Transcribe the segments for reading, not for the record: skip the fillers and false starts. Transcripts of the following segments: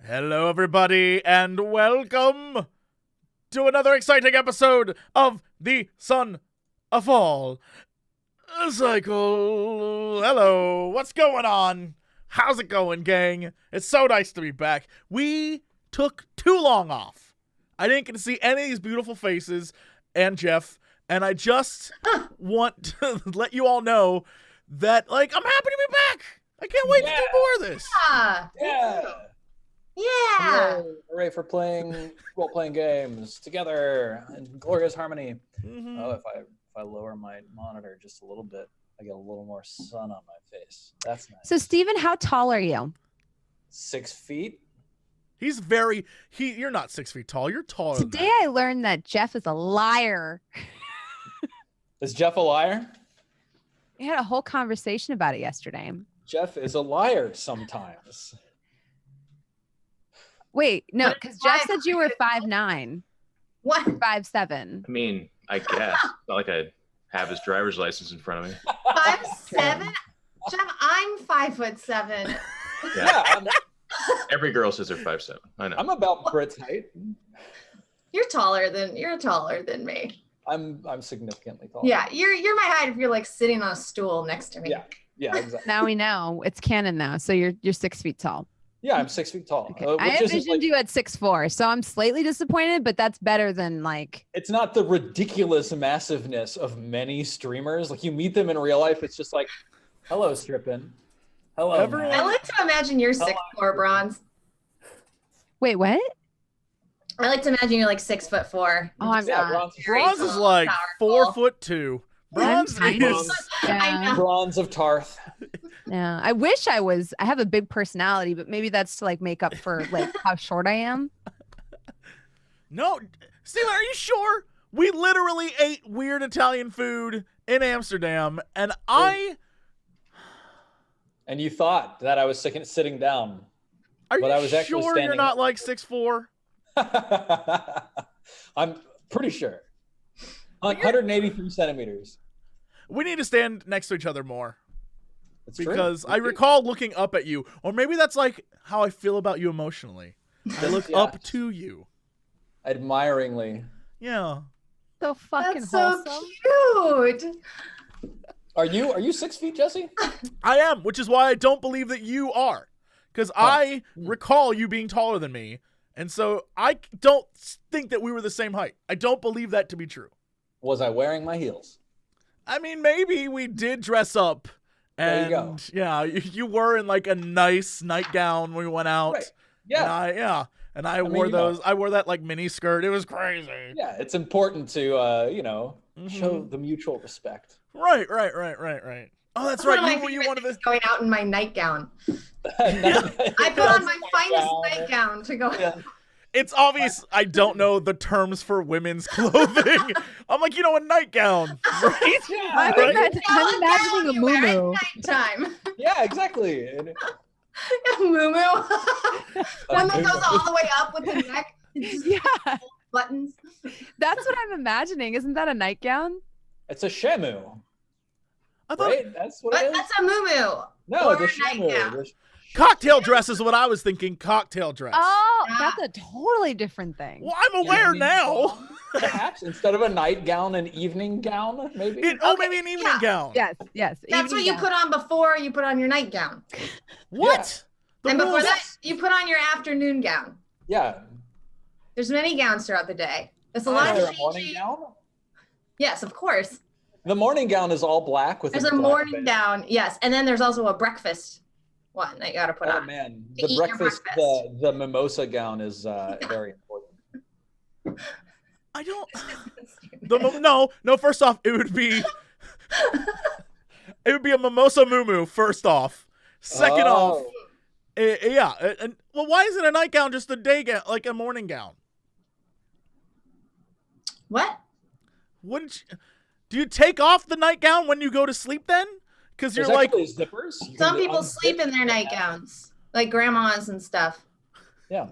Hello, everybody, and welcome to another exciting episode of the Sunfall Cycle. Hello, what's going on? How's it going, gang? It's so nice to be back. We took too long off. I didn't get to see any of these beautiful faces and Jeff, and I just want to let you all know that, I'm happy to be back. I can't wait to do more of this. Yeah. Hooray for playing role-playing games together in glorious harmony. Mm-hmm. Oh, if I lower my monitor just a little bit, I get a little more sun on my face. That's nice. So, Steven, how tall are you? 6 feet. You're not 6 feet tall. You're taller than Today that. I learned that Jeff is a liar. Is Jeff a liar? We had a whole conversation about it yesterday. Jeff is a liar sometimes. Wait, no, What because is Jeff five? said you were 5'9", What? 5'7". I mean, I guess. It's not like I have his driver's license in front of me. 5'7"? Jeff, I'm 5'7". Yeah, Every girl says they're 5'7". I know. I'm about Brit's height. You're taller than me. I'm significantly tall. Yeah, you're my height if you're like sitting on a stool next to me. Yeah, exactly. Now we know it's canon now, so you're 6 feet tall. Yeah, I'm 6 feet tall. Okay. I envisioned you at 6'4", so I'm slightly disappointed, but that's better than It's not the ridiculous massiveness of many streamers. Like, you meet them in real life, it's just like, hello, Strippin'. Hello. Everyone- man. I like to imagine you're 6'4", Bronze. Wait, what? I like to imagine you're like 6'4". Oh, I'm Yeah, not. Bronze is like powerful. 4'2". I'm Bronze tiny. is. I Yeah. know. Bronze of Tarth. Yeah, I wish I have a big personality, but maybe that's to make up for how short I am. No, Steven, are you sure? We literally ate weird Italian food in Amsterdam, and And you thought that I was sitting down. Are But you I was actually sure you're standing not up. like 6'4"? I'm pretty sure. 183 centimeters. We need to stand next to each other more. It's true. Because I recall looking up at you, or maybe that's like how I feel about you emotionally. I look Yeah. up to you. Admiringly. Yeah. So fucking That's so wholesome. cute. Are you 6 feet, Jesse? I am, which is why I don't believe that you are. Because I recall you being taller than me, and so I don't think that we were the same height. I don't believe that to be true. Was I wearing my heels? I mean, maybe we did dress up. There you And go. yeah, you were in like a nice nightgown when we went out. Right. Yeah. And I mean, wore you know. those. I wore that like mini skirt. It was crazy. Yeah, it's important to show the mutual respect. Right. Oh, that's One of right. my You were favorite one of the. things going out in my nightgown. I I put on my finest nightgown to go. Yeah. It's obvious I don't know the terms for women's clothing. I'm like, a nightgown, right? I'm Right? I'm imagining a You wear at muumuu. nighttime. Yeah, exactly. Muumuu. One that goes all the way up with the neck. It's just Yeah, buttons. that's what I'm imagining. Isn't that a nightgown? It's a shamu, I thought right? That's what But it is. that's a muumuu. No, or the a shamu. nightgown. The cocktail dress is what I was thinking. Cocktail dress. Oh, Yeah. that's a totally different thing. Well, I'm aware now. Perhaps instead of a nightgown, an evening gown, maybe. Maybe an evening yeah. gown. Yes. That's evening what you gown. put on before you put on your nightgown. What? The And before rules- that, you put on your afternoon gown. Yeah. There's many gowns throughout the day. There's a Is lot there of a morning changing. gown? Yes, of course. The morning gown is all black with There's a black morning band. gown. Yes, and then there's also a breakfast one that you got to put Oh on. man, To the eat your breakfast, breakfast. the mimosa gown is very important. I don't. No. First off, it would be a mimosa muumuu. First off, second off, Oh. and well, why is it a nightgown? Just a day gown, like a morning gown? What? Wouldn't you, do you take off the nightgown when you go to sleep then? Because you're There's like, actually zippers. You Some can people unzip sleep in their and nightgowns, like grandmas and stuff. Yeah.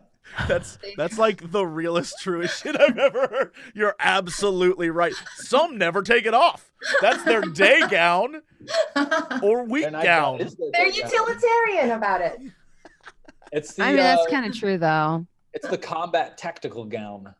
that's like the realest, truest shit I've ever heard. You're absolutely right. Some never take it off. That's their day gown or week Their nightgown gown. is their They're day gown. utilitarian about it. It's the I mean, that's kind of true though. it's the combat tactical gown.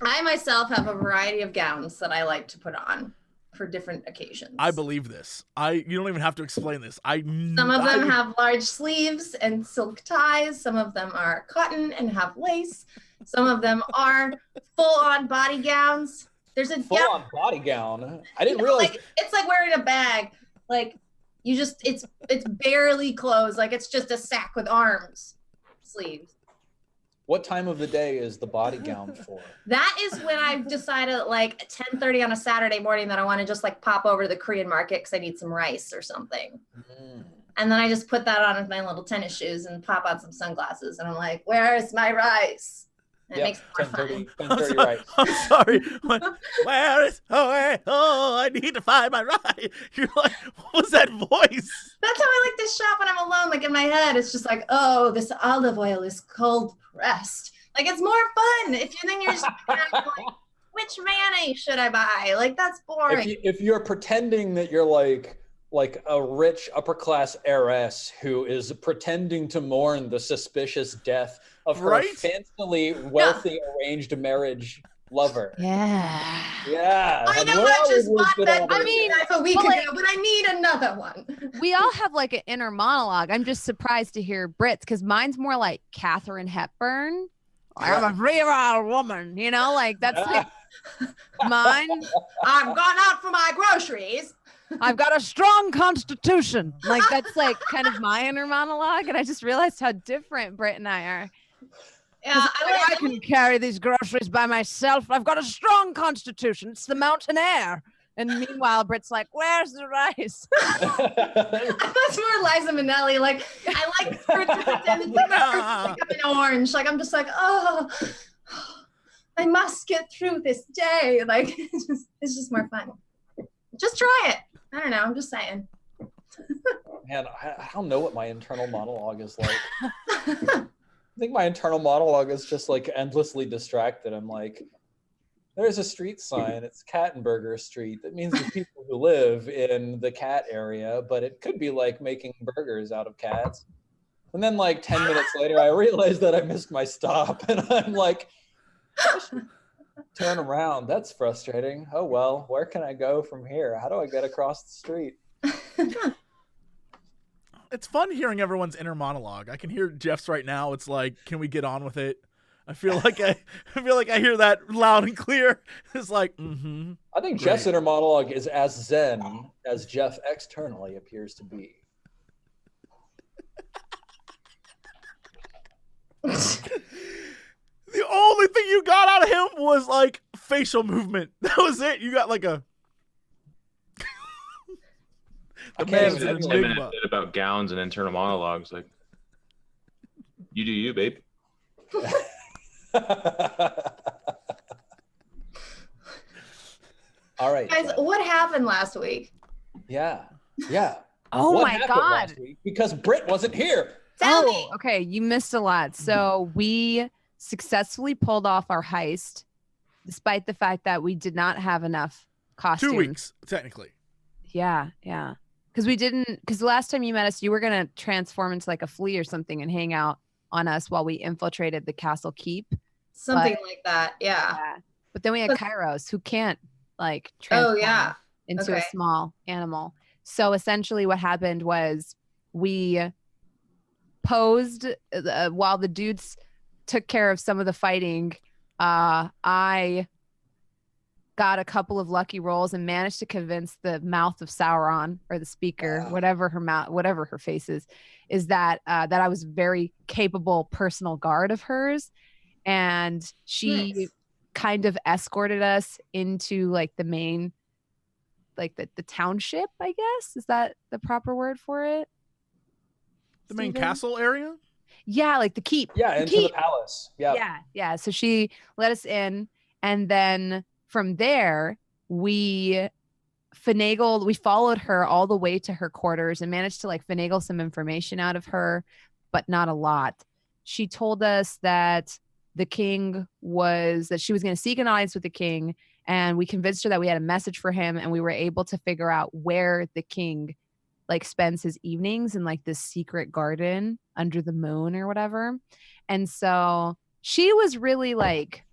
I myself have a variety of gowns that I like to put on for different occasions. I believe this. You don't even have to explain this. Some of them have large sleeves and silk ties. Some of them are cotton and have lace. Some of them are full-on body gowns. There's a Full-on body gown. I didn't realize. Like, it's like wearing a bag. Like you just, it's barely clothes. Like it's just a sack with arms, sleeves. What time of the day is the body gown for? That is when I've decided like 10:30 on a Saturday morning that I want to just like pop over to the Korean market because I need some rice or something. And then I just put that on with my little tennis shoes and pop on some sunglasses. And I'm like, where's my rice? And it makes it more fun. 10:30 rice. I'm sorry. Where is? I need to find my ride. You're like, what was that voice? That's how I like to shop when I'm alone. Like in my head, it's just like, oh, this olive oil is cold pressed. Like it's more fun if you think you're just like, which mayonnaise should I buy? Like that's boring. If you're pretending that you're like a rich upper class heiress who is pretending to mourn the suspicious death of her fancily wealthy arranged marriage lover. Yeah. Yeah. I know I just bought that. I mean, a week ago, but I need another one. We all have like an inner monologue. I'm just surprised to hear Brit's because mine's more like Katharine Hepburn. I'm a real woman, you know, like that's like mine. I've gone out for my groceries. I've got a strong constitution. Like that's like kind of my inner monologue, and I just realized how different Brit and I are. Yeah, I can carry these groceries by myself. I've got a strong constitution. It's the mountain air. And meanwhile, Brit's like, "Where's the rice?" That's more Liza Minnelli. Like I like her to pretend it's like I'm an orange. Like I'm just like, oh, I must get through this day. Like it's just more fun. Just try it. I don't know. I'm just saying. Man, I don't know what my internal monologue is like. I think my internal monologue is just like endlessly distracted. I'm like, there's a street sign. It's Kattenberger Street. That means the people who live in the cat area, but it could be like making burgers out of cats. And then like 10 minutes later, I realized that I missed my stop. And I'm like, I should turn around. That's frustrating. Oh, well, where can I go from here? How do I get across the street? It's fun hearing everyone's inner monologue. I can hear Jeff's right now. It's like, can we get on with it? I feel like I hear that loud and clear. It's like, I think Jeff's inner monologue is as zen as Jeff externally appears to be. The only thing you got out of him was like facial movement. That was it. You got like a. The man's an enigma about gowns and internal monologues. Like, you do you, babe. All right, guys. What happened last week? Yeah. Oh what my God! Because Britt wasn't here. Tell me. Okay, you missed a lot. So we successfully pulled off our heist, despite the fact that we did not have enough costumes. 2 weeks, technically. Yeah. Because the last time you met us, you were going to transform into like a flea or something and hang out on us while we infiltrated the castle keep. Something like that, yeah. But then we had Kairos, who can't like transform into a small animal. So essentially what happened was we posed while the dudes took care of some of the fighting. I got a couple of lucky rolls and managed to convince the mouth of Sauron, or the speaker, whatever her face is that I was a very capable personal guard of hers, and she kind of escorted us into like the main, like the township, I guess. Is that the proper word for it? The main castle area? Yeah, like the keep. Yeah, into the palace. Yeah. So she let us in, and then from there we followed her all the way to her quarters and managed to like finagle some information out of her, but not a lot. She told us that she was going to seek an audience with the king, and we convinced her that we had a message for him, and we were able to figure out where the king like spends his evenings in like this secret garden under the moon or whatever. And so she was really like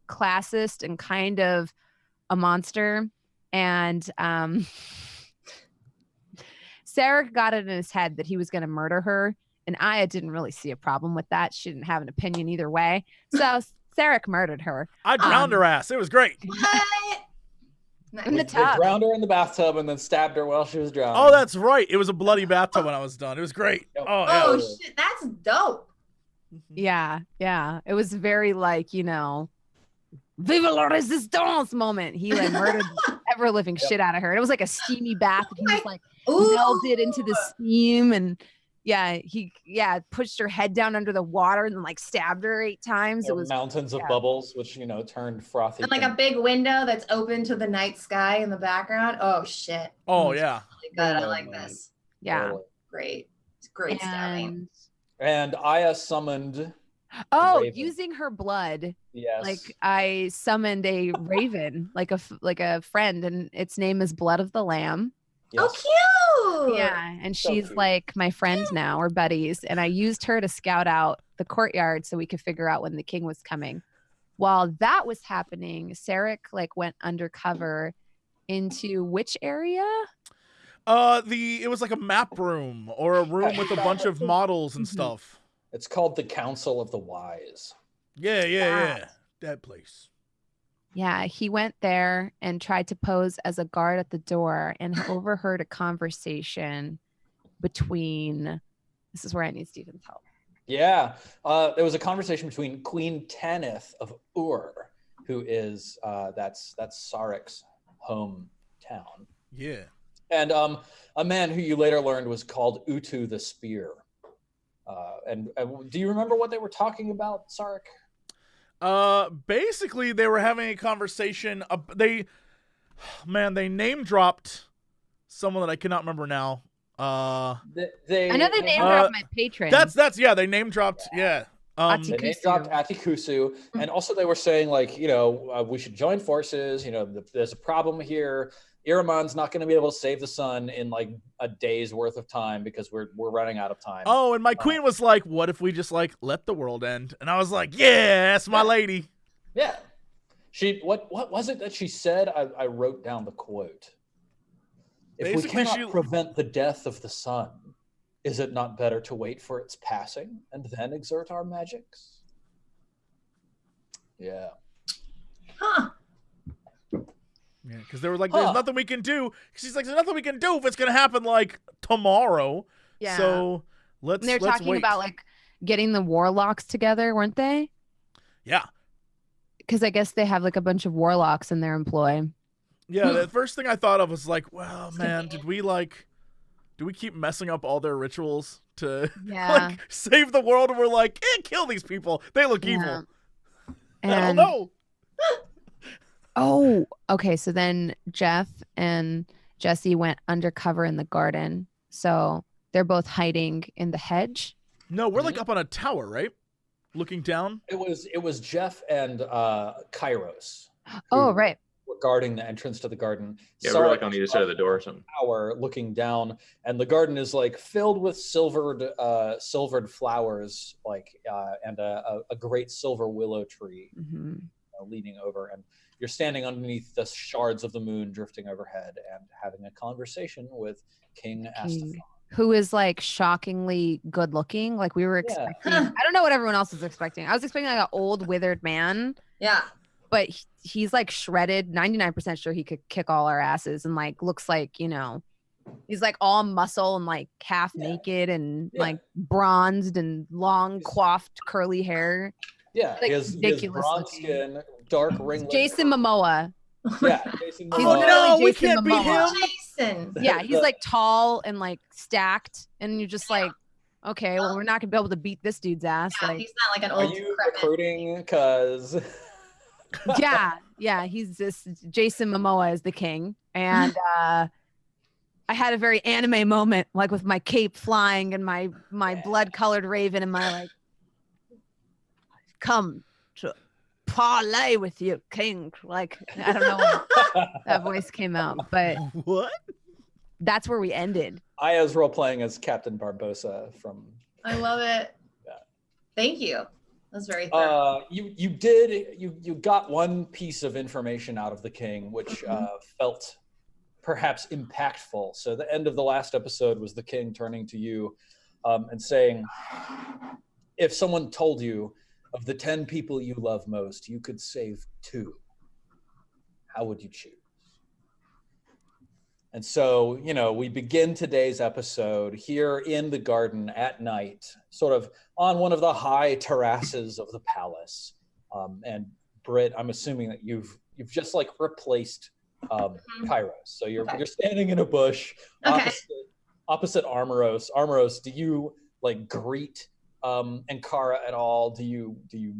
classist and kind of a monster. And Sarek got it in his head that he was going to murder her. And Aya didn't really see a problem with that. She didn't have an opinion either way. So Sarek murdered her. I drowned her ass. It was great. What? In the They tub. drowned her in the bathtub and then stabbed her while she was drowning. Oh, that's right. It was a bloody bathtub when I was done. It was great. Oh, yeah. Oh shit, that's dope. Yeah. Yeah. It was very like, you know, Vive la resistance moment. He like murdered ever living shit out of her. It was like a steamy bath. And he was like melted into the steam. And he pushed her head down under the water and like stabbed her 8 times. There It was mountains of bubbles, which, you know, turned frothy. And like a big window that's open to the night sky in the background. Oh shit. Oh, yeah. Really good. I like this. yeah. Totally. Great. It's great stabbing. And Aya summoned. Oh, Raven. using her blood. Yes. Like I summoned a raven, like a friend, and its name is Blood of the Lamb. Yes. Oh, cute. Yeah, and So she's cute. like my friend now. We're buddies, and I used her to scout out the courtyard so we could figure out when the king was coming. While that was happening, Sarek like went undercover into which area? It was like a map room or a room with a bunch of models and stuff. It's called the Council of the Wise. Yeah. That place. Yeah, he went there and tried to pose as a guard at the door and overheard a conversation between. This is where I need Stephen's help. Yeah. There was a conversation between Queen Tanith of Ur, who is that's Sarek's hometown. Yeah. And a man who you later learned was called Utu the Spear. And do you remember what they were talking about, Sarek? Basically they were having a conversation. They name dropped someone that I cannot remember now. I know they name dropped my patron. They name dropped. Yeah. They name dropped Atikusu, and also they were saying like, you know, we should join forces. You know, there's a problem here. Iramon's not going to be able to save the sun in like a day's worth of time because we're running out of time. Oh, and my queen was like, "What if we just like let the world end?" And I was like, "Yeah, that's my lady." Yeah. What was it that she said? I wrote down the quote. If we cannot prevent the death of the sun, is it not better to wait for its passing and then exert our magics? Yeah. Huh. Yeah, because they were like, "There's nothing we can do." She's like, "There's nothing we can do if it's gonna happen like tomorrow." Yeah. So let's. And they're talking wait. about like getting the warlocks together, weren't they? Yeah. Because I guess they have like a bunch of warlocks in their employ. Yeah. The first thing I thought of was like, "Well, man, do we keep messing up all their rituals to like save the world?" And we're like, kill these people. They look evil. And I don't know. Oh, okay. So then Jeff and Jesse went undercover in the garden. So they're both hiding in the hedge. No, we're like up on a tower, right? Looking down. It was Jeff and Kairos. Oh, right. Were guarding the entrance to the garden. Yeah, we're like on either side of the door or something. Tower looking down, and the garden is like filled with silvered flowers, like and a great silver willow tree leaning over, and you're standing underneath the shards of the moon drifting overhead and having a conversation with King Astafon, who is like shockingly good looking. Like we were expecting. I don't know what everyone else was expecting. I was expecting like an old withered man. Yeah. But he's like shredded, 99% sure he could kick all our asses, and like looks like, you know, he's like all muscle and like half naked and like bronzed and long coiffed curly hair. Yeah, like he has bronze skin, dark ringlet. Jason Momoa. Yeah, Jason Momoa. Oh no, we Jason can't beat Mamoa. him. Jason. Yeah, he's like tall and like stacked, and you're just like, okay, well, we're not gonna be able to beat this dude's ass. Yeah, like, he's not like an Are old you decrepit. recruiting? Because yeah, he's this Jason Momoa is the king, and I had a very anime moment, like with my cape flying and my blood-colored raven and my like, come to parlay with you, king. Like, I don't know when that voice came out, but What? that's where we ended. Aya's role playing as Captain Barbosa from I love it. Yeah. Thank you. That's very thorough. You got one piece of information out of the king, which felt perhaps impactful. So the end of the last episode was the king turning to you and saying, if someone told you of the 10 people you love most, you could save 2, how would you choose? And so, we begin today's episode here in the garden at night, sort of on one of the high terraces of the palace. And Britt, I'm assuming that you've just like replaced Kairos. So you're standing in a bush opposite Armoros. Armoros, do you like greet Ankara at all? Do you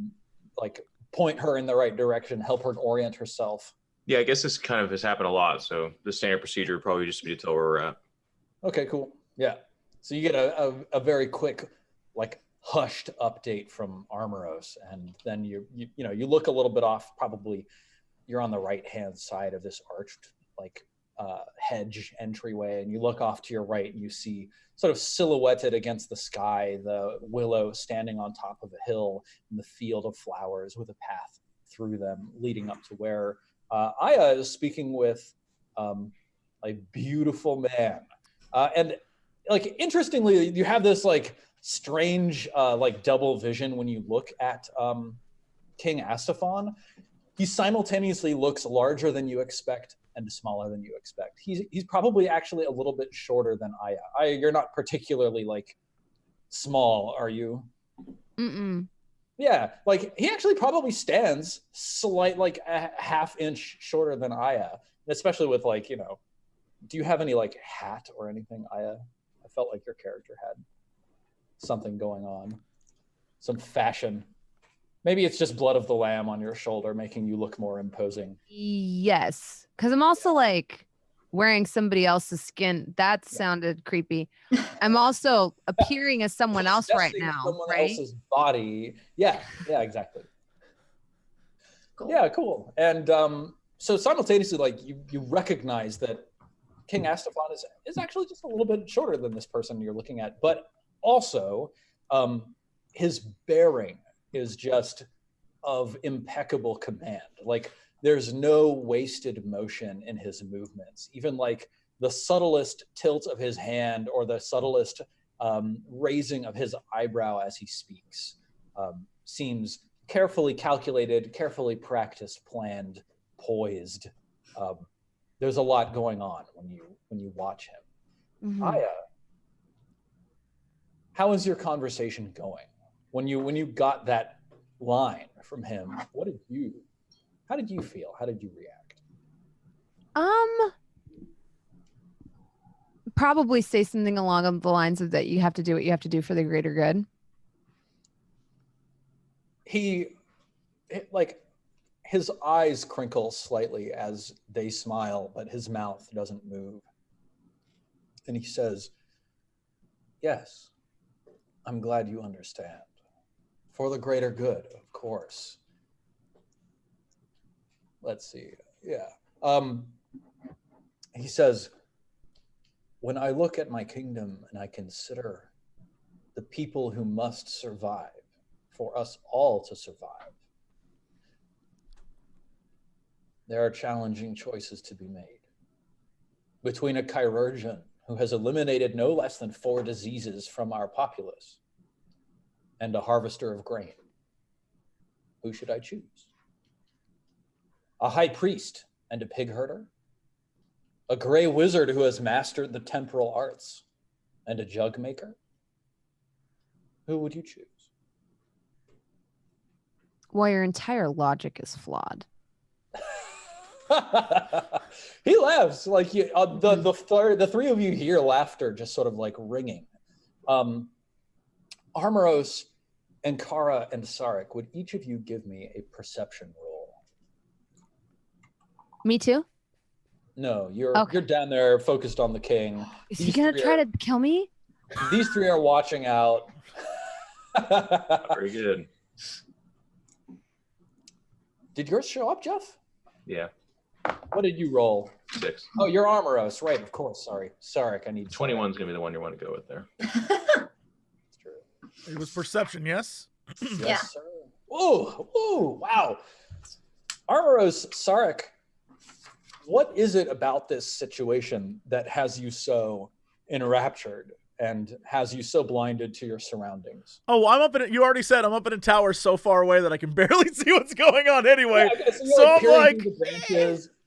like point her in the right direction, help her orient herself? Yeah, I guess this kind of has happened a lot. So the standard procedure would probably just be to tell where we're at. Okay, cool. Yeah. So you get a very quick, like hushed update from Armoros, and then you look a little bit off. Probably you're on the right hand side of this arched like hedge entryway, and you look off to your right and you see sort of silhouetted against the sky the willow standing on top of a hill in the field of flowers with a path through them leading up to where Aya is speaking with a beautiful man. And like interestingly, you have this like strange like double vision when you look at King Astafon. He simultaneously looks larger than you expect and smaller than you expect. He's probably actually a little bit shorter than Aya. Aya, you're not particularly like small, are you? Mm-mm. Yeah, like he actually probably stands like a half-inch shorter than Aya, especially with like, do you have any like hat or anything, Aya? I felt like your character had something going on, some fashion. Maybe it's just blood of the lamb on your shoulder making you look more imposing. Yes, because I'm also like wearing somebody else's skin. That sounded creepy. I'm also appearing as someone else right now, someone right? else's body. Yeah, exactly. Cool. Yeah, cool. And so simultaneously, like you recognize that King Astafon is actually just a little bit shorter than this person you're looking at, but also his bearing is just of impeccable command. Like there's no wasted motion in his movements. Even like the subtlest tilt of his hand or the subtlest raising of his eyebrow as he speaks seems carefully calculated, carefully practiced, planned, poised. There's a lot going on when you watch him. Mm-hmm. Aya, how is your conversation going? When you got that line from him, how did you feel? How did you react? Probably say something along the lines of that you have to do what you have to do for the greater good. His eyes crinkle slightly as they smile, but his mouth doesn't move. And he says, "Yes, I'm glad you understand. For the greater good, of course." Let's see. Yeah. He says, "When I look at my kingdom and I consider the people who must survive, for us all to survive, there are challenging choices to be made. Between a chirurgeon who has eliminated no less than 4 diseases from our populace and a harvester of grain, who should I choose? A high priest and a pig herder? A gray wizard who has mastered the temporal arts and a jug maker? Who would you choose?" Well, your entire logic is flawed. He laughs like the three of you hear laughter just sort of like ringing. Armoros, Ankara, and Sarek, would each of you give me a perception roll? Me too? No, you're down there focused on the king. Is he gonna try to kill me? These 3 are watching out. Very good. Did yours show up, Jeff? Yeah. What did you roll? 6. Oh, you're Armoros, right? Of course. Sorry, Sarek. I need 21 is gonna be the one you want to go with there. That's true. It was perception, yes? Yes, sir. Ooh, wow. Armoros Sarek, what is it about this situation that has you so enraptured and has you so blinded to your surroundings? Oh, I'm up in it. You already said I'm up in a tower so far away that I can barely see what's going on anyway. Yeah, so I'm like,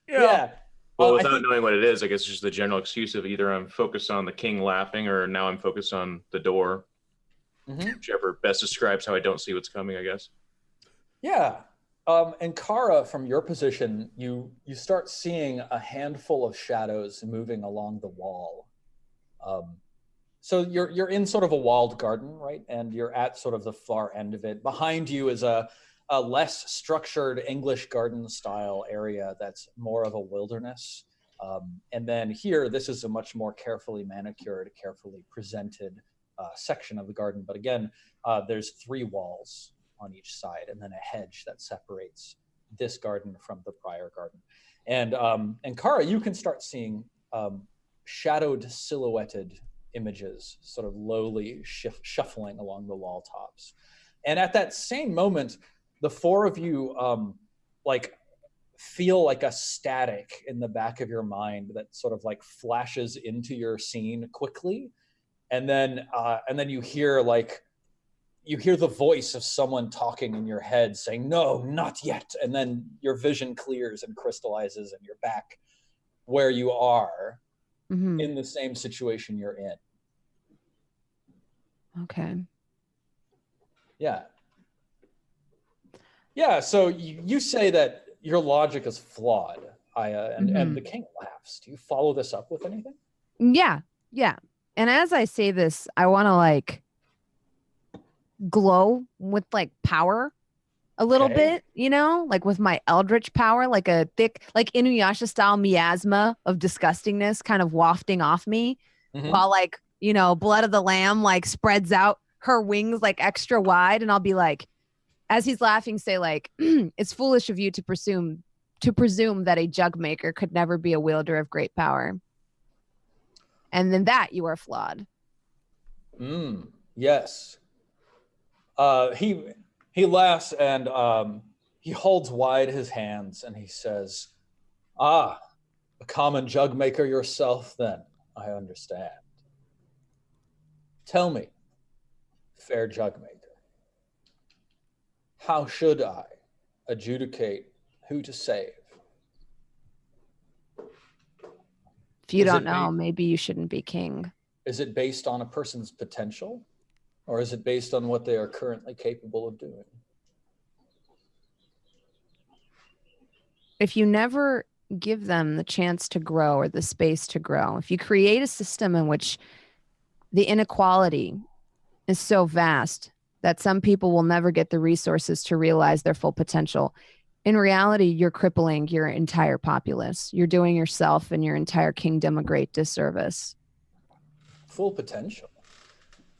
yeah. Well, without knowing what it is, I guess it's just the general excuse of either I'm focused on the king laughing or now I'm focused on the door. Whichever best describes how I don't see what's coming, I guess. Yeah. And Kara, from your position, you start seeing a handful of shadows moving along the wall. So you're in sort of a walled garden, right? And you're at sort of the far end of it. Behind you is a less structured English garden style area that's more of a wilderness. And then here, this is a much more carefully manicured, carefully presented section of the garden. But again, there's 3 walls on each side and then a hedge that separates this garden from the prior garden. And Kara, you can start seeing shadowed, silhouetted images sort of lowly shuffling along the wall tops. And at that same moment, the 4 of you like feel like a static in the back of your mind that sort of like flashes into your scene quickly. And then you hear the voice of someone talking in your head saying, "No, not yet." And then your vision clears and crystallizes and you're back where you are in the same situation you're in. Okay. Yeah. Yeah, so you say that your logic is flawed, Aya, and the king laughs. Do you follow this up with anything? Yeah. And as I say this, I want to like glow with like power a little bit, you know, like with my eldritch power, like a thick, like Inuyasha style miasma of disgustingness kind of wafting off me while like, you know, blood of the lamb like spreads out her wings like extra wide. And I'll be like, as he's laughing, say like, "It's foolish of you to presume that a jug maker could never be a wielder of great power. And then that you are flawed." Yes. He laughs and he holds wide his hands and he says, "Ah, a common jug maker yourself then, I understand. Tell me, fair jug maker, how should I adjudicate who to save?" If you don't know, maybe you shouldn't be king. Is it based on a person's potential, or is it based on what they are currently capable of doing? If you never give them the chance to grow or the space to grow, if you create a system in which the inequality is so vast that some people will never get the resources to realize their full potential, in reality, you're crippling your entire populace. You're doing yourself and your entire kingdom a great disservice. Full potential?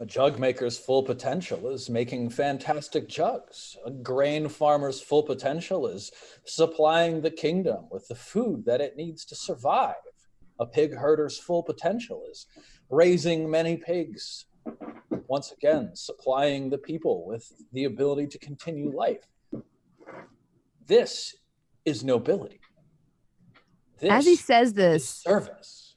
A jug maker's full potential is making fantastic jugs. A grain farmer's full potential is supplying the kingdom with the food that it needs to survive. A pig herder's full potential is raising many pigs. Once again, supplying the people with the ability to continue life. This is nobility. This as he says this, is service.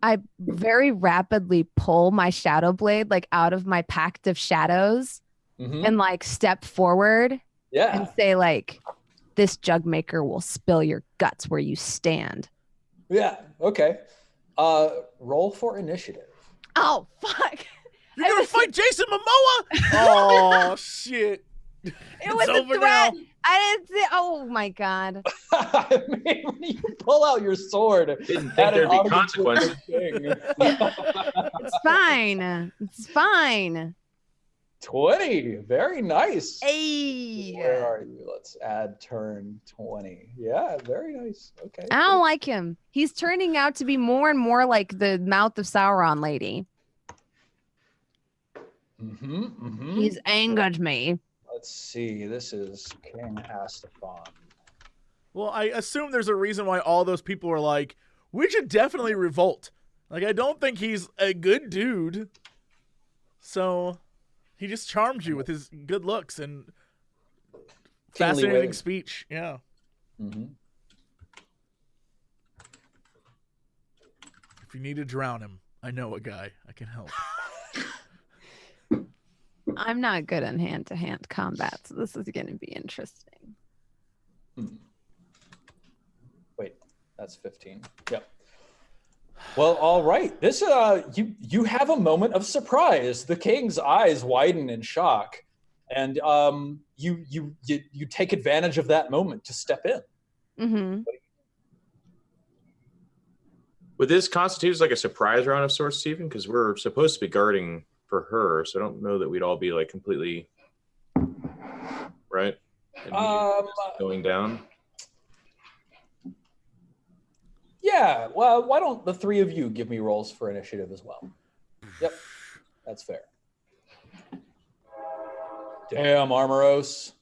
I very rapidly pull my shadow blade like out of my pact of shadows and like step forward and say like, "This jug maker will spill your guts where you stand." Yeah, okay. Roll for initiative. Oh, fuck. You're gonna fight Jason Mamoa? Oh, shit. It was a threat. Now. I didn't say, oh my God. I mean, when you pull out your sword, didn't think there'd be consequences. It's fine. It's fine. 20. Very nice. Hey. Where are you? Let's add turn 20. Yeah, very nice. Okay. I don't like him. He's turning out to be more and more like the mouth of Sauron lady. He's angered me. Let's see. This is King Astafon. Well, I assume there's a reason why all those people were like, "We should definitely revolt." Like, I don't think he's a good dude. So, He just charmed you with his good looks and Kingly fascinating witted. speech. Yeah. Mm-hmm. If you need to drown him, I know a guy. I can help. I'm not good in hand-to-hand combat, so this is going to be interesting. Wait, that's 15. Yep. Well, all right. This you have a moment of surprise. The king's eyes widen in shock, and you take advantage of that moment to step in. Mm-hmm. Would this constitute as like a surprise round of sorts, Stephen? Because we're supposed to be guarding for her, so I don't know that we'd all be like completely right. Going down. Yeah. Well, why don't the three of you give me rolls for initiative as well? Yep, that's fair. Damn, Armoros.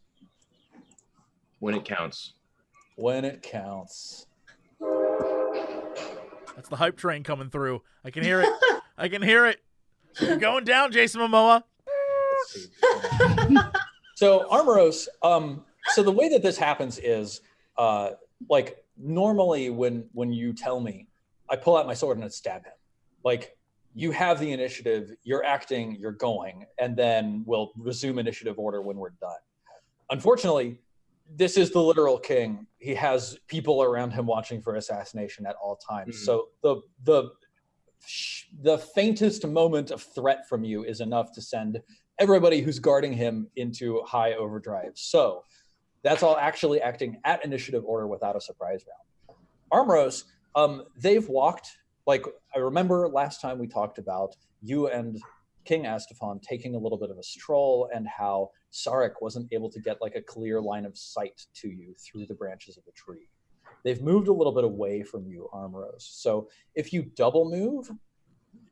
When it counts. When it counts. That's the hype train coming through. I can hear it. I can hear it. You're going down, Jason Mamoa. So Armoros, so the way that this happens is like normally when you tell me, I pull out my sword and I stab him. Like you have the initiative, you're acting, you're going, and then we'll resume initiative order when we're done. Unfortunately, this is the literal king. He has people around him watching for assassination at all times. Mm-hmm. So the faintest moment of threat from you is enough to send everybody who's guarding him into high overdrive. So that's all actually acting at initiative order without a surprise round. Armoros, they've walked, like I remember last time we talked about you and King Astafon taking a little bit of a stroll and how Sarek wasn't able to get like a clear line of sight to you through the branches of the tree. They've moved a little bit away from you, Armoros. So if you double move,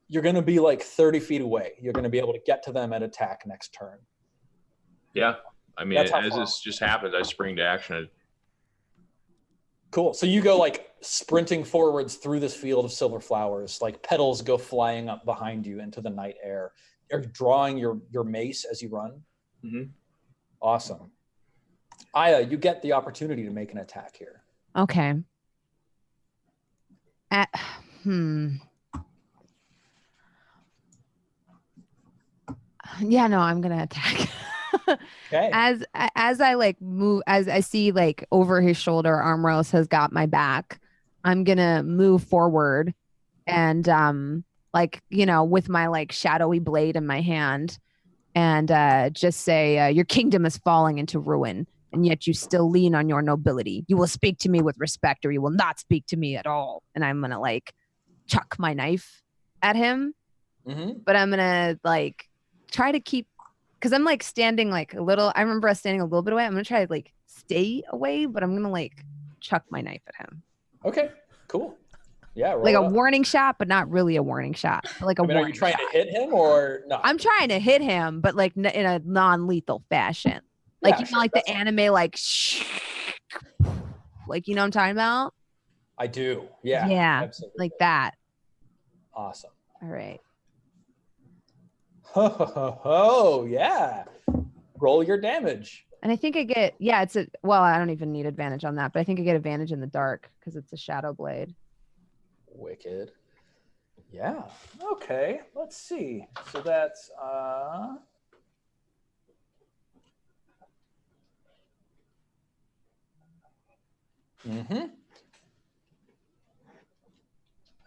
you're going to be like 30 feet away. You're going to be able to get to them and attack next turn. Yeah. I mean, as this just happened, I spring to action. Cool. So you go like sprinting forwards through this field of silver flowers, like petals go flying up behind you into the night air. You're drawing your mace as you run. Mm-hmm. Awesome. Aya, you get the opportunity to make an attack here. Okay. Yeah, no, I'm gonna attack. Okay. As I like move, as I see like over his shoulder, Armoros has got my back. I'm gonna move forward, and like with my like shadowy blade in my hand, and just say, "Your kingdom is falling into ruin, and yet you still lean on your nobility. You will speak to me with respect, or you will not speak to me at all." And I'm gonna like chuck my knife at him, but I'm gonna like try to keep. Because I'm like standing like a little, I remember us standing a little bit away. I'm going to try to like stay away, but I'm going to like chuck my knife at him. Okay, cool. Yeah. Like a warning shot, but not really a warning shot. Like a warning are you trying shot. to hit him or not? I'm trying to hit him, but like in a non-lethal fashion. Like, Yeah, like the anime, like, like, you know what I'm talking about? I do. Yeah. Yeah. Absolutely. Like that. Awesome. All right. Oh, yeah. Roll your damage. And I think I get, I don't even need advantage on that, but I think I get advantage in the dark because it's a shadow blade. Wicked. Yeah. Okay. Let's see. So that's, I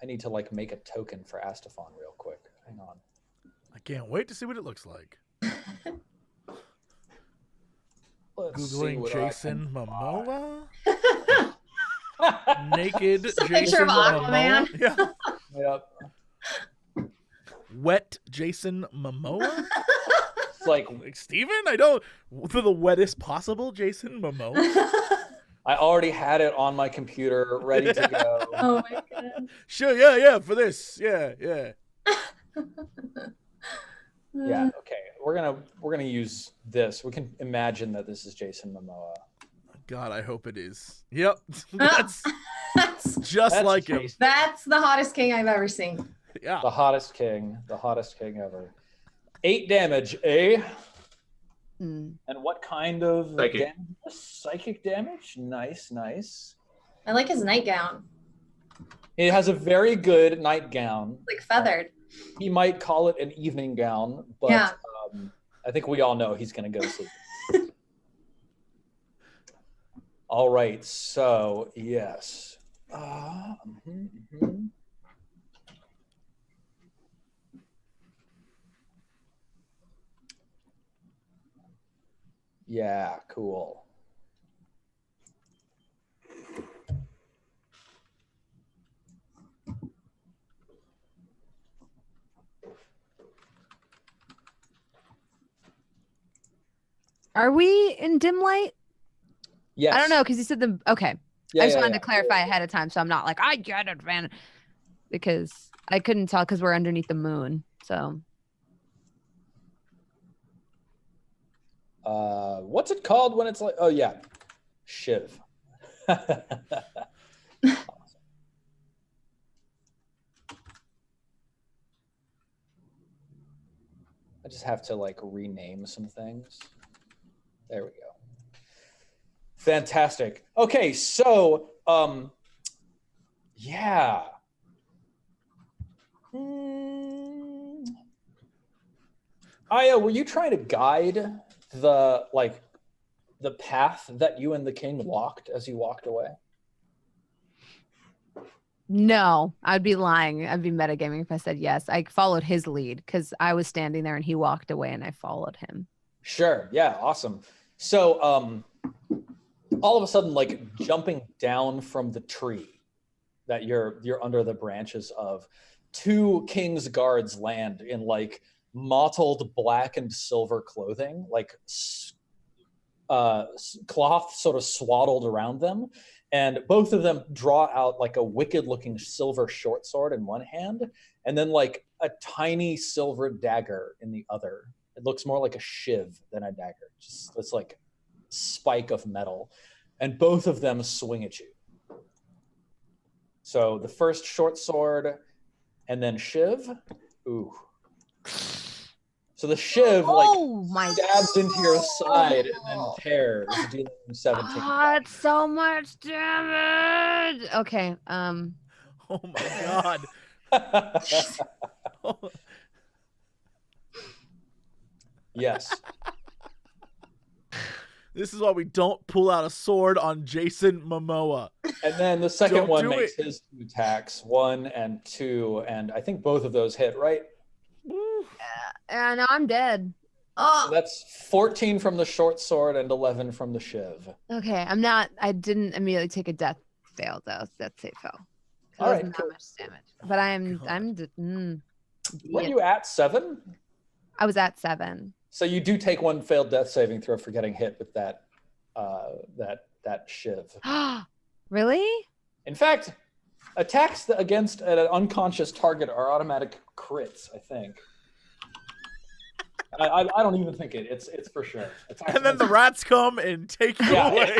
need to like make a token for Astafon real quick. Hang on. I can't wait to see what it looks like. Let's Googling Jason Mamoa. Naked Just a Jason picture of Mamoa. Aquaman. Yeah. Yep. Wet Jason Mamoa. It's like Steven? I don't. For the wettest possible Jason Mamoa. I already had it on my computer, ready to go. Oh my god. Sure. Yeah. For this. Yeah. Yeah. Okay. We're gonna use this. We can imagine that this is Jason Mamoa. God, I hope it is. Yep. That's just like him. That's the hottest king I've ever seen. Yeah. The hottest king ever. 8 damage, eh? Mm. And what kind of Psychic. damage? Psychic damage? Nice, nice. I like his nightgown. He has a very good nightgown. Like feathered. He might call it an evening gown, but Yeah. I think we all know he's going to go to sleep. All right, so yes. Yeah, cool. Are we in dim light? Yes. I don't know because you said the okay. Yeah, I just yeah, wanted yeah. to clarify ahead of time, so I'm not like I get it, man, because I couldn't tell because we're underneath the moon. So What's it called when it's like? Oh yeah, shiv. I just have to like rename some things. There we go. Fantastic. Okay, so yeah. Aya, were you trying to guide the path that you and the king walked as you walked away? no, I'd be lying. I'd be metagaming if I said yes. I followed his lead because I was standing there and he walked away and I followed him. Sure. Yeah. Awesome. So, all of a sudden, like jumping down from the tree that you're under the branches of, 2 king's guards land in like mottled black and silver clothing, like cloth sort of swaddled around them. And both of them draw out like a wicked looking silver short sword in one hand, and then like a tiny silver dagger in the other. It looks more like a shiv than a dagger. Just it's like spike of metal. And both of them swing at you. So the first short sword and then shiv. Ooh. So the shiv like stabs into your side and then tears, dealing 17. Oh, it's so much damage. Okay. Oh my god. Yes. This is why we don't pull out a sword on Jason Mamoa. And then the second Don't one do makes it. his 2 attacks, 1 and 2, and I think both of those hit, right? And I'm dead. So Oh, that's 14 from the short sword and 11 from the shiv. Okay, I didn't immediately take a death fail though. Death save fail. All right, Not cool. much damage. But Were you at 7? I was at 7. So you do take 1 failed death saving throw for getting hit with that shiv. Really? In fact, attacks against an unconscious target are automatic crits, I think. I don't even think it's for sure. And then the rats come and take you away.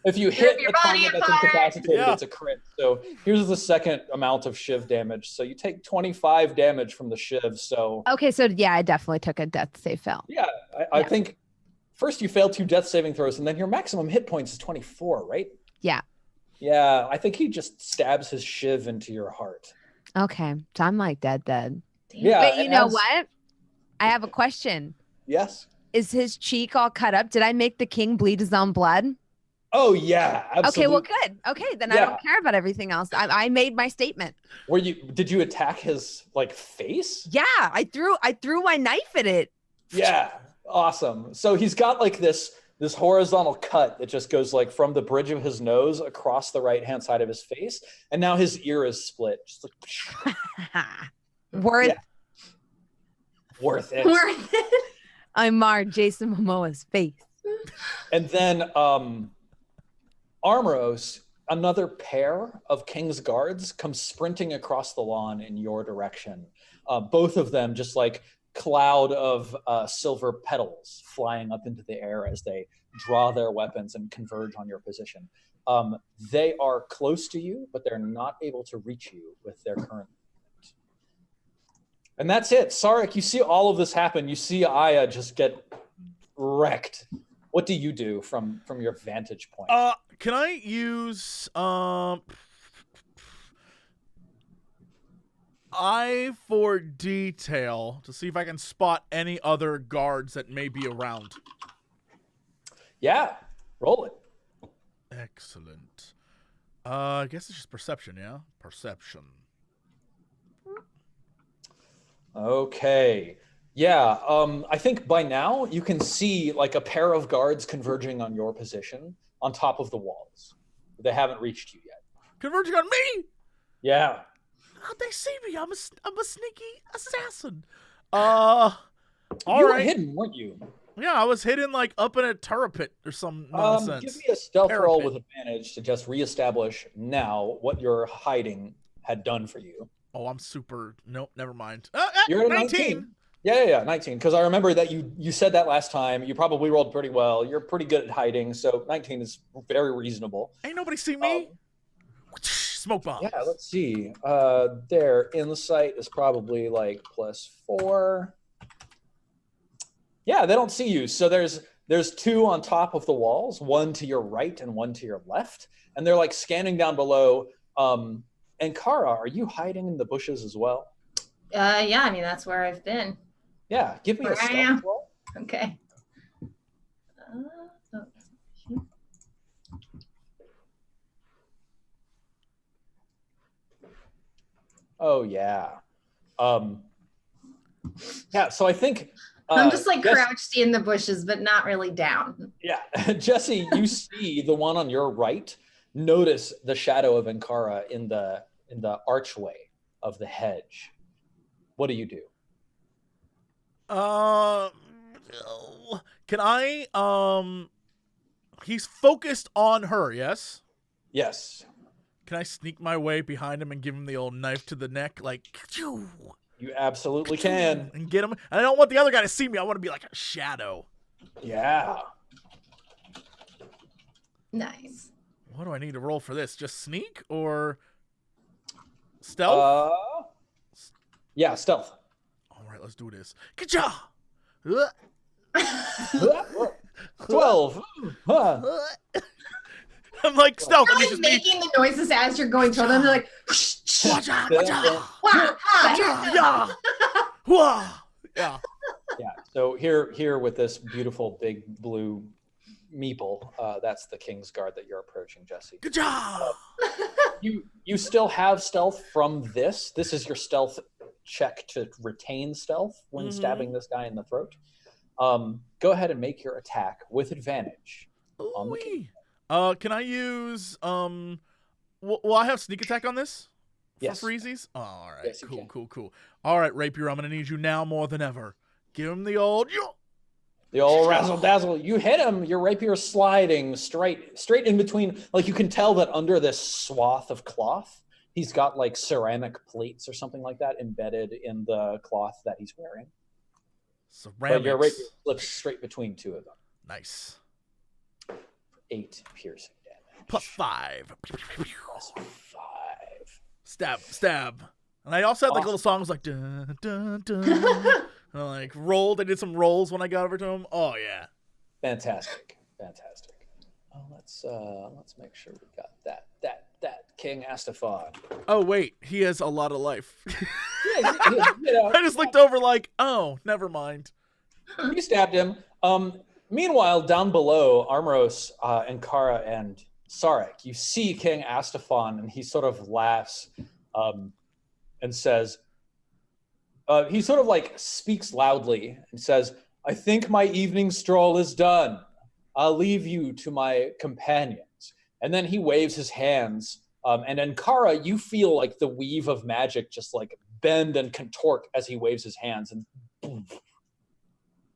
If you hit your a body target that's apart. incapacitated, Yeah. it's a crit. So here's the second amount of shiv damage. So you take 25 damage from the shiv. So Okay, so yeah, I definitely took a death save fail. yeah, I Yeah. think first you fail 2 death saving throws, and then your maximum hit points is 24, right? Yeah. Yeah, I think he just stabs his shiv into your heart. Okay, so I'm like dead. Yeah. Wait, you it know has- what? I have a question. Yes. Is his cheek all cut up? Did I make the king bleed his own blood? Oh yeah, absolutely. Okay, well, good. Okay, then I Yeah. don't care about everything else. I made my statement. Did you attack his like face? Yeah, I threw my knife at it. Yeah, awesome. So he's got like this horizontal cut that just goes like from the bridge of his nose across the right hand side of his face, and now his ear is split. Just like Worth. Yeah. Worth it. worth it. I marred Jason Momoa's face. And then Armoros, another pair of King's Guards, come sprinting across the lawn in your direction. Both of them just like cloud of silver petals flying up into the air as they draw their weapons and converge on your position. They are close to you, but they're not able to reach you with their current movement. And that's it. Sarek, you see all of this happen. You see Aya just get wrecked. What do you do from your vantage point? Can I use eye for detail to see if I can spot any other guards that may be around? Yeah, roll it. Excellent. I guess it's just perception, yeah? Perception. Okay. Yeah, I think by now you can see like a pair of guards converging on your position on top of the walls. They haven't reached you yet. Converging on me? Yeah. How'd they see me? I'm a sneaky assassin. All you were right. hidden, weren't you? Yeah, I was hidden like up in a turret or some nonsense. Give me a stealth roll with advantage to just reestablish now what your hiding had done for you. Oh, I'm super. Nope, never mind. You're at 19. Yeah, 19. Because I remember that you said that last time. You probably rolled pretty well. You're pretty good at hiding, so 19 is very reasonable. Ain't nobody see me. Smoke bomb. Yeah, let's see. Their insight is probably like +4. Yeah, they don't see you. So there's two on top of the walls, one to your right and one to your left, and they're like scanning down below. And Kara, are you hiding in the bushes as well? Yeah, I mean that's where I've been. Yeah, give me a stealth roll. Okay. Oh yeah. Yeah, so I think I'm just like crouched in the bushes, but not really down. Yeah, Jesse, you see the one on your right. Notice the shadow of Ankara in the archway of the hedge. What do you do? Can I he's focused on her, yes? Yes. Can I sneak my way behind him and give him the old knife to the neck, like you absolutely can. And get him. And I don't want the other guy to see me. I want to be like a shadow. Yeah. Nice. What do I need to roll for this? Just sneak or stealth? Yeah, stealth. All right, let's do this. Ka-cha! 12. I'm like stealth. You're like making the noises as you're going toward them. They're like, yeah. Yeah. So here with this beautiful big blue meeple, that's the King's Guard that you're approaching, Jesse. Good job. You still have stealth from this. This is your stealth check to retain stealth when stabbing this guy in the throat. Go ahead and make your attack with advantage on the King. Can I use will I have sneak attack on this? Yes. For freezies? Oh, all right. Yes, cool. All right, Rapier, I'm gonna need you now more than ever. Give him the old razzle dazzle. You hit him. Your rapier sliding straight in between. Like you can tell that under this swath of cloth, he's got like ceramic plates or something like that embedded in the cloth that he's wearing. Ceramics. But your rapier slips straight between two of them. Nice. 8 piercing damage. +5. +5. Stab. And I also had like little songs like dun dun dun. And I like rolled. I did some rolls when I got over to him. Oh yeah. Fantastic. Oh, let's make sure we got that King Astafon. Oh wait, he has a lot of life. Yeah, I just looked over like, oh, never mind. You stabbed him. Meanwhile, down below, Armoros, Ankara, and Sarek, you see King Astafon, and he sort of laughs and says, he sort of like speaks loudly and says, I think my evening stroll is done. I'll leave you to my companions. And then he waves his hands. And Ankara, you feel like the weave of magic just like bend and contort as he waves his hands. And boom,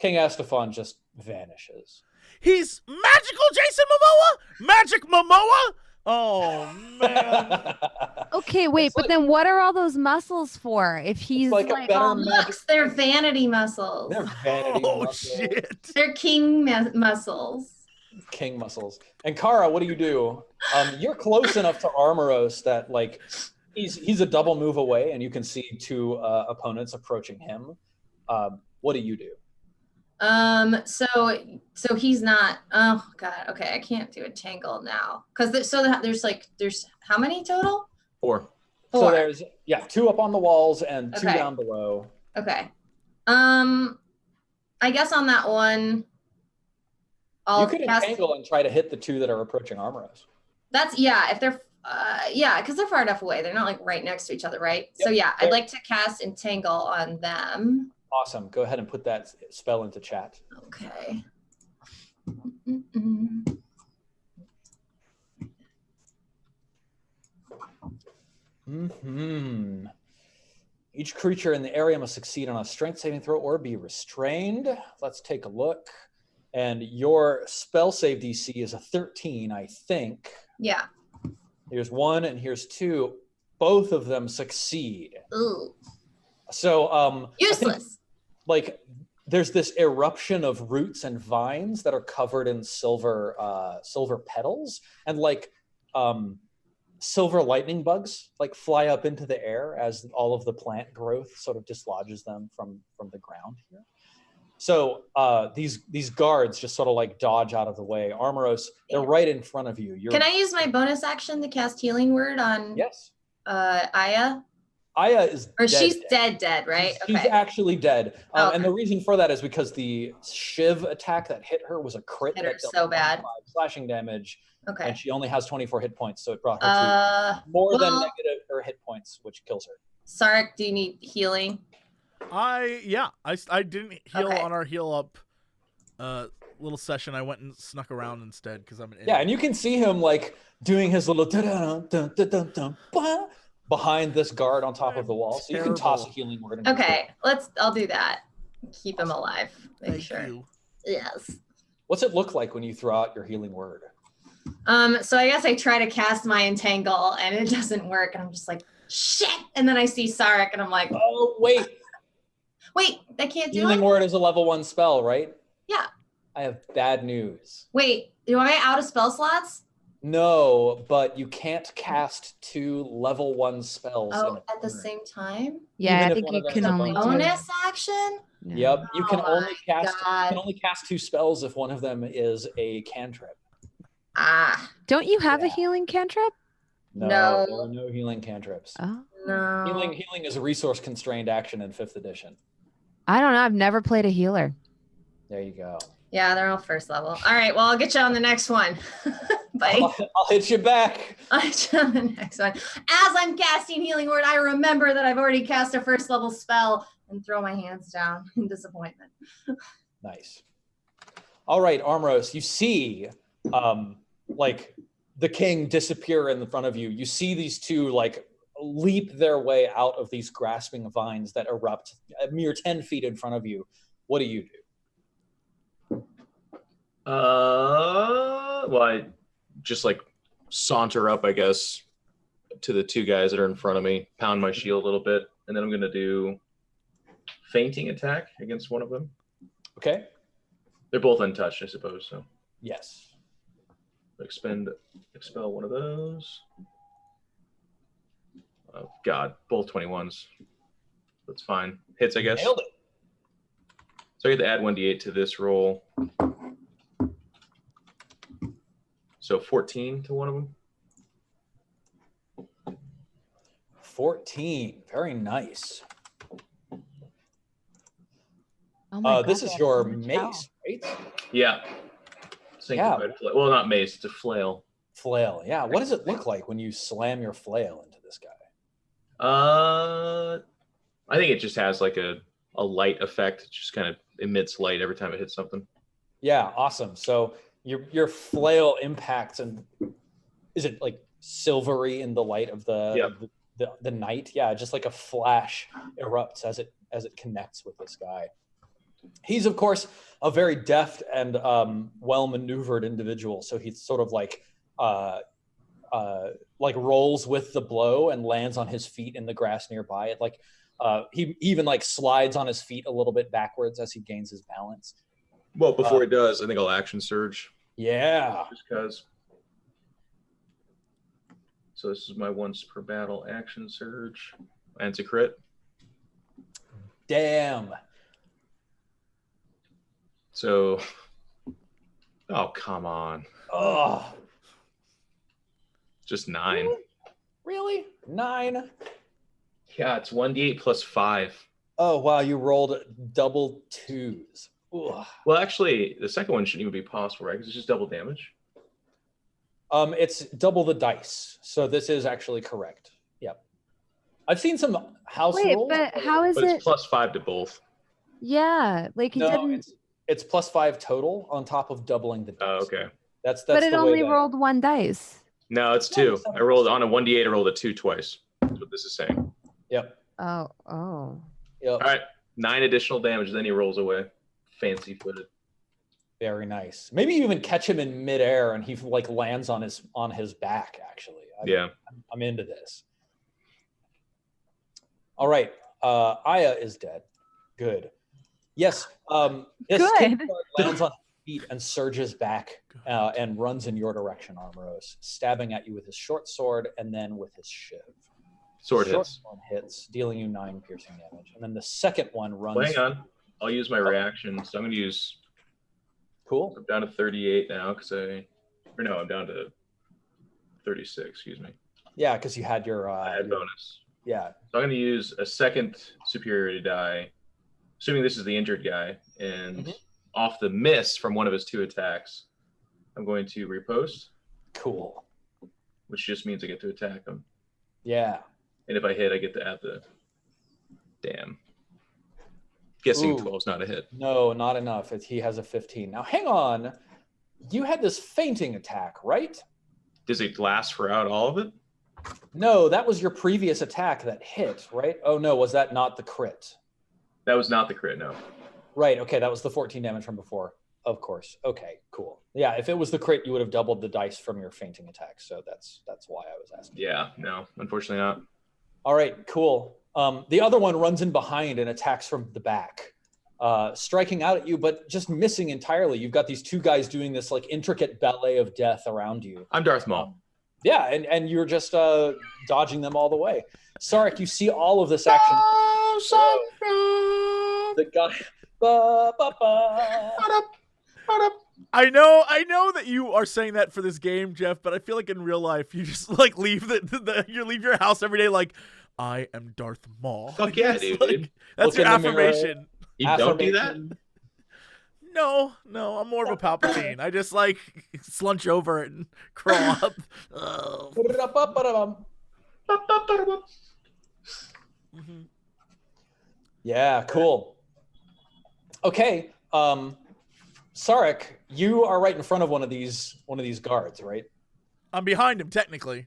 King Astafon just vanishes. He's magical Jason Mamoa? Magic Momoa? Oh, man. Okay, wait, but then what are all those muscles for? If he's like looks, they're vanity muscles. They're vanity muscles. Shit. They're king muscles. King muscles. And Kara, what do? You're close enough to Armoros that like He's a double move away, and you can see two opponents approaching him. What do you do? So he's not. Oh God. Okay, I can't do a tangle now because there's how many total? 4. So there's 2 up on the walls and 2 down below. Okay. I guess on that one, You could entangle and try to hit the 2 that are approaching Armoros. That's if they're because they're far enough away. They're not like right next to each other, right? Yep. So I'd like to cast entangle on them. Awesome. Go ahead and put that spell into chat. Okay. Each creature in the area must succeed on a strength saving throw or be restrained. Let's take a look. And your spell save DC is a 13, I think. Yeah. Here's 1 and here's 2. Both of them succeed. Ooh. So useless. There's this eruption of roots and vines that are covered in silver petals, and silver lightning bugs fly up into the air as all of the plant growth sort of dislodges them from the ground here. So these guards just sort of dodge out of the way. Armoros, they're right in front of you. Can I use my bonus action to cast Healing Word on Aya? Aya is she's dead, right? She's actually dead. And the reason for that is because the Shiv attack that hit her was a crit. Hit her so bad. Slashing damage. Okay. And she only has 24 hit points, so it brought her to more than negative her hit points, which kills her. Sarek, do you need healing? I didn't heal on our heal up little session. I went and snuck around instead because I'm an idiot. Yeah, and you can see him doing his little behind this guard on top of the wall. So you can toss a healing word. Okay, I'll do that. Keep him alive. Make sure. You. Yes. What's it look like when you throw out your healing word? So I guess I try to cast my entangle and it doesn't work, and I'm just like, shit. And then I see Sarek and I'm like, oh wait, I can't do healing it. word is a level 1 spell, right? Yeah. I have bad news. Wait, am I out of spell slots? No, but you can't cast 2 level 1 spells. At the same time? Yeah, I think you can only bonus action? Yep, you can only cast 2 spells if one of them is a cantrip. Don't you have a healing cantrip? No, there are no healing cantrips. Oh. No. Healing is a resource constrained action in 5th edition. I don't know. I've never played a healer. There you go. Yeah, they're all first level. All right, well, I'll get you on the next one. Buddy. I'll hit you back. I'll hit you on the next one. As I'm casting Healing Word, I remember that I've already cast a first level spell and throw my hands down in disappointment. Nice. All right, Armoros, you see the king disappear in front of you. You see these 2 leap their way out of these grasping vines that erupt a mere 10 feet in front of you. What do you do? Well, I just saunter up, I guess, to the 2 guys that are in front of me, pound my shield a little bit, and then I'm going to do fainting attack against one of them. Okay. They're both untouched, I suppose. So yes. Expel one of those. Oh God, both 21s. That's fine. Hits, I guess. Nailed it. So I get to add 1d8 to this roll. So 14 to one of them. 14. Very nice. Oh my God, this is your mace, right? Yeah. Well, not mace. It's a flail. Flail. Yeah. What does it look like when you slam your flail into this guy? I think it just has a light effect. It just kind of emits light every time it hits something. Yeah. Awesome. So your flail impacts, and is it silvery in the light of the night? Yeah. Just like a flash erupts as it connects with this guy. He's, of course, a very deft and well-maneuvered individual. So he's sort of rolls with the blow and lands on his feet in the grass nearby. He even slides on his feet a little bit backwards as he gains his balance. Well, before he does, I think I'll action surge. Yeah. Just because. So this is my once per battle action surge. And it's a crit. Damn. So, oh, come on. Oh. Just 9. Really? 9? Yeah, it's 1d8 plus 5. Oh, wow. You rolled double 2s. Ugh. Well, actually, the second one shouldn't even be possible, right? Because it's just double damage. It's double the dice. So this is actually correct. Yep. I've seen some house rules. But how is But it? it's plus 5 to both. Yeah, like you No, didn't. it's plus 5 total on top of doubling the dice. Oh, okay. That's But it the way only that- rolled 1 dice. No, it's 2. I rolled on a 1d8. I rolled a 2 twice. That's what this is saying. Yep. Oh. Yep. All right, 9 additional damage. Then he rolls away. Fancy footed. Very nice. Maybe you even catch him in midair and he like lands on his back. Actually, I'm into this. All right, Aya is dead. Good. Yes. This Good. kid lands on his feet and surges back and runs in your direction, Armoros, stabbing at you with his short sword and then with his shiv. Sword Short hits. sword hits, dealing you 9 piercing damage, and then the second one runs. Well, hang on. I'll use my reaction. So I'm going to use. Cool. I'm down to 38 now I'm down to 36. Excuse me. Yeah, because you had your. I had bonus. Yeah. So I'm going to use a second superiority die, assuming this is the injured guy, and off the miss from one of his 2 attacks, I'm going to repost. Cool. Which just means I get to attack him. Yeah. And if I hit, I get to add the. Damn. Guessing 12's not a hit. No, not enough. He has a 15. Now, hang on. You had this fainting attack, right? Does it last throughout all of it? No, that was your previous attack that hit, right? Oh, no, was that not the crit? That was not the crit, no. Right, okay, that was the 14 damage from before. Of course. Okay, cool. Yeah, if it was the crit, you would have doubled the dice from your fainting attack. So that's why I was asking. Yeah, no, unfortunately not. All right, cool. The other one runs in behind and attacks from the back, striking out at you, but just missing entirely. You've got these 2 guys doing this like intricate ballet of death around you. I'm Darth Maul. Yeah, and you're just dodging them all the way. Sarek, you see all of this action. The guy. I know that you are saying that for this game, Jeff, but I feel like in real life you just like leave you leave your house every day like I am Darth Maul. Fuck yeah, dude. That's your affirmation. You don't do that? No, I'm more of a Palpatine. I just like slunch over it and crawl up. Yeah, cool. Okay, Sarek, you are right in front of one of these guards, right? I'm behind him, technically.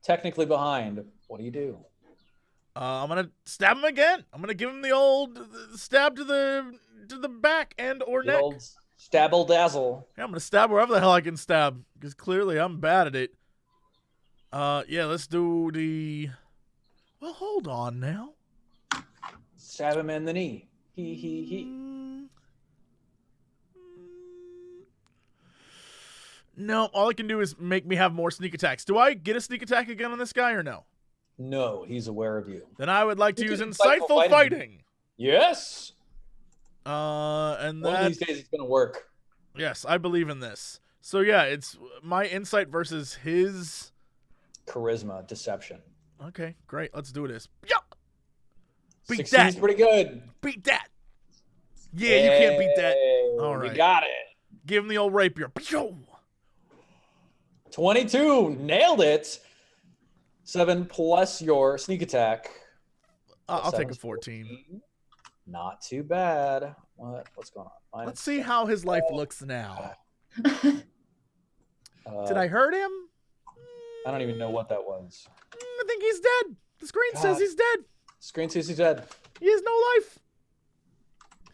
Technically behind. What do? I'm gonna stab him again. I'm gonna give him the old stab to the back and or The neck. old stabble dazzle. Yeah, I'm gonna stab wherever the hell I can stab because clearly I'm bad at it. Yeah, let's do the. Well, hold on now. Stab him in the knee. He. No, all I can do is make me have more sneak attacks. Do I get a sneak attack again on this guy or no? No, he's aware of you. Then I would like to You use can insightful fighting. Yes. And One of these days it's gonna work. Yes, I believe in this. So yeah, it's my insight versus his Charisma, deception. Okay, great. Let's do this. Yeah. Beat 16's that. pretty good. Beat that. Yeah, you can't beat that. Hey, All right. We got it. Give him the old rapier. 22. Nailed it. 7 plus your sneak attack. I'll take a 7's 14. Not too bad. What's going on? Let's see how his life looks now. Did I hurt him? I don't even know what that was. I think he's dead. The screen says he's dead. Screen says he's dead. He has no life.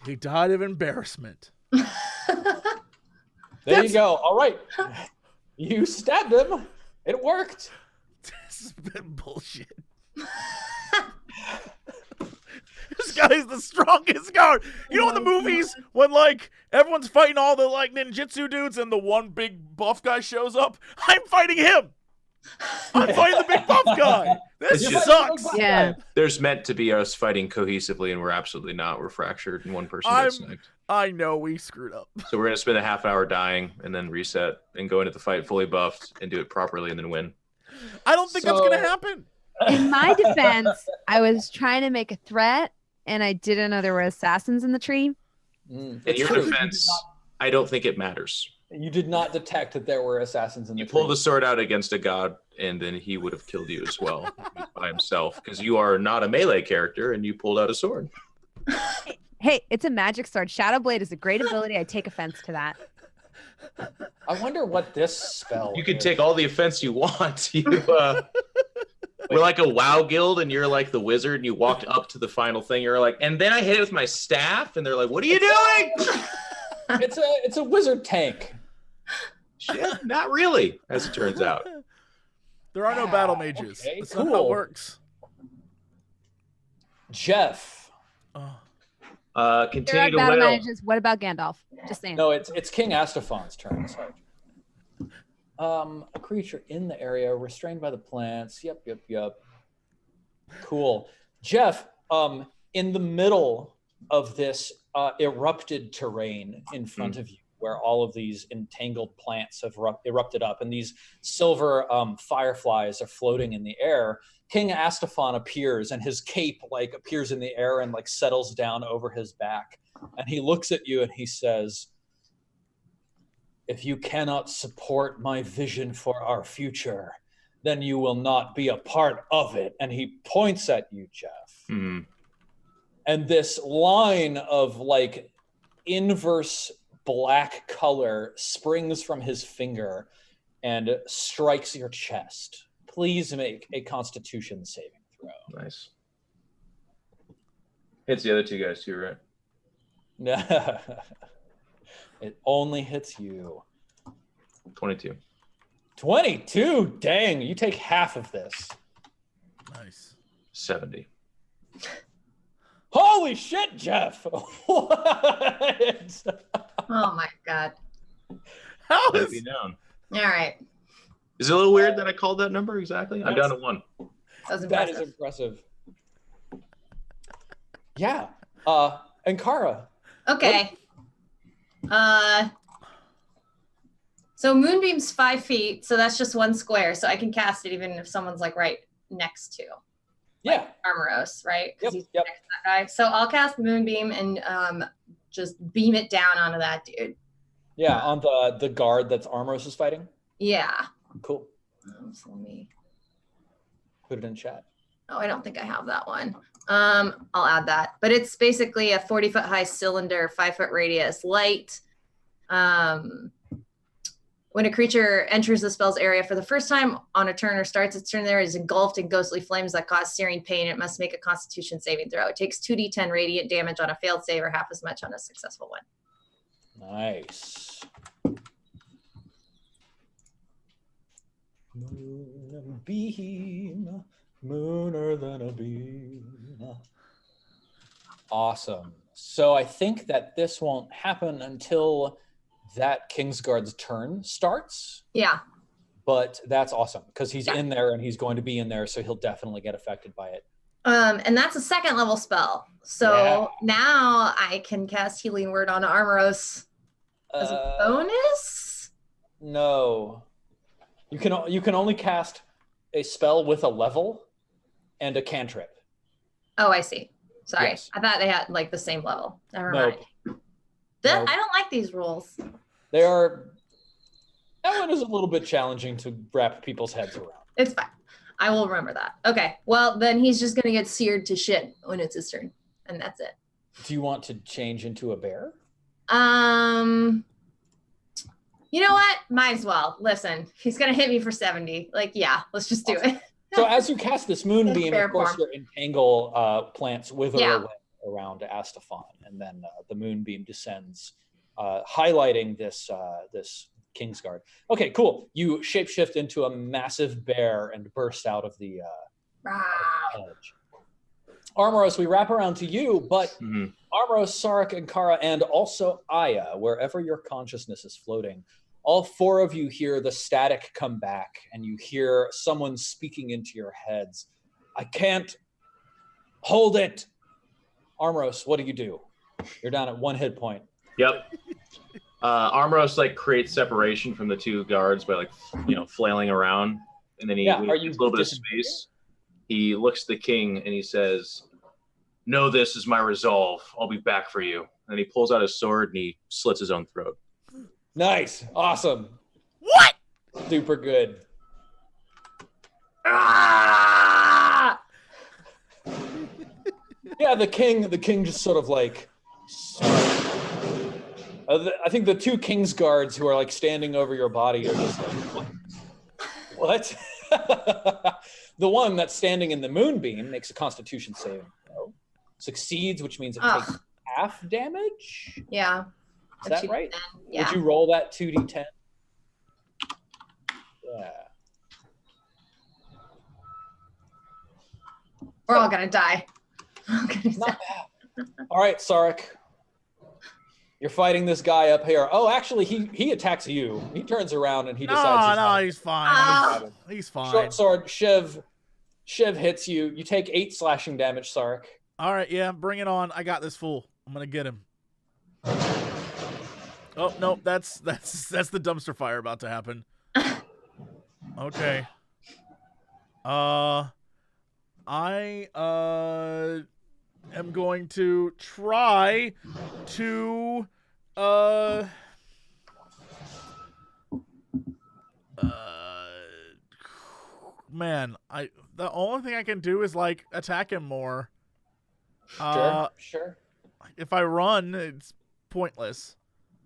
He died of embarrassment. There you go. All right. You stabbed him. It worked. This has been bullshit. This guy's the strongest guard. You know in the movies when like everyone's fighting all the like ninjutsu dudes and the one big buff guy shows up? I'm fighting him. I'm fighting the big buff guy. This It's just- sucks. Yeah. There's meant to be us fighting cohesively, and we're absolutely not. We're fractured, and one person gets sniped. I know we screwed up. So we're gonna spend a half hour dying, and then reset, and go into the fight fully buffed, and do it properly, and then win. I don't think that's gonna happen. In my defense, I was trying to make a threat, and I didn't know there were assassins in the tree. In your defense, I don't think it matters. You did not detect that there were assassins in the You tree. pulled the sword out against a god, and then he would have killed you as well by himself, because you are not a melee character, and you pulled out a sword. Hey, it's a magic sword. Shadow Blade is a great ability. I take offense to that. I wonder what this spell You can is. take all the offense you want. We're like a WoW guild, and you're like the wizard, and you walked up to the final thing. You're like, and then I hit it with my staff, and they're like, "What are you doing?" It's a wizard tank. Shit, not really, as it turns out. There are no battle mages. Okay, That's not how it cool. works. Jeff. Oh. There are Continue to battle wail. managers. What about Gandalf? Just saying. No, it's King Astafon's turn. Sorry. A creature in the area restrained by the plants. Yep. Cool. Jeff, in the middle of this erupted terrain in front of you, where all of these entangled plants have erupted up, and these silver fireflies are floating in the air, King Astafon appears, and his cape like appears in the air and like settles down over his back, and he looks at you and he says, "If you cannot support my vision for our future, then you will not be a part of it." And he points at you, Jeff. Mhm. And this line of like inverse black color springs from his finger and strikes your chest. Please make a Constitution saving throw. Nice. Hits the other two guys too, right? It only hits you. 22. 22? Dang, you take half of this. Nice. 70. Holy shit, Jeff! What? Oh my god. How Let it is be known. All right. Is it a little weird that I called that number exactly? I'm down to 1. That was That impressive. is impressive. Yeah. And Kara. Okay. So Moonbeam's 5 feet, so that's just 1 square. So I can cast it even if someone's like right next to Yeah. Armoros, right? 'Cause he's Yep. next to that guy. So I'll cast Moonbeam and just beam it down onto that dude. Yeah, on the guard that's Armoros is fighting. Yeah. Cool. So let me. Put it in chat. Oh, I don't think I have that one. I'll add that. But it's basically a 40-foot high cylinder, 5-foot radius, light. When a creature enters the spell's area for the first time on a turn or starts its turn there, is engulfed in ghostly flames that cause searing pain. It must make a Constitution saving throw. It takes 2d10 radiant damage on a failed save or half as much on a successful one. Nice. Moon and beam, mooner than a beam. Awesome. So I think that this won't happen until that Kingsguard's turn starts, Yeah. but that's awesome because he's Yeah. in there and he's going to be in there, so he'll definitely get affected by it. And that's a 2nd level spell. So now I can cast Healing Word on Armoros as a bonus. No. You can only cast a spell with a level and a cantrip. Oh, I see. Sorry. Yes. I thought they had like the same level. Never Nope. mind. Nope. I don't like these rules. They are. That one is a little bit challenging to wrap people's heads around. It's fine. I will remember that. Okay. Well, then he's just going to get seared to shit when it's his turn. And that's it. Do you want to change into a bear? You know what? Might as well. Listen, he's going to hit me for 70. Like, yeah, let's just do it. So as you cast this moonbeam, Bear of course, form. your entangle plants wither Yeah. away around Astafon, and then the moonbeam descends, highlighting this Kingsguard. Okay, cool. You shapeshift into a massive bear and burst out of the edge. Armoros, we wrap around to you, but Armoros, Sarek, and Kara, and also Aya, wherever your consciousness is floating, all four of you hear the static come back, and you hear someone speaking into your heads. I can't hold it. Armoros, what do? You're down at 1 hit point. Yep. Armoros like creates separation from the two guards by like flailing around, and then he gets a little bit of space. He looks at the king and he says, "Know this is my resolve. I'll be back for you." And he pulls out his sword and he slits his own throat. Nice, awesome. What? Super good. Ah! Yeah, the king just sort of like. I think the two king's guards who are like standing over your body are just like, what? The one that's standing in the moonbeam makes a Constitution saving throw. Succeeds, which means it takes half damage. Yeah. Is that right? Yeah. Would you roll that 2d10? Yeah. We're all gonna die. Not bad. All right, Sarek. You're fighting this guy up here. Oh, actually, he attacks you. He turns around and he decides. No, he's fine. He's fine. Short sword, Shiv hits you. You take 8 slashing damage, Sarek. All right, yeah, bring it on. I got this fool. I'm gonna get him. Oh no, that's the dumpster fire about to happen. Okay. I am going to try to man, the only thing I can do is like attack him more. Sure. If I run, it's pointless.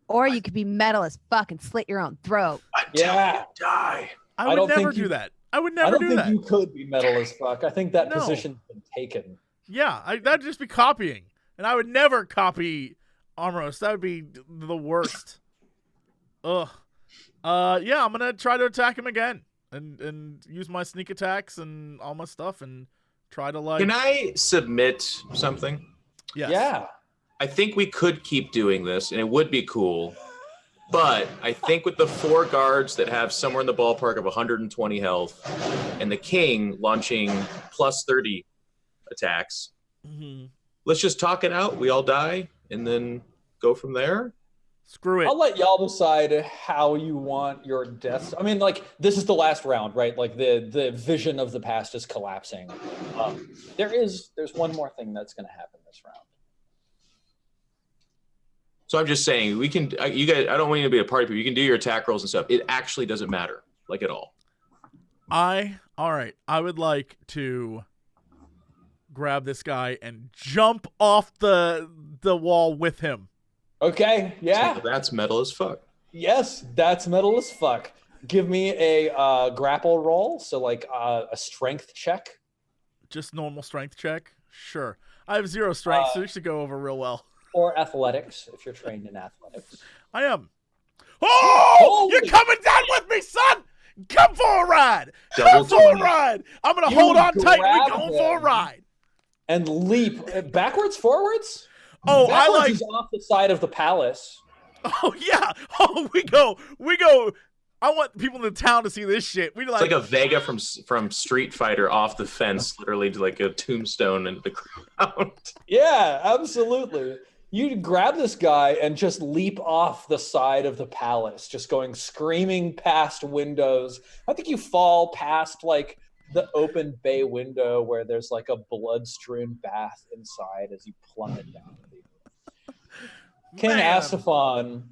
Or you could be metal as fuck and slit your own throat. Until you die. I would never do that. I would never do that. I don't think you could be metal as fuck. I think that position's been taken. Yeah, that'd just be copying. And I would never copy Armoros. That would be the worst. Ugh. Yeah, I'm going to try to attack him again. And use my sneak attacks and all my stuff and try to like... Can I submit something? Yes. Yeah. I think we could keep doing this, and it would be cool. But I think with the 4 guards that have somewhere in the ballpark of 120 health, and the king launching plus 30 attacks, let's just talk it out. We all die, and then go from there. Screw it. I'll let y'all decide how you want your deaths. I mean, like, this is the last round, right? Like, the vision of the past is collapsing. There's one more thing that's going to happen this round. So I'm just saying, we can. You guys, I don't want you to be a party people. You can do your attack rolls and stuff. It actually doesn't matter, like at all. All right. I would like to grab this guy and jump off the wall with him. Okay. Yeah. So that's metal as fuck. Yes, that's metal as fuck. Give me a grapple roll. So like a strength check. Just normal strength check. Sure. I have 0 strength, so this should go over real well. Or athletics, if you're trained in athletics. I am. Oh! You're coming down with me, son! Come for a ride! Come for a ride! I'm going to hold on tight. We're going for a ride. And leap. Backwards, forwards? Oh, backwards is off the side of the palace. Oh, yeah. Oh, we go. I want people in the town to see this shit. It's like a Vega from Street Fighter off the fence, literally to like a tombstone into the ground. Yeah, absolutely. You grab this guy and just leap off the side of the palace, just going screaming past windows. I think you fall past like the open bay window where there's like a blood-strewn bath inside as you plummet down. King Astafon.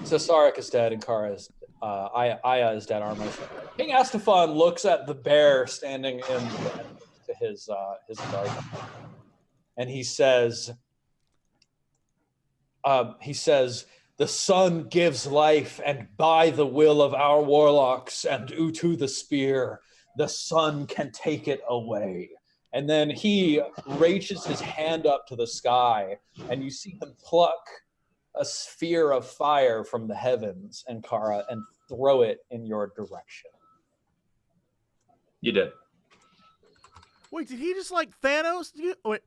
So Sarek is dead and Kara is Aya is dead. Armor. King Astafon looks at the bear standing in his garden, and he says, "The sun gives life, and by the will of our warlocks and Utu the spear, the sun can take it away." And then he reaches his hand up to the sky, and you see him pluck a sphere of fire from the heavens, and Kara, and throw it in your direction. You did. Wait, did he just like Thanos? Wait.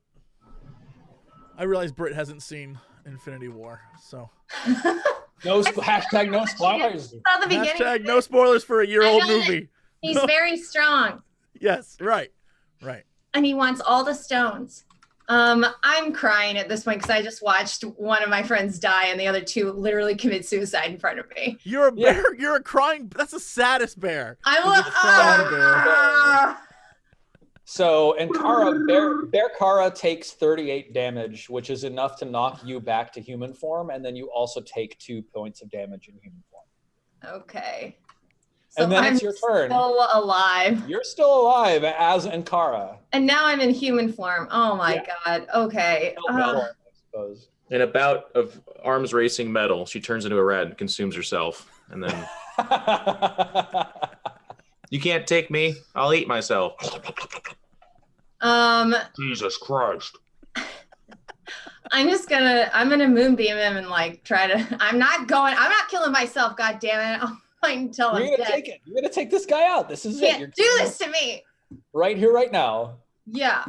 I realize Britt hasn't seen Infinity War, so. Hashtag no spoilers. At the beginning. Hashtag no spoilers for a year-old movie. He's very strong. Yes, right. And he wants all the stones. I'm crying at this point because I just watched one of my friends die and the other two literally commit suicide in front of me. You're a bear. You're a crying. That's the saddest bear. I will. So, and Bear Kara takes 38 damage, which is enough to knock you back to human form, and then you also take 2 points of damage in human form. Okay. So and then I'm it's your turn. Still alive. You're still alive as Ankara. And now I'm in human form. Oh my god. Okay. I suppose. In a bout of arms racing metal, she turns into a rat and consumes herself, and then you can't take me. I'll eat myself. Jesus Christ. I'm gonna moonbeam him and like try to. I'm not killing myself. God damn it! I'll fight until I'm dead. Take it. You're gonna take this guy out. This is it. Do this to me. Right here, right now. Yeah.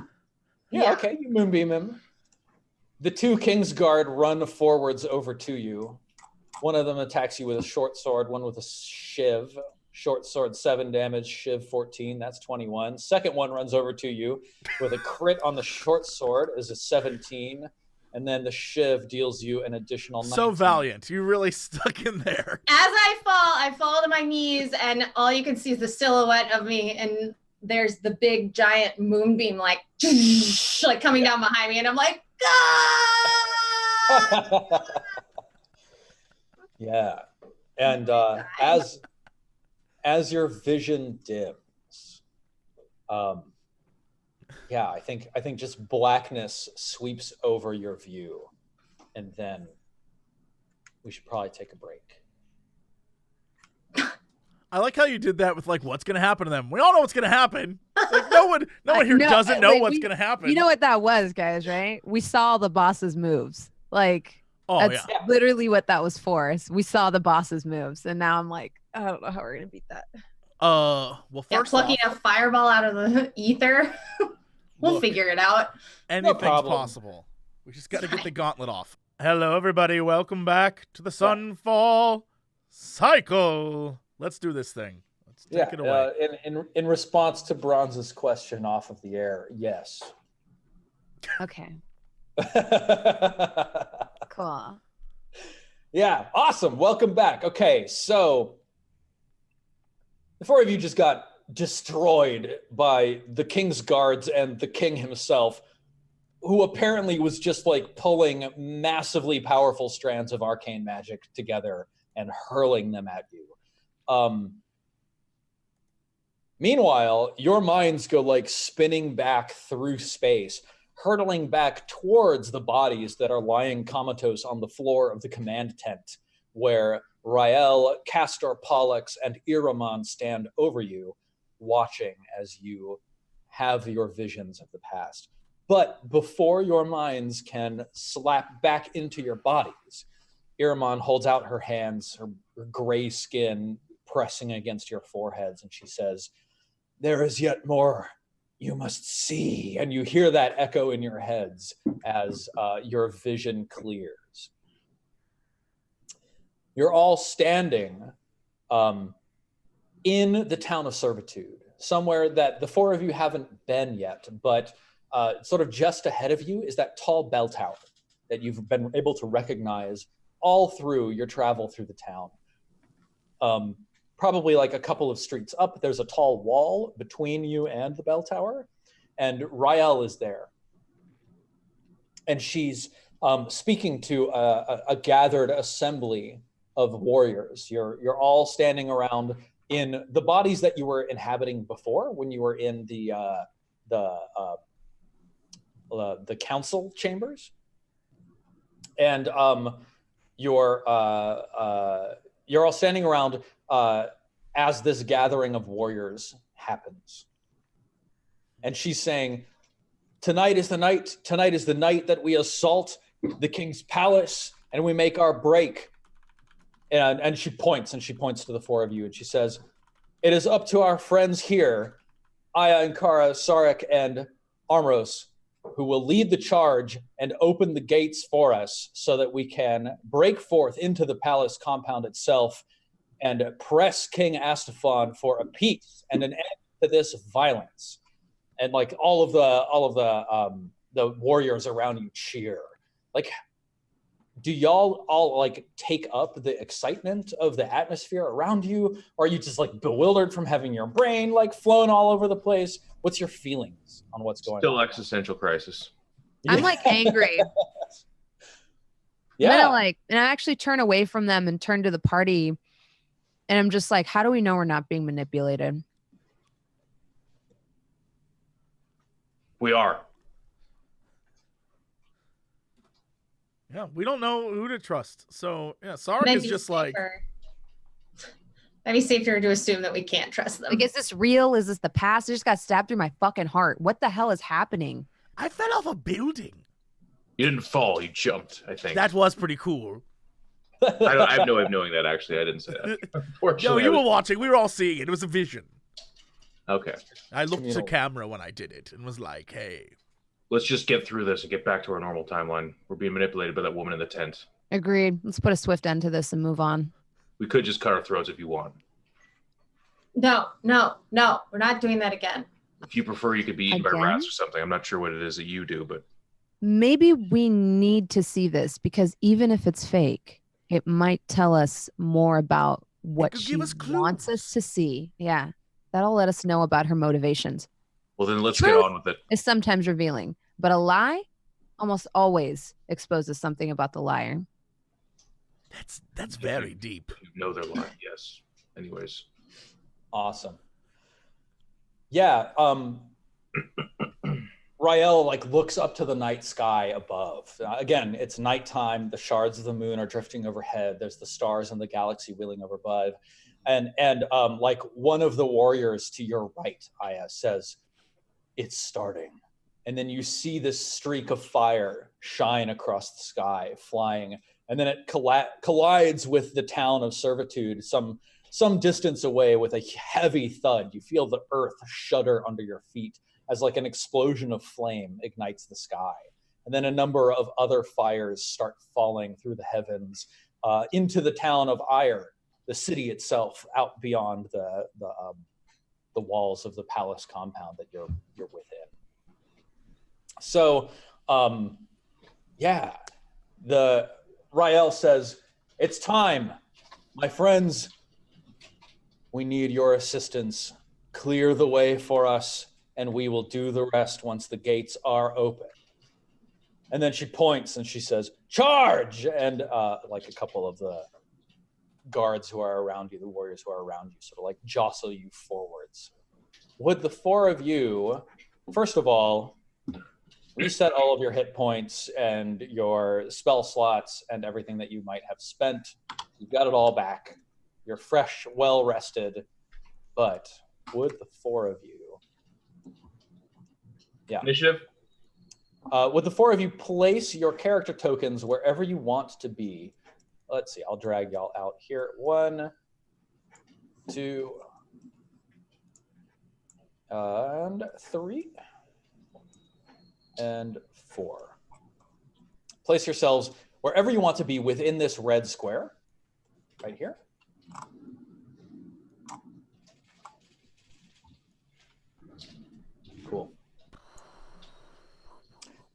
Okay. You moonbeam him. The 2 Kingsguard run forwards over to you. One of them attacks you with a short sword, one with a shiv. Short sword 7 damage, shiv 14, that's 21. Second one runs over to you with a crit on the short sword is a 17, and then the shiv deals you an additional 19. So valiant. You really stuck in there. As I fall to my knees, and all you can see is the silhouette of me, and there's the big giant moonbeam like coming down behind me, and I'm like, ah! Yeah. And as your vision dims, I think just blackness sweeps over your view, and then we should probably take a break. I like how you did that with like what's gonna happen to them. We all know what's gonna happen. Like no one here doesn't know what's gonna happen. You know what that was, guys, right? We saw the boss's moves. Like that's literally what that was for. We saw the boss's moves, and now I'm like, I don't know how we're gonna beat that. Well, first plucking a fireball out of the ether. We'll figure it out. Anything's possible. We just got to get the gauntlet off. Hello, everybody. Welcome back to the Sunfall Cycle. Let's do this thing. Let's take it away. In response to Bronze's question off of the air, yes. Okay. Cool. Yeah, awesome. Welcome back. Okay, so the 4 of you just got destroyed by the King's guards and the king himself, who apparently was just like pulling massively powerful strands of arcane magic together and hurling them at you. Meanwhile, your minds go like spinning back through space, hurtling back towards the bodies that are lying comatose on the floor of the command tent, where Rael, Castor Pollux, and Iraman stand over you, watching as you have your visions of the past. But before your minds can slap back into your bodies, Iraman holds out her hands, her gray skin pressing against your foreheads, and she says, "There is yet more you must see." And you hear that echo in your heads as your vision clears. You're all standing in the town of Servitude, somewhere that the 4 of you haven't been yet, but sort of just ahead of you is that tall bell tower that you've been able to recognize all through your travel through the town. Probably like a couple of streets up, there's a tall wall between you and the bell tower, and Rael is there. And she's speaking to a gathered assembly of warriors. You're all standing around in the bodies that you were inhabiting before when you were in the council chambers, and you're all standing around as this gathering of warriors happens. And she's saying, tonight is the night that we assault the king's palace and we make our break. And she points to the 4 of you, and she says, "It is up to our friends here, Aya and Kara, Sarek and Armros, who will lead the charge and open the gates for us so that we can break forth into the palace compound itself and press King Astafon for a peace and an end to this violence. And like all of the warriors around you cheer. Like, do y'all all like take up the excitement of the atmosphere around you? Or are you just like bewildered from having your brain like flown all over the place? What's your feelings on what's going on? Still existential crisis. I'm like angry. Yeah. I'm gonna, like, and I actually turn away from them and turn to the party. And I'm just like, how do we know we're not being manipulated? We are. Yeah, we don't know who to trust. So yeah, Sark is just like. That'd be safer to assume that we can't trust them. Like, is this real? Is this the past? I just got stabbed through my fucking heart. What the hell is happening? I fell off a building. You didn't fall. You jumped, I think. That was pretty cool. I have no way of knowing that, actually. I didn't say that. Yo, Unfortunately, you were watching. We were all seeing it. It was a vision. Okay. I looked to camera when I did it and was like, hey. Let's just get through this and get back to our normal timeline. We're being manipulated by that woman in the tent. Agreed. Let's put a swift end to this and move on. We could just cut our throats if you want. No. We're not doing that again. If you prefer, you could be eaten by rats or something. I'm not sure what it is that you do, but... Maybe we need to see this because even if it's fake, it might tell us more about what she wants us to see. Yeah. That'll let us know about her motivations. Well, then let's get on with it. It's sometimes revealing, but a lie almost always exposes something about the liar. That's very deep. You know they're lying, yes. Anyways. Awesome. Yeah, Rael like looks up to the night sky above. Again, it's nighttime. The shards of the moon are drifting overhead. There's the stars and the galaxy wheeling over above. And like one of the warriors to your right, Aya, says, "It's starting." And then you see this streak of fire shine across the sky, flying, and then it collides with the town of Servitude some distance away with a heavy thud. You feel the earth shudder under your feet as like an explosion of flame ignites the sky. And then a number of other fires start falling through the heavens into the town of Ire, the city itself, out beyond the walls of the palace compound that you're within. So, yeah, the Rael says, "It's time, my friends. We need your assistance. Clear the way for us, and we will do the rest once the gates are open." And then she points and she says, "Charge!" And like a couple of the guards who are around you, the warriors who are around you, sort of like jostle you forwards. Would the four of you, first of all, reset all of your hit points and your spell slots and everything that you might have spent? You've got it all back. You're fresh, well rested, but would the four of you, initiative? Would the four of you place your character tokens wherever you want to be? Let's see, I'll drag y'all out here. 1, 2, and 3, and 4. Place yourselves wherever you want to be within this red square, right here. Cool.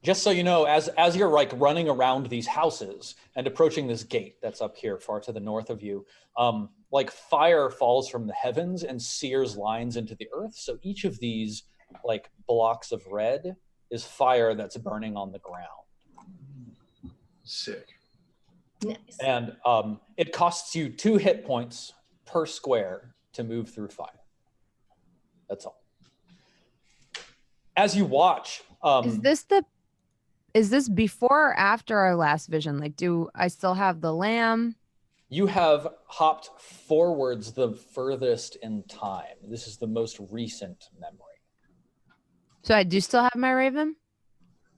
Just so you know, as you're like running around these houses and approaching this gate that's up here far to the north of you, like fire falls from the heavens and sears lines into the earth. So each of these like blocks of red is fire that's burning on the ground. Sick. Nice. And it costs you 2 hit points per square to move through fire. That's all. As you watch, is this before or after our last vision? Like, do I still have the lamb? you have hopped forwards the furthest in time. This is the most recent memory. So I do still have my raven?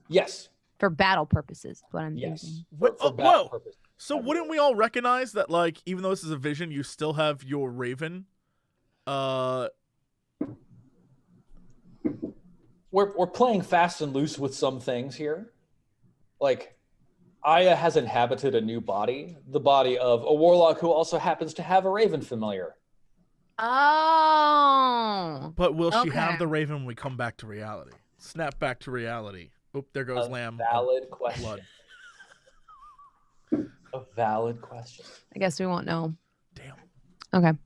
Yes. For battle purposes, what I'm Yes. thinking. For battle purposes. So wouldn't we all recognize that, like, even though this is a vision, you still have your raven? we're playing fast and loose with some things here. Like, Aya has inhabited a new body, the body of a warlock who also happens to have a raven familiar. Oh. But will she have the raven when we come back to reality? Snap back to reality. Oop, there goes Lamb. Valid question. Blood. A valid question. I guess we won't know. Damn. Okay.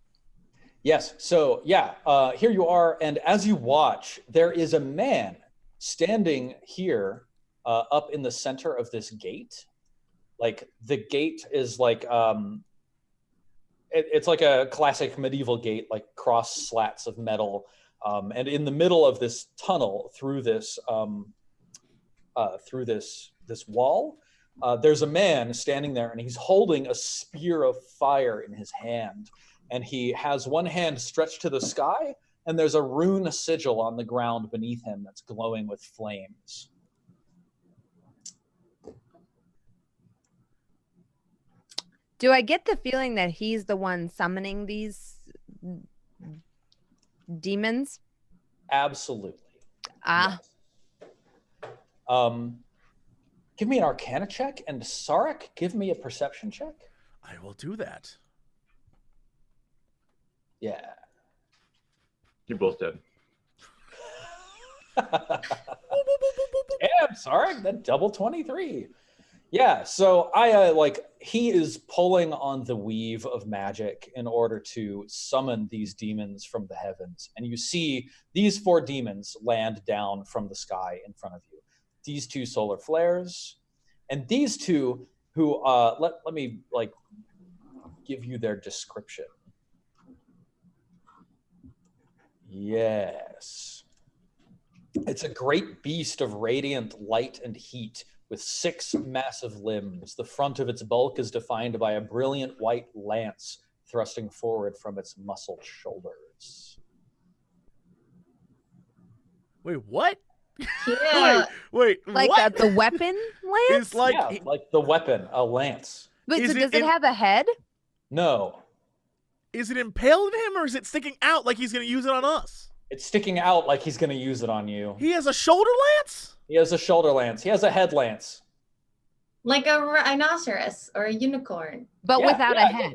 Yes. So yeah, here you are, and as you watch, there is a man standing here, up in the center of this gate. Like the gate is like it's like a classic medieval gate, like cross slats of metal, and in the middle of this tunnel through this wall, there's a man standing there, and he's holding a spear of fire in his hand. And he has one hand stretched to the sky, and there's a rune sigil on the ground beneath him that's glowing with flames. Do I get the feeling that he's the one summoning these demons? Absolutely. Ah. Yes. Give me an Arcana check, and Sarek, give me a Perception check. I will do that. Yeah. You're both dead. Damn, sorry, that double 23. Yeah, so he is pulling on the weave of magic in order to summon these demons from the heavens. And you see these 4 demons land down from the sky in front of you. These 2 solar flares, and these 2 who, let me give you their description. Yes. It's a great beast of radiant light and heat with 6 massive limbs. The front of its bulk is defined by a brilliant white lance thrusting forward from its muscled shoulders. Wait, what? Yeah. Wait, Like what? the weapon lance? It's like, yeah, like the weapon, a lance. But Is so it does it in- have a head? No, is it impaled in him, or is it sticking out like he's going to use it on us? it's sticking out like he's going to use it on you. He has a shoulder lance? He has a shoulder lance. He has a head lance. Like a rhinoceros or a unicorn. But Yeah, without yeah, a head.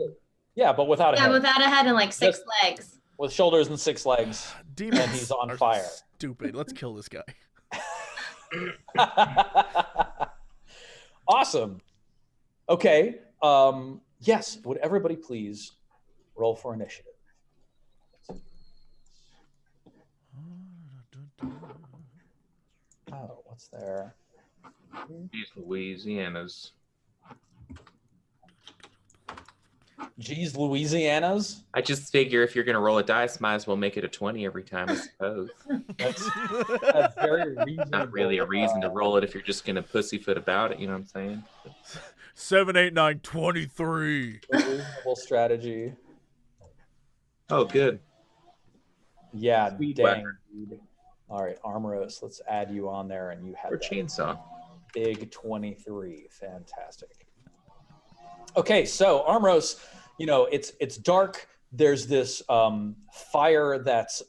Yeah, but without a Yeah, head. without a head and like 6 Just- legs. With shoulders and 6 legs. Demons And he's on are fire. Stupid. Let's kill this guy. Awesome. Okay. Yes, would everybody please roll for initiative? Oh, what's there? These Louisianas. Geez, Louisiana's? I just figure if you're going to roll a dice, might as well make it a 20 every time, I suppose. That's very reasonable. Not really a reason to roll it if you're just going to pussyfoot about it, you know what I'm saying? 7, 8, 9, 23. Reasonable strategy. Oh, good. Yeah, Speed dang. weapon. Dude. All right, Armoros, let's add you on there, and you have Or that chainsaw. big 23. Fantastic. Okay, so Armoros, it's dark. There's this fire that's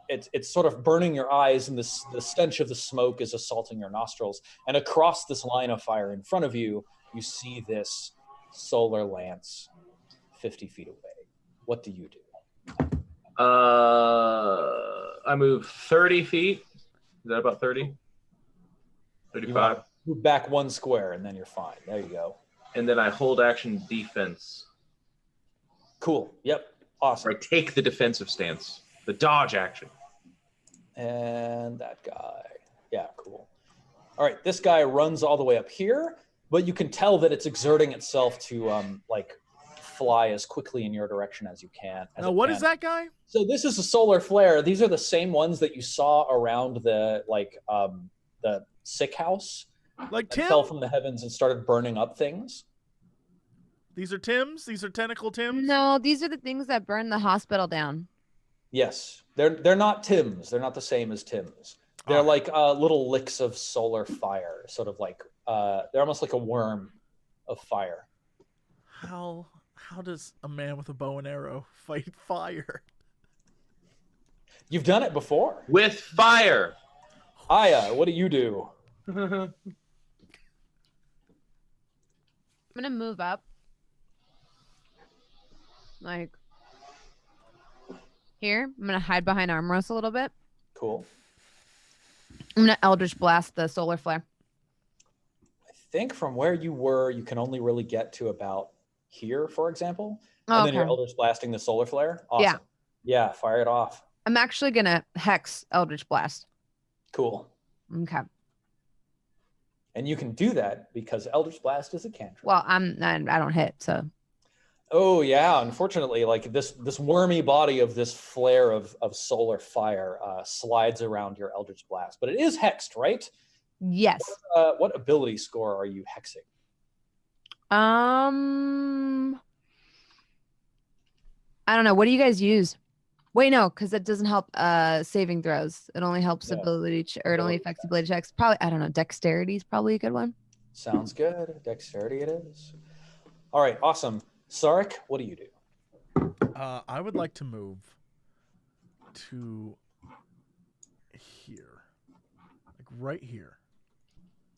it's sort of burning your eyes, and the stench of the smoke is assaulting your nostrils. And across this line of fire in front of you, you see this solar lance 50 feet away. What do you do? I move 30 feet. Is that about 30? 35. Move back 1 square, and then you're fine. There you go. And then I hold action defense. Cool. Yep. Awesome. Or I take the defensive stance. The dodge action. And that guy. Yeah, cool. All right, this guy runs all the way up here, but you can tell that it's exerting itself to fly as quickly in your direction as you can. Now, what is that guy? So this is a solar flare. These are the same ones that you saw around the sick house. Like that Tim? fell from the heavens and started burning up things. These are Tims? These are tentacle Tims? No, these are the things that burn the hospital down. Yes, they're not Tims. They're not the same as Tims. They're like little licks of solar fire, sort of like they're almost like a worm of fire. How does a man with a bow and arrow fight fire? You've done it before. With fire. Aya, what do you do? I'm gonna move up. Like here. I'm gonna hide behind Armoros a little bit. Cool. I'm gonna Eldritch Blast the solar flare. I think from where you were, you can only really get to about here, for example. Oh, And then you're Eldritch Blasting the solar flare. Awesome. Yeah, fire it off. I'm actually gonna Hex Eldritch Blast. Cool. Okay. And you can do that because Eldritch Blast is a cantrip. Well, I don't hit, so. Oh yeah, unfortunately, like this wormy body of this flare of solar fire slides around your Eldritch Blast, but it is hexed, right? Yes. What ability score are you hexing? I don't know. What do you guys use? Wait, no, because that doesn't help saving throws. It only helps ability, or it only affects ability checks. Probably, I don't know. Dexterity is probably a good one. Sounds good. Dexterity it is. All right, awesome. Sarek, what do you do? I would like to move to here, like right here.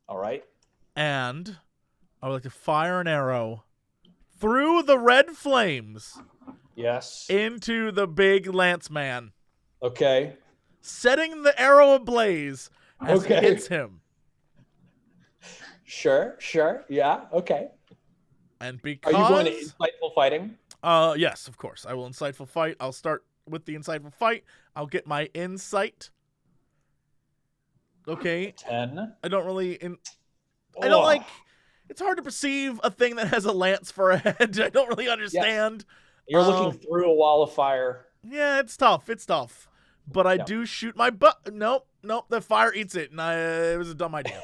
All right. And I would like to fire an arrow through the red flames. Yes. Into the big lance man. Okay. Setting the arrow ablaze as it hits him. Sure. Yeah, okay. And because... Are you going to insightful fighting? Yes, of course. I will insightful fight. I'll start with the insightful fight. I'll get my insight. Okay. 10. I don't really... I don't like... It's hard to perceive a thing that has a lance for a head. I don't really understand. Yes. You're looking through a wall of fire. Yeah, it's tough. But I do shoot my butt. Nope. The fire eats it, and it was a dumb idea.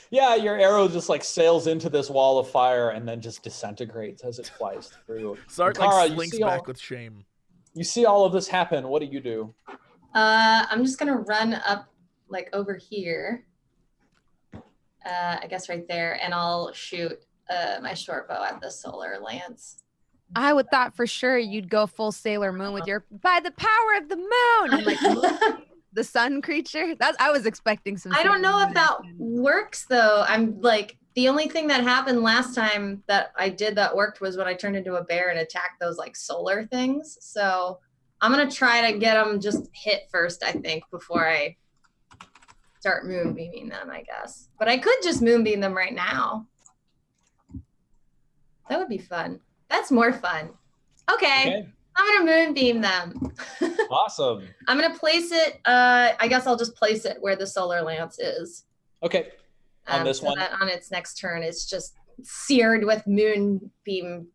Yeah, your arrow just like sails into this wall of fire and then just disintegrates as it flies through. Sark like slinks back with shame. You see all of this happen. What do you do? I'm just gonna run up like over here. I guess right there, and I'll shoot my short bow at the solar lance. I would thought for sure you'd go full Sailor Moon with your by the power of the moon, and like the sun creature. I was expecting some. I don't know if that works though. I'm like the only thing that happened last time that I did that worked was when I turned into a bear and attacked those like solar things. So I'm gonna try to get them just hit first, I think, before I start moonbeaming them, I guess. But I could just moonbeam them right now. That would be fun. That's more fun. Okay. I'm gonna moonbeam them. Awesome. I'm gonna place it. I guess I'll just place it where the solar lance is. Okay. On this one. That on its next turn, it's just seared with moonbeam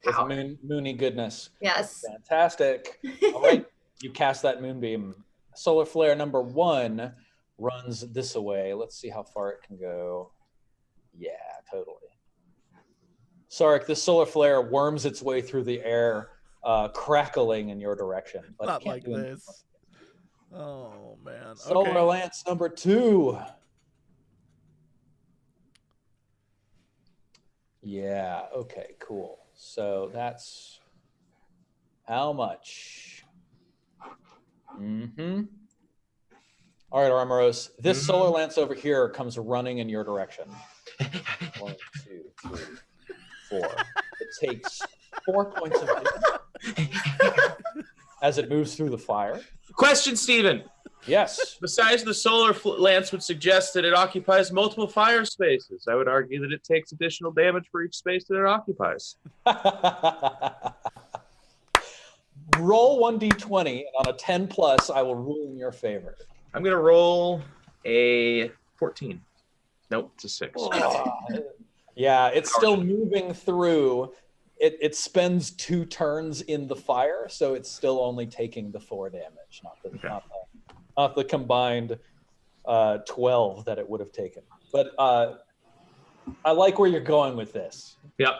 power. With moony goodness. Yes. Fantastic. All right. You cast that moonbeam. Solar flare number 1 runs this way. Let's see how far it can go. Yeah, totally. Sarek, this solar flare worms its way through the air, crackling in your direction. But not like this. Oh, man. Solar lance number 2. Yeah, okay, cool. So that's how much? Mm-hmm. All right, Armoros. This solar lance over here comes running in your direction. 1, 2, 3, 4. It takes 4 points of damage as it moves through the fire. Question, Steven. Yes. The size of the solar lance would suggest that it occupies multiple fire spaces. I would argue that it takes additional damage for each space that it occupies. Roll 1d20, and on a 10 plus, I will rule in your favor. I'm going to roll a 14. Nope, it's a 6. Yeah, it's still moving through. It spends 2 turns in the fire, so it's still only taking the 4 damage, not the combined 12 that it would have taken. But I like where you're going with this. Yep.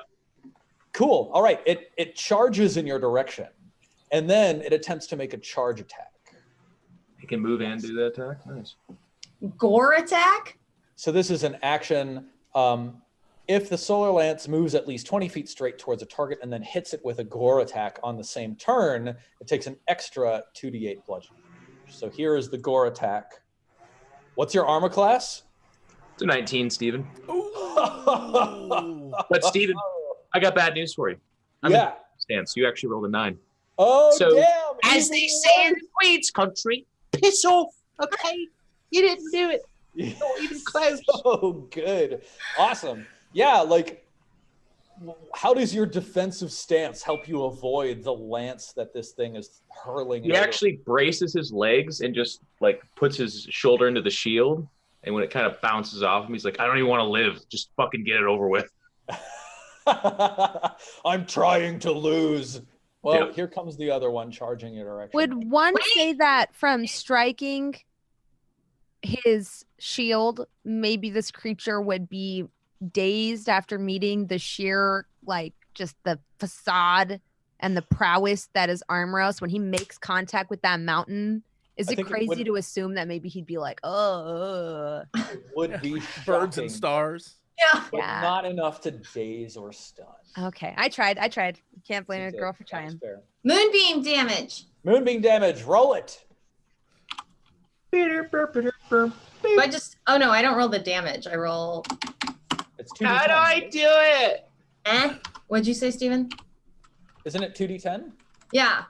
Cool. All right. It charges in your direction, and then it attempts to make a charge attack. It can move and do that attack? Nice. Gore Attack? So this is an action. If the Solar Lance moves at least 20 feet straight towards a target and then hits it with a Gore Attack on the same turn, it takes an extra 2d8 bludgeoning. So here is the Gore Attack. What's your armor class? It's a 19, Steven. But Steven, I got bad news for you. I'm in stance. You actually rolled a 9. Oh, so, damn! As they say in the Queen's country, piss off, okay? You didn't do it. Not even close. Oh, good. Awesome. Yeah, like, how does your defensive stance help you avoid the lance that this thing is hurling? He actually braces his legs and just, like, puts his shoulder into the shield. And when it kind of bounces off him, he's like, I don't even want to live. Just fucking get it over with. I'm trying to lose. Well, here comes the other one charging your direction. Would one say that from striking his shield, maybe this creature would be dazed after meeting the sheer, like, just the facade and the prowess that is Armoros when he makes contact with that mountain? Is it crazy to assume that maybe he'd be like, oh, it would be birds and stars. Yeah. But not enough to daze or stun. Okay, I tried. You can't blame a girl for trying. Moonbeam damage. Moonbeam damage. Roll it. I just, oh no, I don't roll the damage. I roll. It's 2d10. How do I do it? What'd you say, Steven? Isn't it 2d10? Yeah.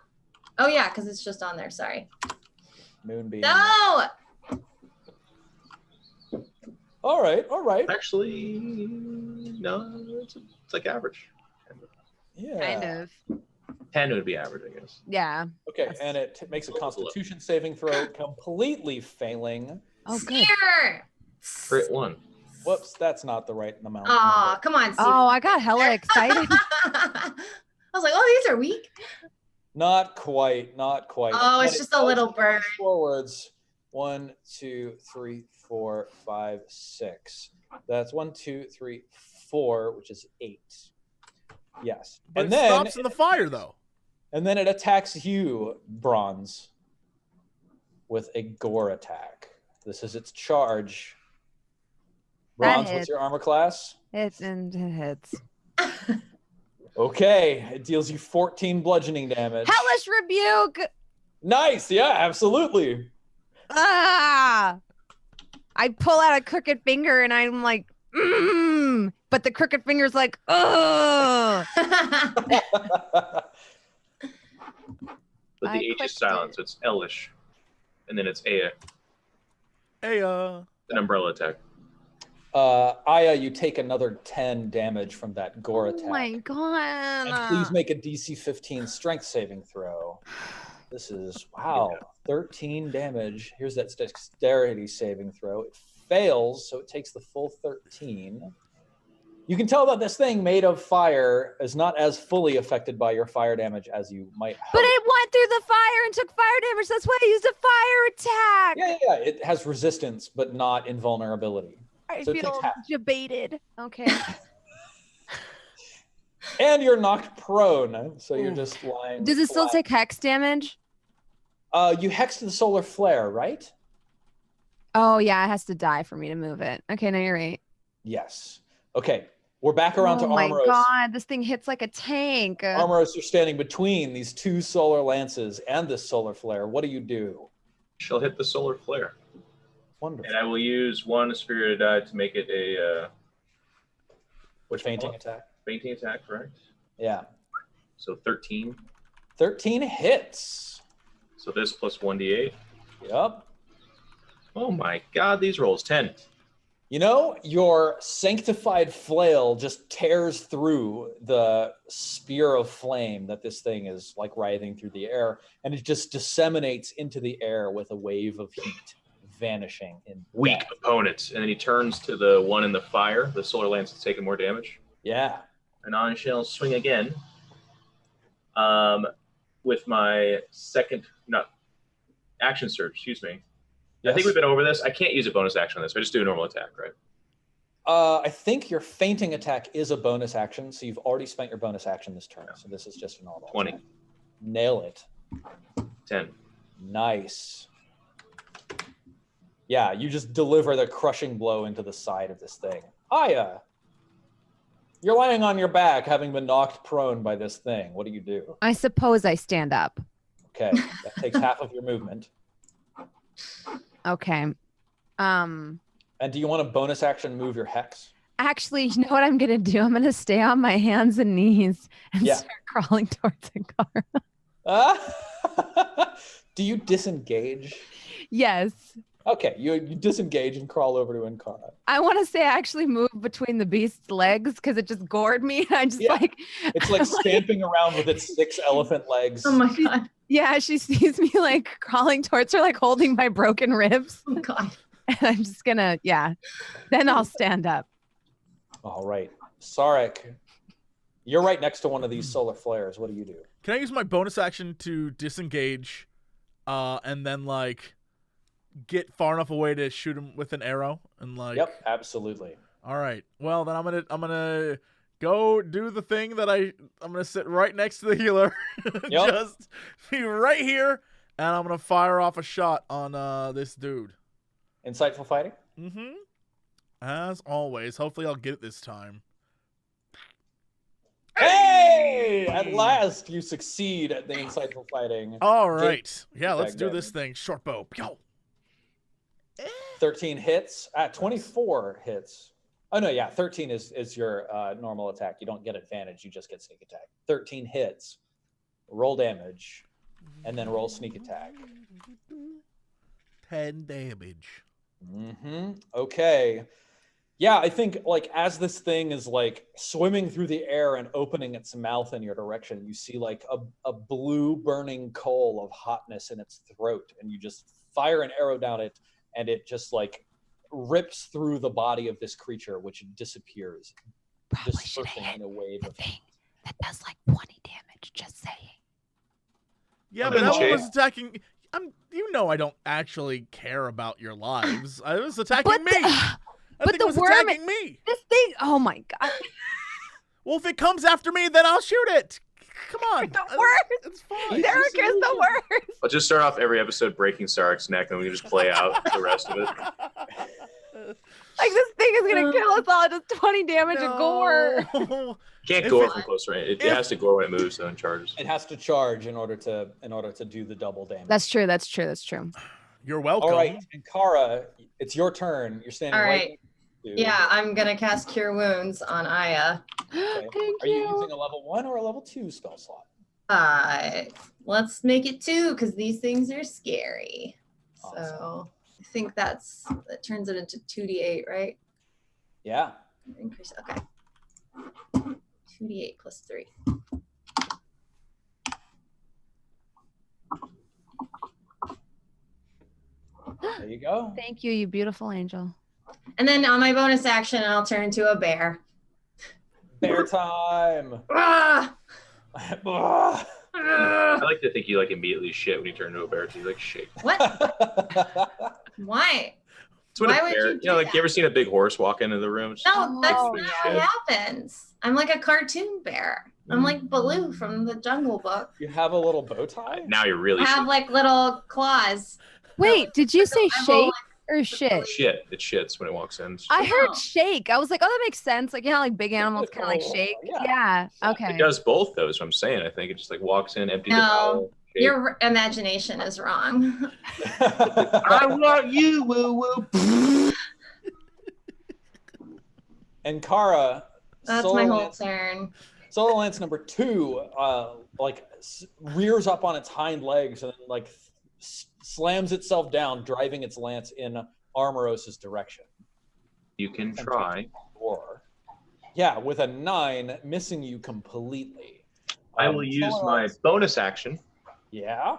Oh yeah, because it's just on there. Sorry. Moonbeam. No. All right. Actually, no, it's like average. Yeah. Kind of. 10 would be average, I guess. Yeah. Okay, and it makes a Constitution saving throw, completely failing. Oh, good. Crit 1. Whoops, that's not the right amount. Oh, come on, Steven. Oh, I got hella excited. I was like, oh, these are weak. Not quite. Oh, it's just a little bird. Forwards. 1, 2, 3, 4, 5, 6. That's 1, 2, 3, 4, which is 8. Yes. But and it then stops in the fire, though. And then it attacks you, Bronze, with a Gore Attack. This is its charge. Bronze, what's your armor class? It hits. Okay, it deals you 14 bludgeoning damage. Hellish Rebuke! Nice, yeah, absolutely. Ah! I pull out a crooked finger and I'm like, but the crooked finger's like, ugh. But the H is silent, so it's Elish. And then it's Aya. Aya. An umbrella attack. Aya, you take another 10 damage from that Gore attack. Oh my god. And please make a DC 15 strength saving throw. This is, wow, 13 damage. Here's that dexterity saving throw. It fails, so it takes the full 13. You can tell that this thing made of fire is not as fully affected by your fire damage as you might hope. But it went through the fire and took fire damage. That's why I used a fire attack. Yeah. It has resistance, but not invulnerability. I So it feel takes half. debated. Okay. And you're knocked prone, so you're just lying. Does it still take hex damage? You hexed the solar flare, right? Oh, yeah. It has to die for me to move it. Okay, no, you're right. Yes. Okay, we're back around to Oh my Armoros. god, this thing hits like a tank. Armoros, you're standing between these two solar lances and this solar flare. What do you do? She'll hit the solar flare. Wonderful. And I will use one spirited die to make it a fainting attack. Fainting attack, correct? Yeah. So 13. 13 hits. So this plus 1d8. Yep. Oh my god, these rolls 10. You know, your sanctified flail just tears through the spear of flame that this thing is like writhing through the air, and it just disseminates into the air with a wave of heat, vanishing in Weak death. opponents. And then he turns to the one in the fire. The solar lance is taking more damage. Yeah. And I shall swing again with my action surge, excuse me. Yes. I think we've been over this. I can't use a bonus action on this. I just do a normal attack, right? I think your fainting attack is a bonus action, so you've already spent your bonus action this turn. So this is just a normal 20. attack. Nail it. 10. Nice. Yeah, you just deliver the crushing blow into the side of this thing. Aya. You're lying on your back, having been knocked prone by this thing. What do you do? I suppose I stand up. Okay, that takes half of your movement. Okay. And do you want a bonus action move your hex? Actually, you know what I'm gonna do? I'm gonna stay on my hands and knees and start crawling towards Ankara. Do you disengage? Yes. Okay, you disengage and crawl over to Ankara. I want to say I actually moved between the beast's legs because it just gored me. I just it's like stamping around with its 6 elephant legs. Oh my god. Yeah, she sees me like crawling towards her, like holding my broken ribs. Oh god. And I'm just gonna, then I'll stand up. All right. Sarek, you're right next to one of these solar flares. What do you do? Can I use my bonus action to disengage and then like get far enough away to shoot him with an arrow and like Yep, absolutely. All right. Well, then I'm going to go do the thing that I'm going to sit right next to the healer. Yep. Just be right here and I'm going to fire off a shot on this dude. Insightful fighting? Mhm. As always. Hopefully I'll get it this time. Hey! At last you succeed at the insightful fighting. All right. Yeah, let's do this thing. Short bow. Yo. 13 hits. 24 hits. Oh, no, yeah. 13 is your normal attack. You don't get advantage. You just get sneak attack. 13 hits. Roll damage. And then roll sneak attack. 10 damage. Mm-hmm. Okay. Yeah, I think like as this thing is like swimming through the air and opening its mouth in your direction, you see like a blue burning coal of hotness in its throat, and you just fire an arrow down it, and it just like rips through the body of this creature, which disappears, dispersing in a wave of thing that does like 20 damage. Just saying. Yeah, but that one was attacking. I don't actually care about your lives. I was attacking me. But the worm, attacking me. This thing, oh my god. Well, if it comes after me, then I'll shoot it. Come on. The worst. It's fine. Derek is the worst. I'll just start off every episode breaking Sarek's neck, and we can just play out the rest of it. Like this thing is gonna kill us all. Just 20 damage of gore. Can't gore from close range. It has to gore when it moves, so it charges. It has to charge in order to do the double damage. That's true. You're welcome. All right, and Kara, it's your turn. You're standing right. Yeah, I'm gonna cast Cure Wounds on Aya. Okay. Are you using a level 1 or a level 2 spell slot? Let's make it 2 because these things are scary. Awesome. So I think that turns it into 2d8, right? Yeah. Increase. Okay. 2d8 plus 3. There you go. Thank you, you beautiful angel. And then on my bonus action, I'll turn into a bear. Bear time. Ah! I like to think you like immediately shit when you turn into a bear. You like shake. What? Why? Why would you do that? You ever seen a big horse walk into the room? No, that's not what happens. I'm like a cartoon bear. I'm like Baloo from the Jungle Book. You have a little bow tie? Now you're really I have like little claws. Wait, did you say shake or shit? Shit. It shits when it walks in. I heard shake. I was like, oh, that makes sense. Like, like big animals kind of like shake. Yeah. Okay. It does both, though, is what I'm saying. I think it just like walks in, empties the bowel. Your imagination is wrong. I want you, woo woo. And Kara. That's my whole turn. Solar Lance number 2, rears up on its hind legs and like slams itself down, driving its lance in Armoros' direction. You can try. Yeah, with a 9, missing you completely. I will use my bonus action. Yeah.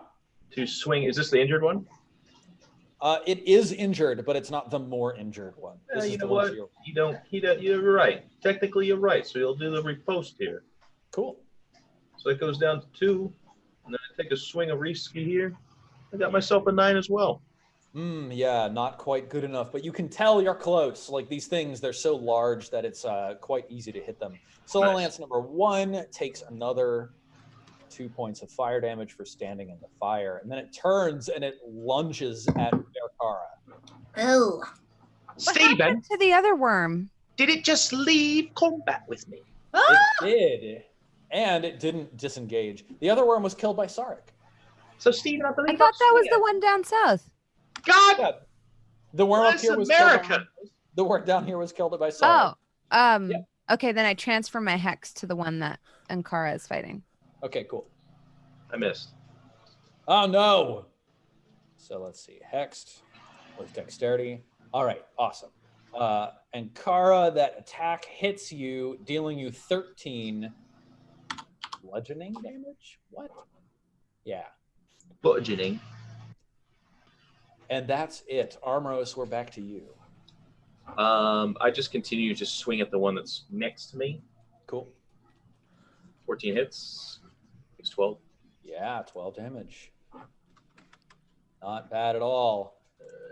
To swing. Is this the injured one? It is injured, but it's not the more injured one. You know what? You're right. Technically, you're right. So you'll do the riposte here. Cool. So it goes down to 2, and then I take a swing of risky here. I got myself a 9 as well. Yeah, not quite good enough, but you can tell you're close. Like these things, they're so large that it's quite easy to hit them. Solar Lance number 1 takes another 2 points of fire damage for standing in the fire, and then it turns and it lunges at Kara. Oh. What happened to the other worm? Did it just leave combat with me? It did. And it didn't disengage. The other worm was killed by Sarek. So, Steven, I believe I thought that was the one down south. God! Yeah. The worm up here was America. killed. The worm down here was killed by Sarek. Okay, then I transfer my hex to the one that Ankara is fighting. Okay, cool. I missed. Oh, no. So let's see. Hexed with dexterity. All right, awesome. Ankara, that attack hits you, dealing you 13 bludgeoning damage? What? Yeah. Bludgeoning. And that's it. Armoros, we're back to you. I just continue to swing at the one that's next to me. Cool. 14 hits. It's 12. Yeah, 12 damage. Not bad at all.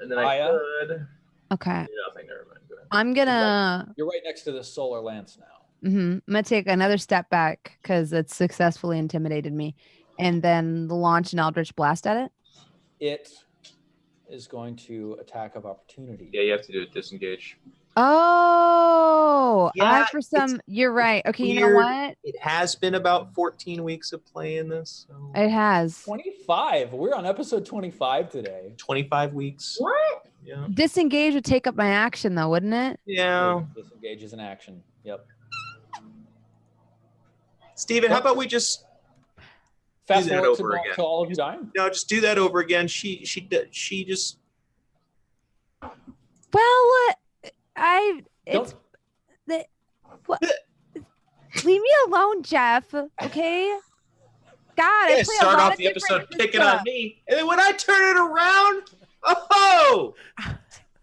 And then I could... Okay. Nothing, never mind. Go ahead. I'm gonna... You're right next to the solar lance now. I'm gonna take another step back because it's successfully intimidated me. And then launch an Eldritch Blast at it. It is going to attack of opportunity. Yeah, you have to do it disengage. Oh, Yeah, you're right. Okay, weird. You know what? It has been about 14 weeks of playing this. So. It has. 25. We're on episode 25 today. 25 weeks. What? Yeah. Disengage would take up my action though, wouldn't it? Yeah. Disengage is an action. Yep. Steven, how about we just Fast do that forward over again? to all of you dying. No, just do that over again. She just Well, leave me alone, Jeff. Okay. God, I play start a lot off of the episode different picking on me, and then when I turn it around, oh,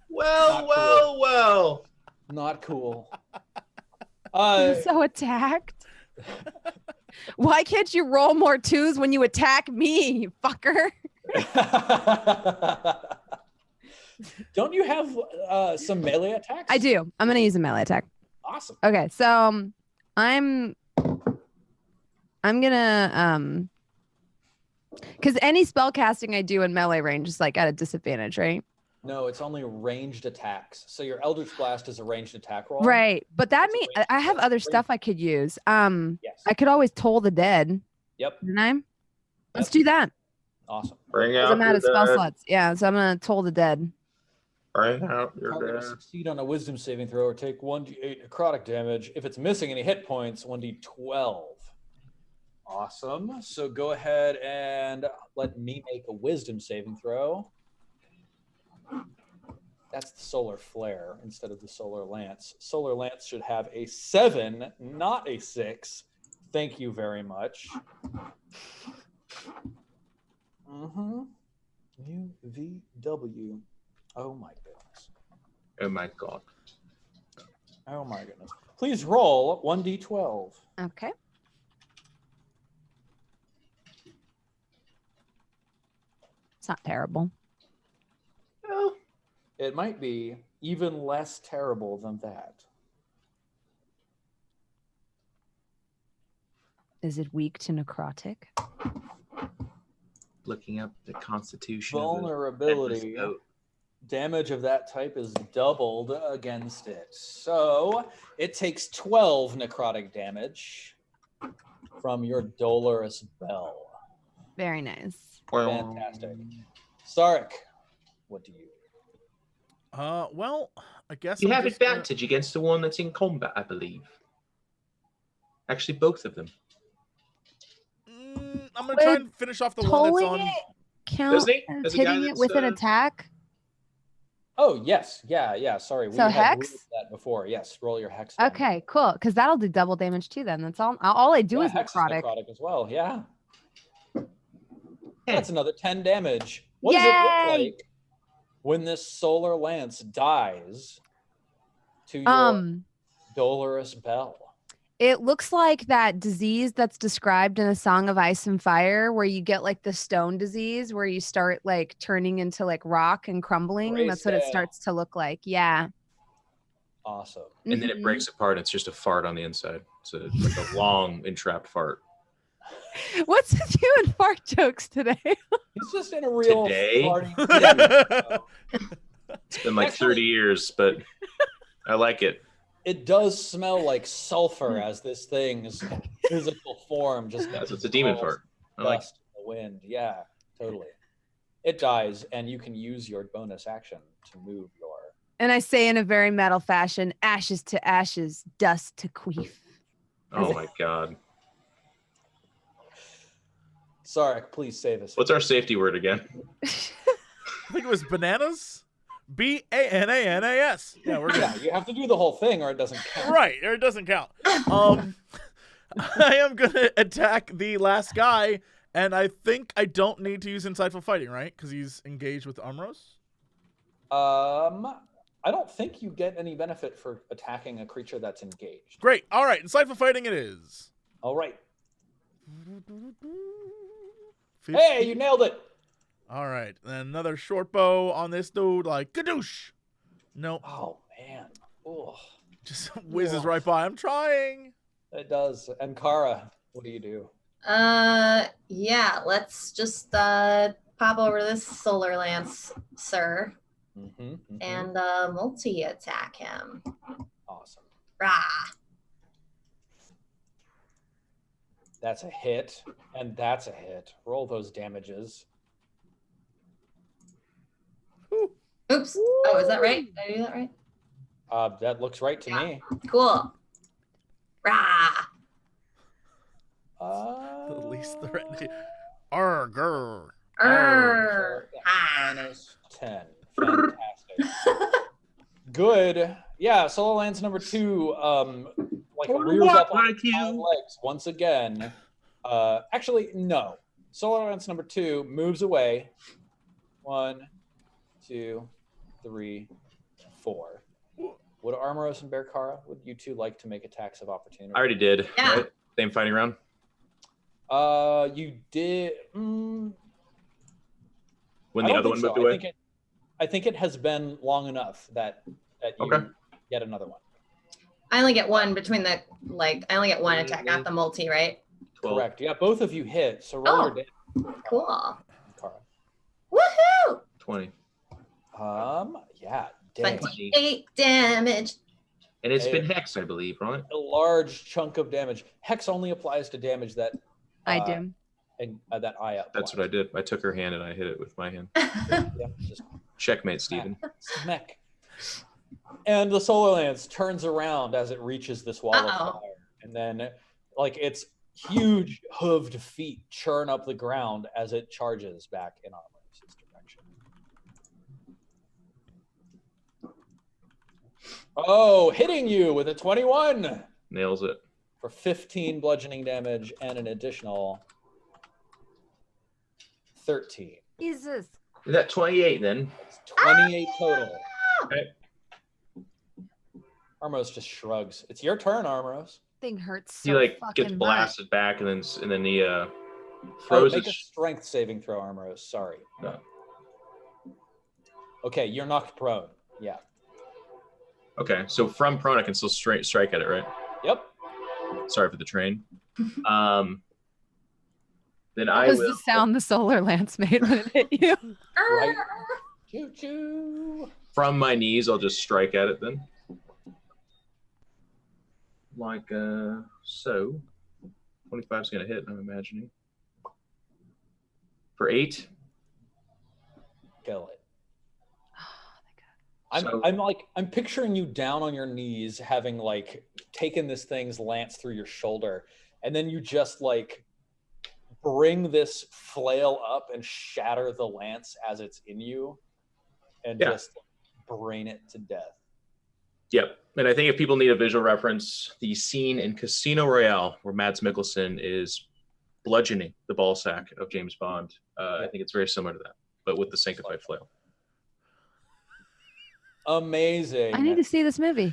well. Not cool. I'm so attacked. Why can't you roll more twos when you attack me, you fucker? Don't you have some melee attacks? I do. I'm gonna use a melee attack. Awesome. Okay, so I'm gonna because any spell casting I do in melee range is like at a disadvantage, right? No, it's only ranged attacks. So your Eldritch Blast is a ranged attack roll. Right, but that It's a means ranged I have attack. other stuff I could use. Yes. I could always toll the dead. Yep. Didn't I? Let's Yep. do that. Awesome. Bring 'Cause out I'm out of the spell dead. slots. Yeah, so I'm gonna toll the dead. Bring out your Target will dead. succeed on a wisdom saving throw or take 1d8 necrotic damage. If it's missing any hit points, 1d12. Awesome. So go ahead and let me make a wisdom saving throw. That's the solar flare instead of the solar lance. Solar lance should have a 7, not a 6. Thank you very much. UVW. Oh my goodness. Oh my god. Oh my goodness. Please roll 1d12. Okay. It's not terrible. Oh. It might be even less terrible than that. Is it weak to necrotic? Looking up the constitution. Vulnerability. Damage of that type is doubled against it. So it takes 12 necrotic damage from your Dolorous Bell. Very nice. Fantastic. Sarek, what do you? Well, I guess You I'm have just advantage against the one that's in combat, I believe. Actually, both of them. I'm gonna try and finish off the one that's Tolling on. it count Doesn't he? as As a guy hitting it that's, with an attack? Oh, yes. Yeah. Sorry. So had hex? ruled that before. Yes. Roll your hex. damage. Okay, cool. Because that'll do double damage too. Then that's all I do Yeah, is hex necrotic. necrotic as well. Yeah. That's another 10 damage. What does it Yay! look like when this solar lance dies to your Dolorous Bell? It looks like that disease that's described in A Song of Ice and Fire, where you get like the stone disease, where you start like turning into like rock and crumbling. That's what it Grayscale. starts to look like. Yeah. Awesome. And then it Mhm. breaks apart and it's just a fart on the inside. It's like a long, entrapped fart. What's with you and fart jokes today? He's just in a real Today? farting mood. It's been like Actually- 30 years, but I like it. It does smell like sulfur as this thing's physical form just so it's a demon fart. I like dust in the wind. Yeah, totally. It dies, and you can use your bonus action to move your. And I say in a very metal fashion, ashes to ashes, dust to queef. Oh my god. Sarek, please save us. What's our safety word again? I think it was bananas. BANANAS. Yeah, we're good. Yeah, you have to do the whole thing, or it doesn't count. Right, or it doesn't count. I am gonna attack the last guy, and I think I don't need to use insightful fighting, right? Because he's engaged with Amros. I don't think you get any benefit for attacking a creature that's engaged. Great. All right, insightful fighting it is. All right. Hey, you nailed it. All right, then another short bow on this dude, like kadoosh. Nope. Oh man. Ooh. Just whizzes right by. I'm trying. It does. And Kara, what do you do? Yeah, let's just pop over this solar lance, sir, and multi-attack him. Awesome. Rah. That's a hit, and that's a hit. Roll those damages. Oops. Oh, is that right? Did I do that right? That looks right to me. Cool. Rah. The least threatening. Arr. Minus 10. Fantastic. Good. Yeah, Solo Lance number 2 rears up on hind legs once again. Actually, no. Solo Lance number 2 moves away. 1, 2, 3, 4. Would Armoros and Bearkara, would you two like to make attacks of opportunity? I already did. Yeah. Right? Same fighting round? You did. When the other one moved away? I think it has been long enough that you get another one. I only get one between the, I only get one attack, not the multi, right? 12. Correct. Yeah, both of you hit. So roll your damage. Cool. Kara. Woohoo! 20. Yeah. Damage. 28 damage. And it's been hex, I believe, right? A large chunk of damage. Hex only applies to damage that I do. And that I applies. That's what I did. I took her hand and I hit it with my hand. Yeah, just Checkmate, Steven. smack. And the Solar Lance turns around as it reaches this wall of fire. And then, its huge hooved feet churn up the ground as it charges back in Armoros' direction. Oh, hitting you with a 21. Nails it. For 15 bludgeoning damage and an additional 13. Jesus. Is that 28 then? It's 28 total. Okay. Armoros just shrugs. It's your turn, Armoros. Thing hurts He so gets fucking blasted much. back and then he throws make his a strength saving throw, Armoros. Sorry. No. Okay, you're knocked prone. Yeah. Okay, so from prone I can still strike at it, right? Yep. Sorry for the train. Then What I was will. the sound the solar lance made when it hit you? Right. Choo choo. From my knees, I'll just strike at it then. Like so. 25 is gonna hit, I'm imagining. For 8. Kill it. So- I'm picturing you down on your knees, having taken this thing's lance through your shoulder, and then you just bring this flail up and shatter the lance as it's in you, and just brain it to death. Yep. And I think if people need a visual reference, the scene in Casino Royale where Mads Mikkelsen is bludgeoning the ball sack of James Bond, I think it's very similar to that, but with the sanctified flail. Amazing. I need to see this movie.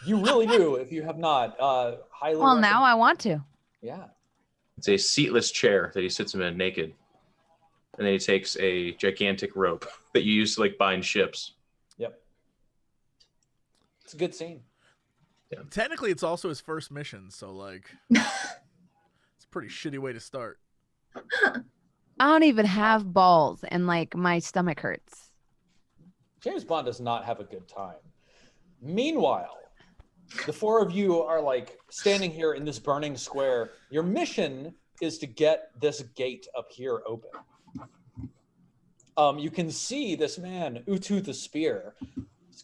You really do. If you have not, highly. Well, now I want to. Yeah. It's a seatless chair that he sits him in naked. And then he takes a gigantic rope that you use to bind ships. Yep. It's a good scene. Yeah. Technically, it's also his first mission, so it's a pretty shitty way to start. I don't even have balls, and my stomach hurts. James Bond does not have a good time. Meanwhile, The four of you are like standing here in this burning square. Your mission is to get this gate up here open. You can see this man, Utu the Spear,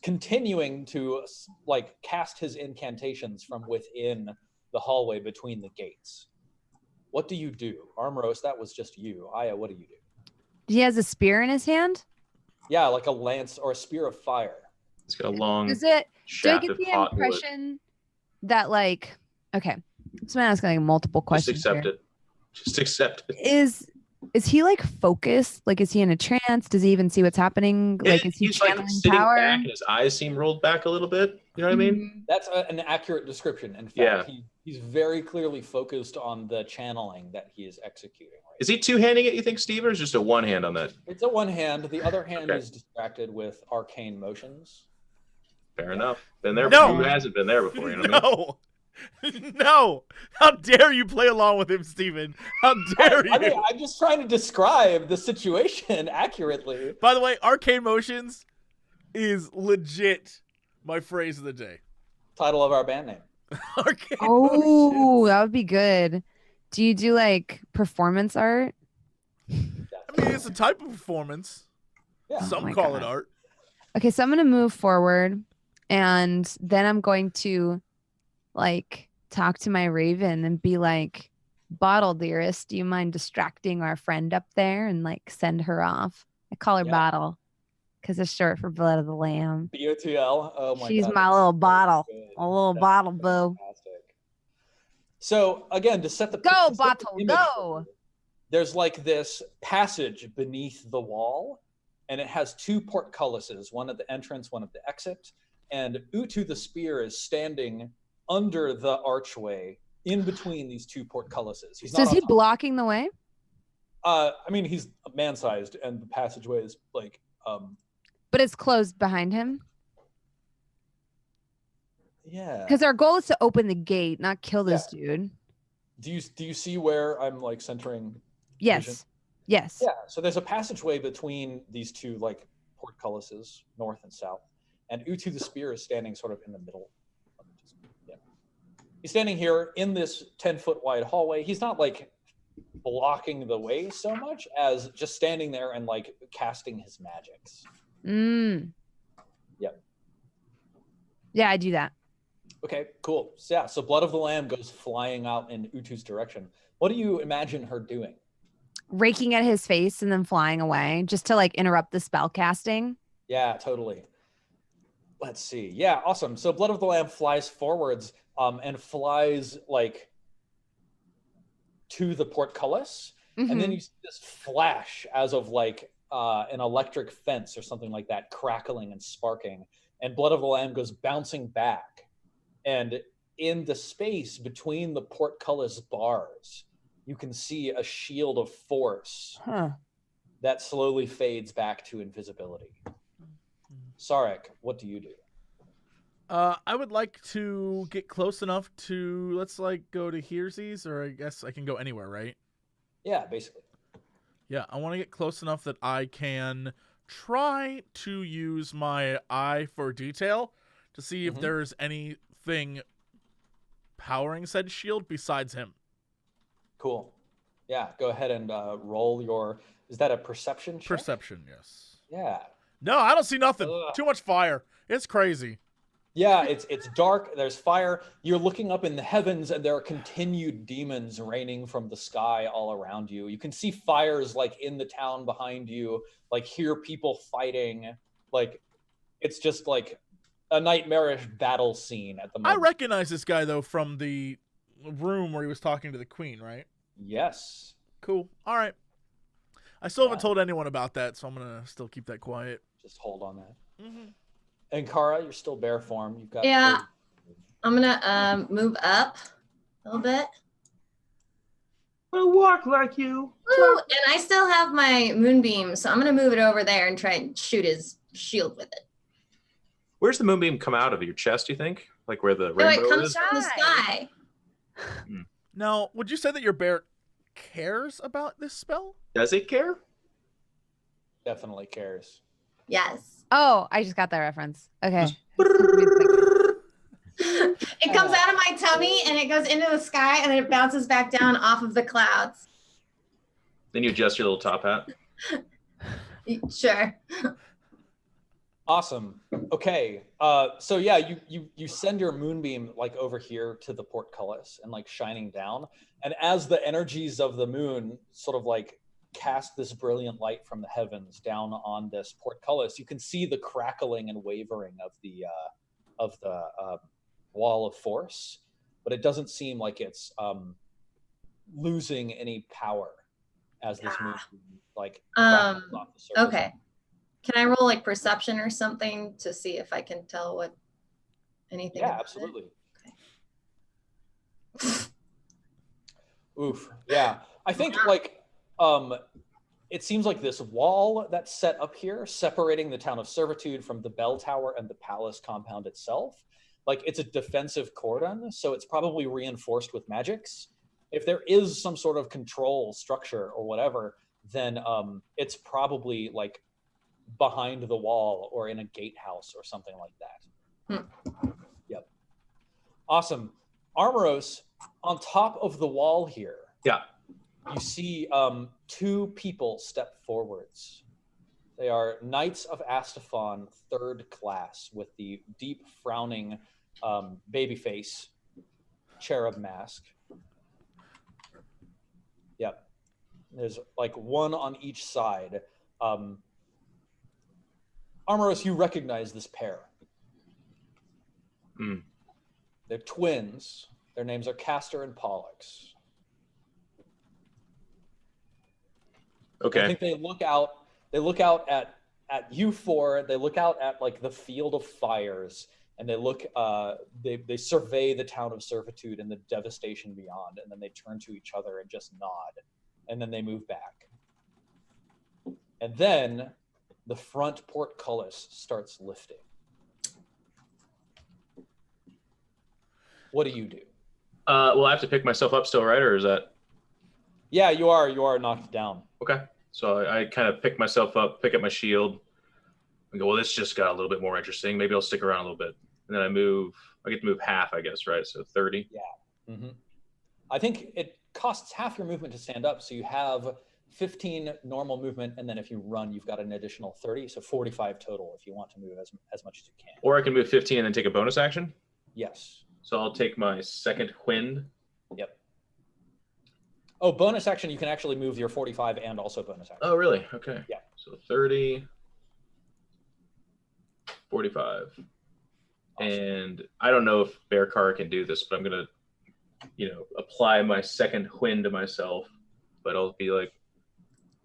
continuing to like cast his incantations from within the hallway between the gates. What do you do? Armoros, that was just you. Aya, what do you do? He has a spear in his hand? Yeah, like a lance or a spear of fire. It's got a long Do I shaft get of the hot wood. impression that like, okay, so I'm asking like multiple questions. Just accept here. it. Just accept it. Is he like focused? Like, is he in a trance? Does he even see what's happening? Like, is he He's like channeling sitting power? back and his eyes seem rolled back a little bit. You know what I mean? That's an accurate description. In fact, Yeah. he's very clearly focused on the channeling that he is executing. Right? Is he two-handing it, you think, Steve, or is just a one hand on that? It's a one hand. The other hand Okay. is distracted with arcane motions. Fair enough. Been there No. before. Who hasn't been there before? You know what I mean? No. No. How dare you play along with him, Steven? How dare you? I mean, I'm just trying to describe the situation accurately. By the way, arcane motions is legit my phrase of the day. Title of our band name. Arcane Oh, motions. that would be good. Do you do like performance art? I mean, it's a type of performance. Yeah. Some my call it God. art. Okay, so I'm gonna move forward, and then I'm going to like talk to my raven and be like, Bottle dearest, do you mind distracting our friend up there and like send her off? I call her Yeah. Bottle because it's short for Blood of the Lamb. BOTL. Oh my She's God. my that's little so bottle. good. A little That's bottle boo. fantastic. So again, to set the Go, to set the Bottle, image go. for you, there's like this passage beneath the wall, and it has two portcullises, one at the entrance, one at the exit. And Utu the Spear is standing under the archway in between these two portcullises. He's So not is on he top. blocking the way? I mean, he's man-sized, and the passageway is like, But it's closed behind him? yeah. Because our goal is to open the gate, not kill this dude. Do you see where I'm like centering? Yes. vision? Yes. Yeah. So there's a passageway between these two like portcullises, north and south, and Utu the Spear is standing sort of in the middle. Yeah. He's standing here in this 10-foot wide hallway. He's not like blocking the way so much as just standing there and like casting his magics. Yep. Yeah, I do that. Okay, cool. So, yeah, so Blood of the Lamb goes flying out in Utu's direction. What do you imagine her doing? Raking at his face and then flying away just to like interrupt the spell casting. Yeah, totally. Let's see. Yeah, awesome. So Blood of the Lamb flies forwards and flies like to the portcullis. And then you see this flash as of like an electric fence or something like that crackling and sparking. And Blood of the Lamb goes bouncing back. And in the space between the portcullis bars, you can see a shield of force that slowly fades back to invisibility. Sarek, what do you do? I would like to get close enough to, let's like go to Hearsies, or I guess I can go anywhere, right? Yeah, basically. Yeah, I want to get close enough that I can try to use my eye for detail to see if there's anything powering said shield besides him. Cool. Yeah, go ahead and roll your... Is that a perception check? Perception, yes. Yeah. No, I don't see nothing. Ugh. Too much fire. It's crazy. Yeah, it's dark. There's fire. You're looking up in the heavens, and there are continued demons raining from the sky all around you. You can see fires like in the town behind you, like hear people fighting. Like it's just like a nightmarish battle scene at the moment. I recognize this guy though from the room where he was talking to the queen, right? Yes. Cool. All right. I still haven't told anyone about that, so I'm gonna still keep that quiet. Just hold on that. And Kara, you're still bear form. You've got... Yeah. I'm gonna move up a little bit. I walk like you. Woo! And I still have my moonbeam, so I'm gonna move it over there and try and shoot his shield with it. Where's the moonbeam come out of? Your chest, you think? Like where the No, rainbow it comes is? from the sky. Now, would you say that your bear cares about this spell? Does it care? Definitely cares. Yes. Oh, I just got that reference. Okay. It comes out of my tummy and it goes into the sky and then it bounces back down off of the clouds. Then you adjust your little top hat. Sure. Awesome. Okay. So yeah, you send your moonbeam like over here to the portcullis and like shining down. And as the energies of the moon sort of like cast this brilliant light from the heavens down on this portcullis, you can see the crackling and wavering of the wall of force, but it doesn't seem like it's losing any power as this moon like crackles off the surface. Okay. Can I roll like perception or something to see if I can tell what anything? Yeah, absolutely. Okay. Oof. Yeah. I think like it seems like this wall that's set up here, separating the town of Servitude from the bell tower and the palace compound itself, like it's a defensive cordon, so it's probably reinforced with magics. If there is some sort of control structure or whatever, then it's probably like behind the wall or in a gatehouse or something like that. Yep. Awesome. Armoros, on top of the wall here, you see two people step forwards. They are Knights of Astafon, 3rd class, with the deep frowning baby face cherub mask. Yep. There's like one on each side. Armoros, you recognize this pair. They're twins. Their names are Castor and Pollux. Okay. I think they look out at you four. They look out at like the field of fires, and they look. They survey the town of Servitude and the devastation beyond, and then they turn to each other and just nod, and then they move back. And then the front portcullis starts lifting. What do you do? Well, I have to pick myself up still, right? Or is that? Yeah, you are knocked down. Okay. So I kind of pick myself up, pick up my shield, and go, well, this just got a little bit more interesting. Maybe I'll stick around a little bit. And then I get to move half, I guess, right? So 30. Yeah. Mm-hmm. I think it costs half your movement to stand up. So you have 15 normal movement. And then if you run, you've got an additional 30. So 45 total if you want to move as much as you can. Or I can move 15 and then take a bonus action? Yes. So I'll take my second wind. Yep. Oh, bonus action, you can actually move your 45 and also bonus action. Oh, really? Okay. Yeah. So 30, 45. Awesome. And I don't know if Bear Car can do this, but I'm going to, apply my second wind to myself. But I'll be like,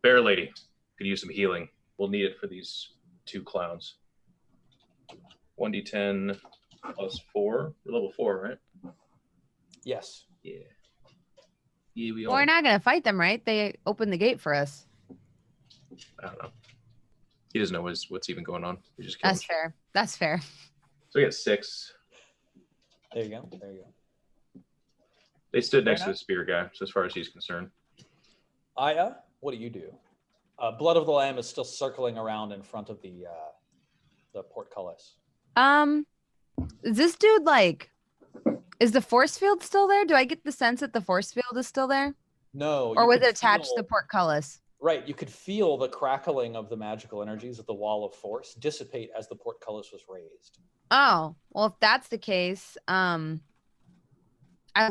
Bear Lady, could use some healing. We'll need it for these two clowns. 1d10 plus 4. We're level 4, right? Yes. Yeah. We're not going to fight them, right? They opened the gate for us. I don't know. He doesn't know what's even going on. We just That's fair. That's fair. So we got 6. There you go. They stood next to the spear guy, so as far as he's concerned. Aya, what do you do? Blood of the Lamb is still circling around in front of the portcullis. Is this dude like... Is the force field still there? Do I get the sense that the force field is still there? No. Or was it attached to the portcullis? Right. You could feel the crackling of the magical energies of the wall of force dissipate as the portcullis was raised. Oh, well, if that's the case, I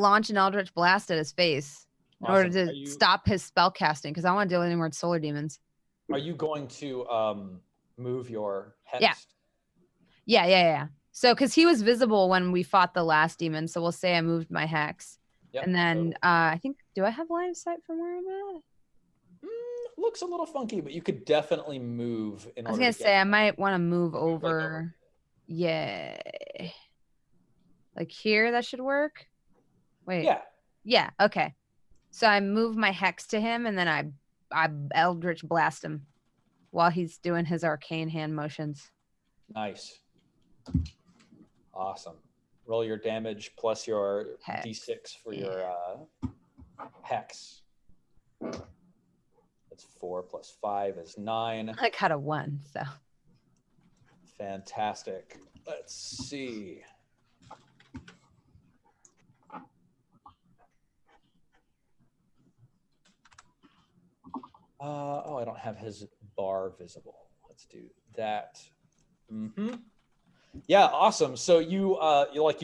launch an Eldritch Blast at his face in order to stop his spell casting, because I don't want to deal with any more solar demons. Are you going to move your hex? Yeah. So, because he was visible when we fought the last demon, so we'll say I moved my hex. Yep, and then totally. I think, do I have line of sight from where I'm at? Looks a little funky, but you could definitely move. I was going to say, I might want to move over. Yeah. Like here, that should work. Wait. Yeah. Okay. So I move my hex to him, and then I Eldritch Blast him while he's doing his arcane hand motions. Nice. Awesome. Roll your damage plus your d6 for your hex. That's 4 plus 5 is 9. I got a 1, so. Fantastic. Let's see. I don't have his bar visible. Let's do that. Yeah, awesome. So you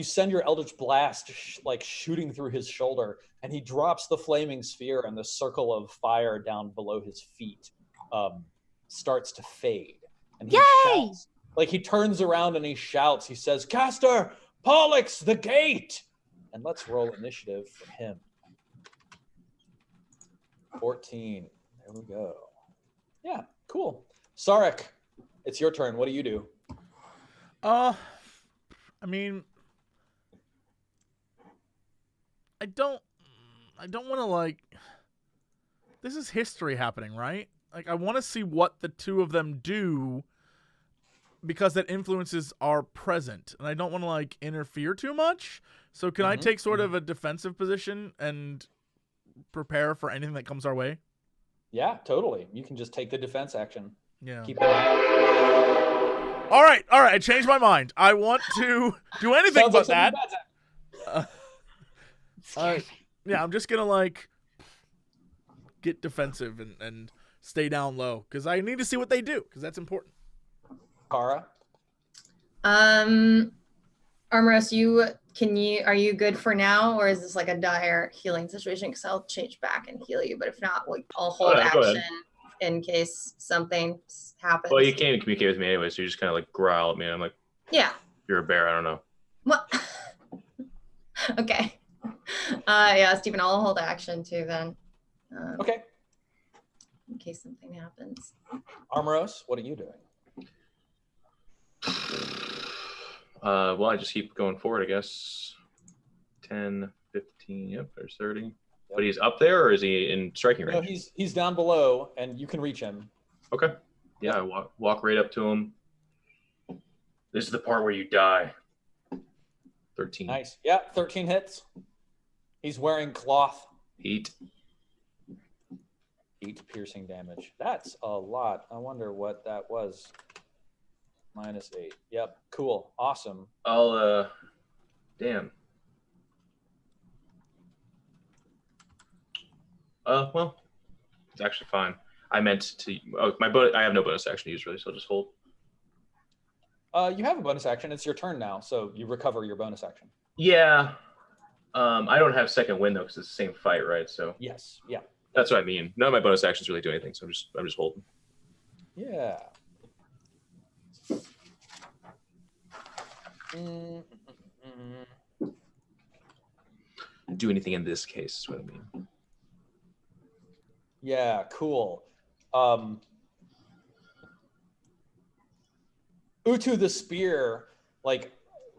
send your Eldritch Blast shooting through his shoulder, and he drops the flaming sphere, and the circle of fire down below his feet starts to fade. And he shouts, he turns around and he shouts. He says, "Caster, Pollux, the gate!" And let's roll initiative for him. 14. There we go. Yeah, cool. Sarek, it's your turn. What do you do? I mean, I don't want to this is history happening, right? I want to see what the two of them do because that influences our present, and I don't want to interfere too much. So can I take sort of a defensive position and prepare for anything that comes our way? Yeah, totally. You can just take the defense action. Yeah. Keep going. All right. I changed my mind. I want to do anything but that. Yeah, I'm just gonna get defensive and stay down low because I need to see what they do because that's important. Kara. Armoros, are you good for now, or is this a dire healing situation? Because I'll change back and heal you, but if not, I'll hold action in case something happens. Well, you can't even communicate with me anyway, so you just kind of growl at me. And I'm like, yeah, you're a bear. I don't know. What? Okay. Yeah, Stephen, I'll hold action too then. Okay. In case something happens. Armoros, what are you doing? Well, I just keep going forward, I guess. 10, 15, yep, there's 30. Yep. But he's up there, or is he in striking range? No, he's down below, and you can reach him. Okay. Yeah, I walk right up to him. This is the part where you die. 13. Nice. Yeah, 13 hits. He's wearing cloth. 8 piercing damage. That's a lot. I wonder what that was. -8. Yep. Cool. Awesome. I'll damn. Well, it's actually fine. I meant to. Oh, I have no bonus action to use really, so I'll just hold. You have a bonus action. It's your turn now, so you recover your bonus action. Yeah. I don't have second wind though, because it's the same fight, right? So. Yes. Yeah. That's what I mean. None of my bonus actions really do anything, so I'm just holding. Yeah. Do anything in this case is what I mean. Yeah, cool. Utu the spear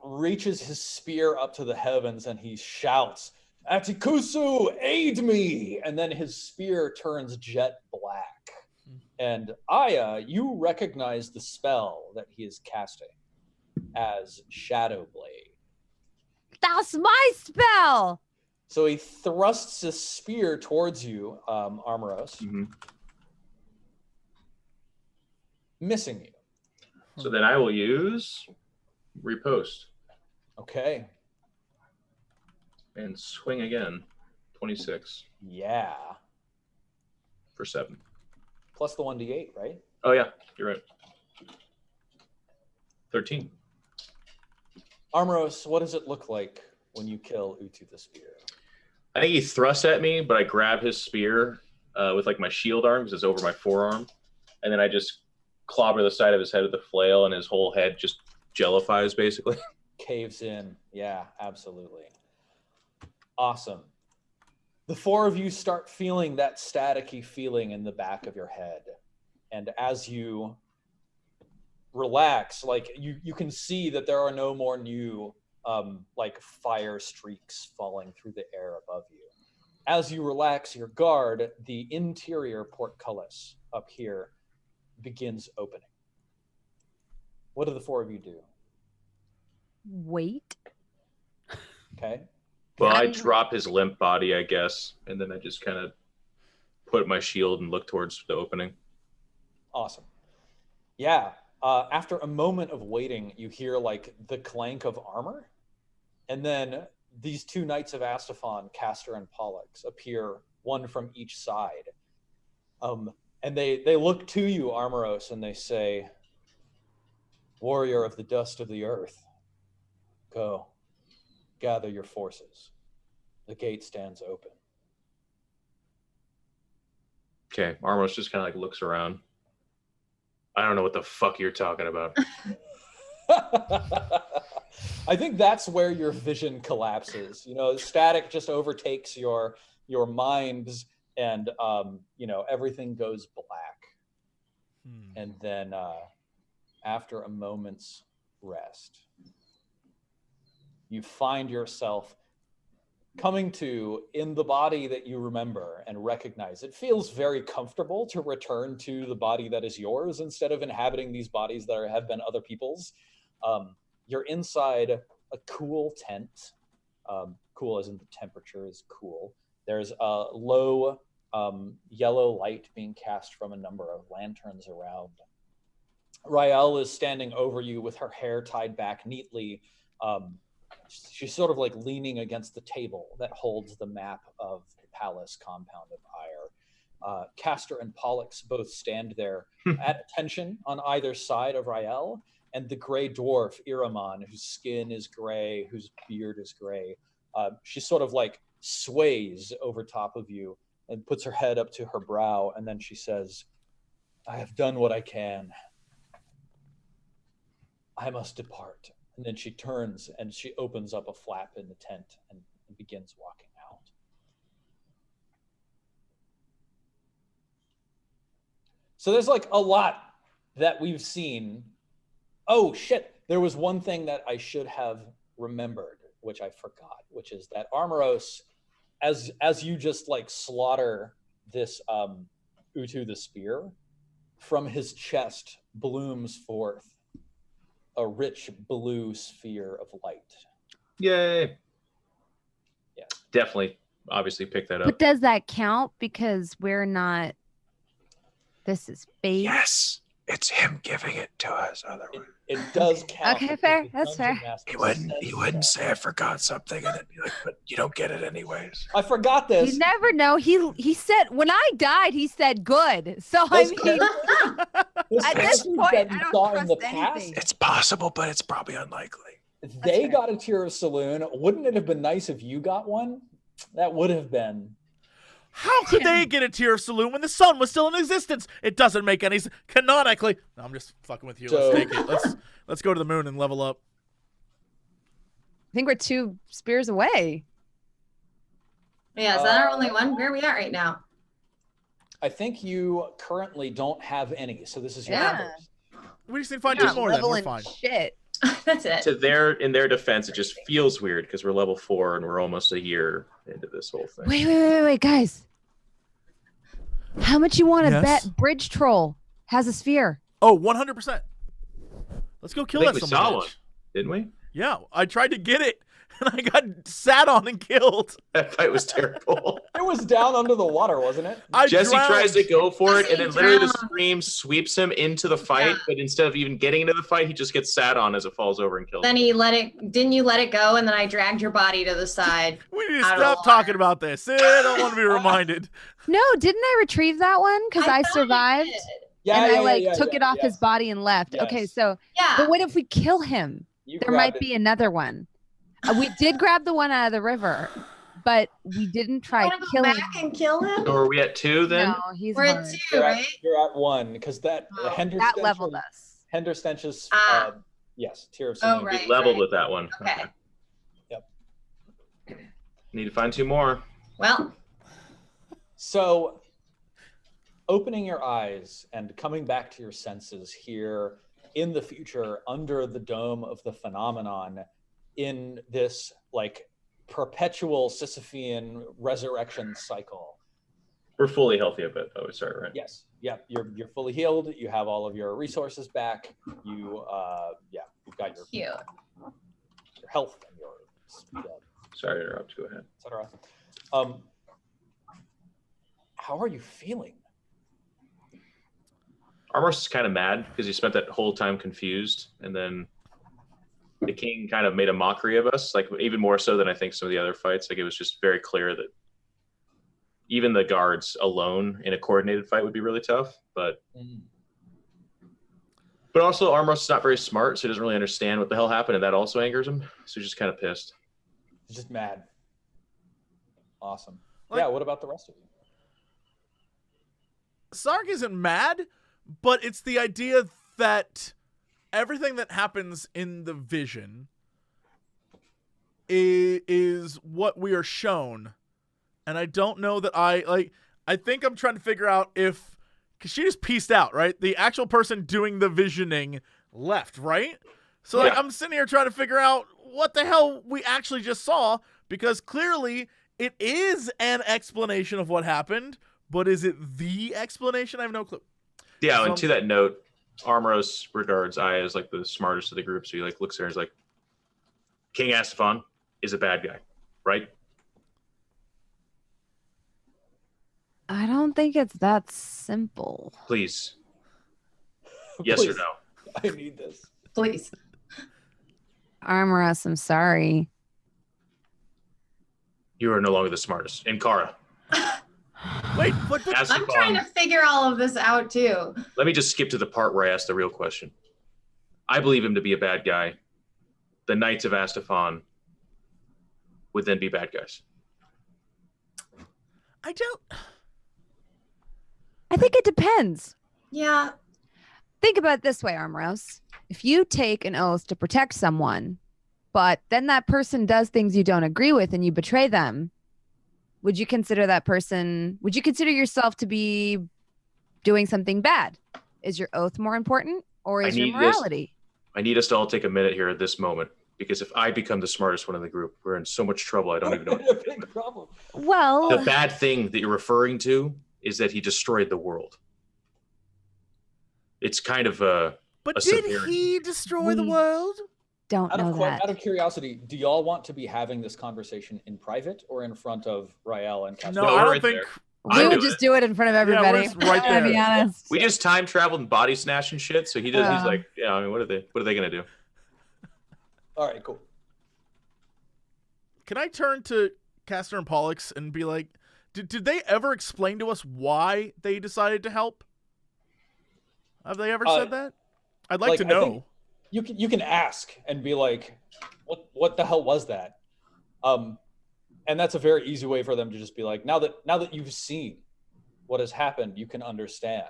reaches his spear up to the heavens and he shouts, "Atikusu, aid me!" And then his spear turns jet black. And Aya, you recognize the spell that he is casting as Shadow Blade. That's my spell! So he thrusts his spear towards you, Armoros, missing you. So then I will use Repost. Okay. And swing again. 26. Yeah. For 7. Plus the 1d8, right? Oh, yeah. You're right. 13. Armoros, what does it look like when you kill Utu the spear? I think he thrusts at me, but I grab his spear with my shield arm because it's over my forearm. And then I just clobber the side of his head with the flail, and his whole head just jellifies, basically. Caves in. Yeah, absolutely. Awesome. The four of you start feeling that staticky feeling in the back of your head. And as you relax, you can see that there are no more new fire streaks falling through the air above you. As you relax your guard, the interior portcullis up here begins opening. What do the four of you do? Wait. Okay. Well, I drop his limp body, I guess, and then I just kind of put my shield and look towards the opening. Awesome. Yeah. After a moment of waiting, you hear the clank of armor, and then these two knights of Astafon, Castor and Pollux, appear, one from each side. And they look to you, Armoros, and they say, "Warrior of the dust of the earth, go, gather your forces. The gate stands open." Okay, Armos just kind of like looks around. I don't know what the fuck you're talking about. I think that's where your vision collapses. You know, static just overtakes your minds, and you know, everything goes black. And then after a moment's rest, you find yourself coming to in the body that you remember and recognize. It feels very comfortable to return to the body that is yours instead of inhabiting these bodies that have been other people's. You're inside a cool tent. Cool as in the temperature is cool. There's a low yellow light being cast from a number of lanterns around. Rael is standing over you with her hair tied back neatly. She's sort of like leaning against the table that holds the map of the palace compound of Ire. Castor and Pollux both stand there at attention on either side of Rael, and the gray dwarf, Iraman, whose skin is gray, whose beard is gray. She sort of like sways over top of you and puts her head up to her brow, and then she says, "I have done what I can. I must depart." And then she turns and she opens up a flap in the tent and begins walking out. So there's like a lot that we've seen. Oh shit, there was one thing that I should have remembered, which I forgot, which is that Armoros, as you just like slaughter this Utu the spear, from his chest blooms forth a rich blue sphere of light. Yay. Yeah. Definitely, obviously pick that up. But does that count? Because we're not, this is fate. Yes, it's him giving it to us. Otherwise, it does count. Okay, fair. That's fair. He wouldn't say I forgot something and then be like, but you don't get it anyways. I forgot this. You never know. He said, when I died, he said good. So I mean, at this point, I don't trust anything. It's possible, but it's probably unlikely. They got a tier of saloon. Wouldn't it have been nice if you got one? That would have been. How could they get a tier of saloon when the sun was still in existence? It doesn't make any sense. Canonically. No, I'm just fucking with you. Let's take it. Let's go to the moon and level up. I think we're 2 spears away. Yeah, is that our only one? Where are we at right now? I think you currently don't have any, so this is your numbers. We just need to find 2 more, then we're fine. Shit. That's it. In their defense, it just feels weird because we're level 4 and we're almost a year into this whole thing. Wait, guys. How much you want to bet Bridge Troll has a sphere? Oh, 100%. Let's go kill that. We saw one, didn't we? Yeah, I tried to get it, and I got sat on and killed. That fight was terrible. It was down under the water, wasn't it? Jesse tries to go for it, and then literally the scream sweeps him into the fight, but instead of even getting into the fight, he just gets sat on as it falls over and kills Then him. didn't you let it go, and then I dragged your body to the side. We need to stop talking about this. I don't want to be reminded. No, didn't I retrieve that one? Because I survived. I took it off his body and left. Yes. Okay, so but what if we kill him? There might be another one. We did grab the one out of the river, but we didn't try killing him. And kill him. So are we at 2 then? No, we're at 2, right? You're at 1 because that that leveled us. Henderstench's yes, tier of saloon. We leveled with that one. Okay. Yep. Need to find 2 more. Well. So, opening your eyes and coming back to your senses here in the future, under the dome of the phenomenon, in this like perpetual Sisyphean resurrection cycle. We're fully healthy a bit, though. Sorry, right? Yes. Yeah. You're fully healed. You have all of your resources back. You've got your health and your speed up. Sorry to interrupt. Go ahead. Etc. How are you feeling? Armos is kind of mad because he spent that whole time confused, and then the king kind of made a mockery of us, like even more so than I think some of the other fights. Like it was just very clear that even the guards alone in a coordinated fight would be really tough. But also Armros is not very smart, so he doesn't really understand what the hell happened, and that also angers him. So he's just kind of pissed. He's just mad. Awesome. Like, yeah, what about the rest of you? Sark isn't mad, but it's the idea that everything that happens in the vision is what we are shown. And I don't know that I think I'm trying to figure out if, because she just pieced out, right? The actual person doing the visioning left, right? So like, I'm sitting here trying to figure out what the hell we actually just saw, because clearly it is an explanation of what happened, but is it the explanation? I have no clue. Yeah, and to that note, Armros regards Aya as like the smartest of the group, so he like looks at her and is like, King Astafon is a bad guy, right? I don't think it's that simple. Please. Yes or no? I need this. Please. Armorous, I'm sorry. You are no longer the smartest. And Kara. Wait, but I'm trying to figure all of this out too. Let me just skip to the part where I asked the real question. I believe him to be a bad guy. The Knights of Astafon would then be bad guys. I don't. I think it depends. Yeah. Think about it this way, Armoros. If you take an oath to protect someone, but then that person does things you don't agree with and you betray them, would you consider yourself to be doing something bad? Is your oath more important, or is your morality? I need us to all take a minute here at this moment, because if I become the smartest one in the group, we're in so much trouble I don't even know. A big problem. Well, the bad thing that you're referring to is that he destroyed the world. It's kind of But did he destroy the world? Don't know that. Out of curiosity, do y'all want to be having this conversation in private or in front of Rael and Casper? No, I don't think. We would just do it in front of everybody. Yeah, we're just right there. To be honest. We just time traveled and body snatched and shit. So he does. He's like, yeah. I mean, what are they gonna do? All right, cool. Can I turn to Castor and Pollux and be like, did they ever explain to us why they decided to help? Have they ever said that? I'd like to know. You can ask and be like, what the hell was that? And that's a very easy way for them to just be like, now that you've seen what has happened, you can understand.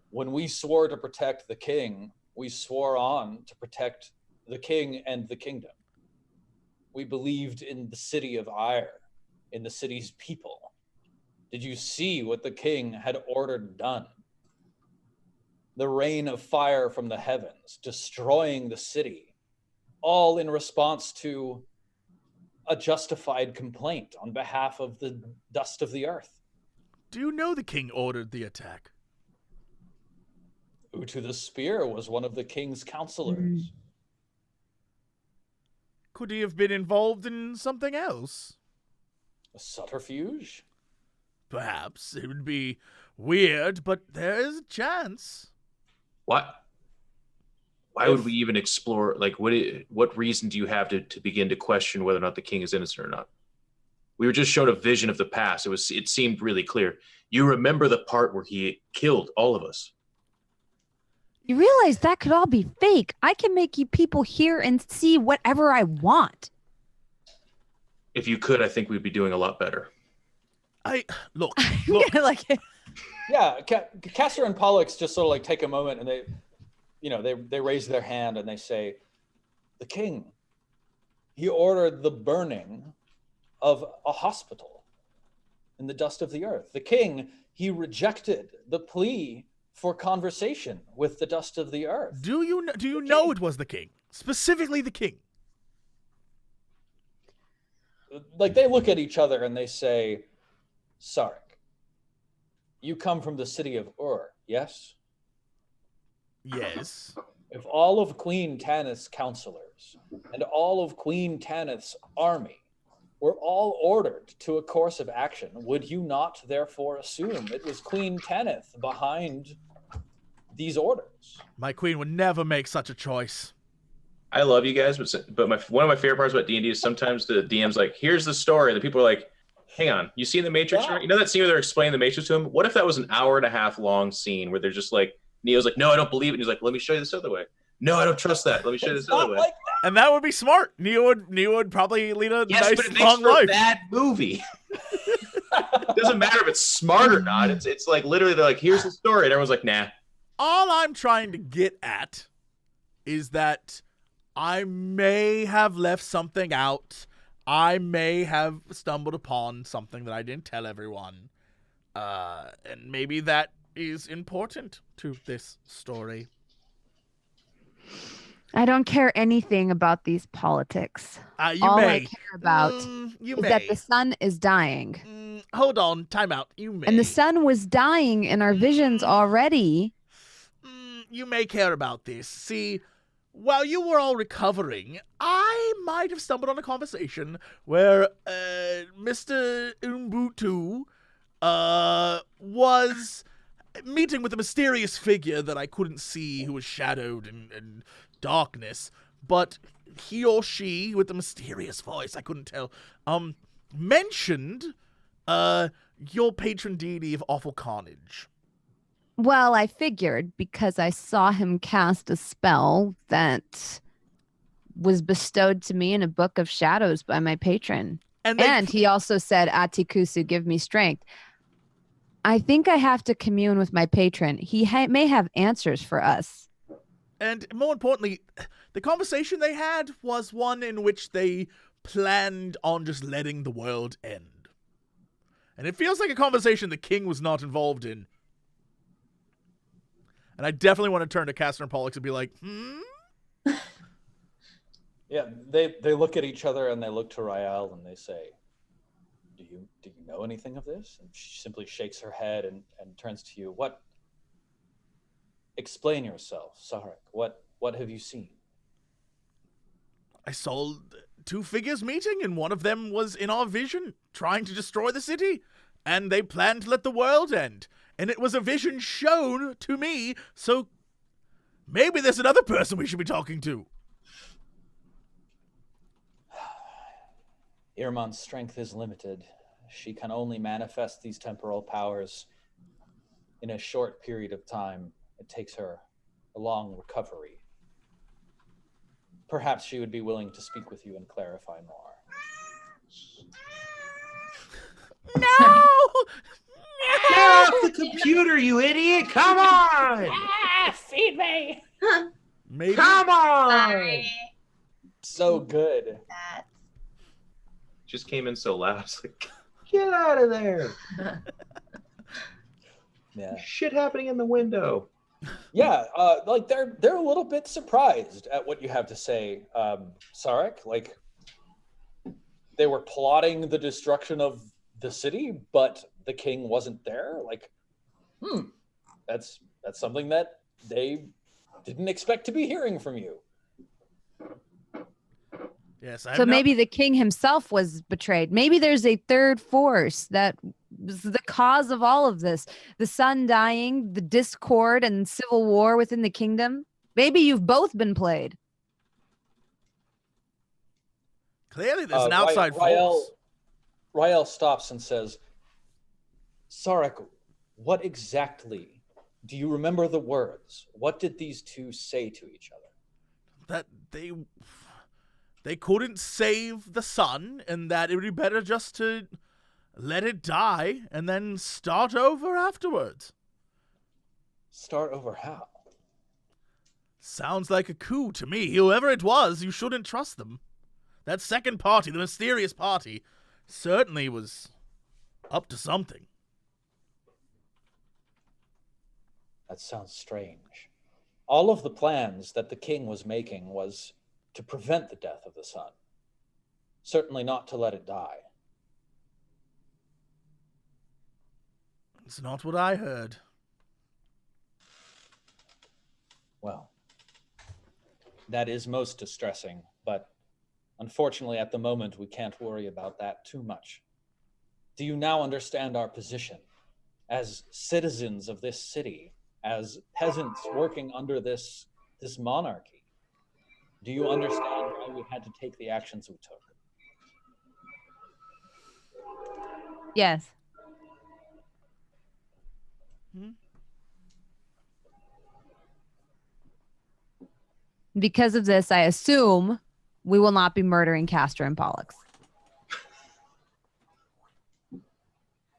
When we swore to protect the king, we swore on to protect the king and the kingdom. We believed in the city of Ire, in the city's people. Did you see what the king had ordered done? The rain of fire from the heavens, destroying the city, all in response to a justified complaint on behalf of the dust of the earth. Do you know the king ordered the attack? Utu the Spear was one of the king's counselors. Could he have been involved in something else? A subterfuge? Perhaps. It would be weird, but there is a chance. What? Why would we even explore? Like, what reason do you have to begin to question whether or not the king is innocent or not? We were just shown a vision of the past. It seemed really clear. You remember the part where he killed all of us. You realize that could all be fake. I can make you people hear and see whatever I want. If you could, I think we'd be doing a lot better. Look. Like, yeah, Castor and Pollux just sort of like take a moment and they raise their hand and they say, the king, he ordered the burning of a hospital in the dust of the earth. The king, he rejected the plea for conversation with the dust of the earth. Do you know it was the king? Specifically the king? Like, they look at each other and they say, Sark, you come from the city of Ur, yes? Yes. If all of Queen Tanith's counselors and all of Queen Tanith's army were all ordered to a course of action, would you not therefore assume it was Queen Tanith behind these orders? My queen would never make such a choice. I love you guys, but one of my favorite parts about D&D is sometimes the DM's like, here's the story, and the people are like, hang on. You see in the Matrix, you know that scene where they're explaining the Matrix to him? What if that was an 1.5 hour long scene where they're just like, Neo's like, no, I don't believe it. And he's like, let me show you this other way. No, I don't trust that. Let me show you this other way. Like And that would be smart. Neo would probably lead a yes, nice but it long makes for life. a bad movie. It doesn't matter if it's smart or not. It's like literally they're like, here's the story. And everyone's like, nah. All I'm trying to get at is that I may have left something out. I may have stumbled upon something that I didn't tell everyone. And maybe that is important to this story. I don't care anything about these politics. You All may. I care about you is may. that the sun is dying. Hold on, time out. You may. And the sun was dying in our visions already. You may care about this. See, while you were all recovering, I might have stumbled on a conversation where Mr. Umbutu was meeting with a mysterious figure that I couldn't see, who was shadowed in darkness, but he or she, with the mysterious voice, I couldn't tell, mentioned your patron deity of awful carnage. Well, I figured because I saw him cast a spell that was bestowed to me in a book of shadows by my patron. And he also said, Atikusu, give me strength. I think I have to commune with my patron. He may have answers for us. And more importantly, the conversation they had was one in which they planned on just letting the world end. And it feels like a conversation the king was not involved in. And I definitely want to turn to Castor and Pollux and be like, Yeah, they look at each other and they look to Rael and they say, do you know anything of this? And she simply shakes her head and turns to you. What? Explain yourself, Sarek. What have you seen? I saw two figures meeting, and one of them was in our vision, trying to destroy the city. And they planned to let the world end. And it was a vision shown to me, so maybe there's another person we should be talking to. Irman's strength is limited. She can only manifest these temporal powers in a short period of time. It takes her a long recovery. Perhaps she would be willing to speak with you and clarify more. No! Get off the computer, you idiot! Come on! Feed me. Maybe. Come on! Sorry. So good. That. Just came in so loud. It's like, Get out of there! Yeah. Shit happening in the window. Yeah, like they're a little bit surprised at what you have to say, Sarek. Like they were plotting the destruction of the city, but the king wasn't there. Like, that's something that they didn't expect to be hearing from you. Yes. So maybe the king himself was betrayed. Maybe there's a third force that was the cause of all of this. The sun dying, the discord and civil war within the kingdom. Maybe you've both been played. Clearly there's an outside force. Rael stops and says, Sarek, what exactly, do you remember the words? What did these two say to each other? That they couldn't save the sun, and that it would be better just to let it die and then start over afterwards. Start over how? Sounds like a coup to me. Whoever it was, you shouldn't trust them. That second party, the mysterious party, certainly was up to something. That sounds strange. All of the plans that the king was making was to prevent the death of the sun. Certainly not to let it die. It's not what I heard. Well, that is most distressing, but unfortunately at the moment we can't worry about that too much. Do you now understand our position as citizens of this city, as peasants working under this monarchy? Do you understand why we had to take the actions we took? Yes. Because of this, I assume we will not be murdering Castor and Pollux.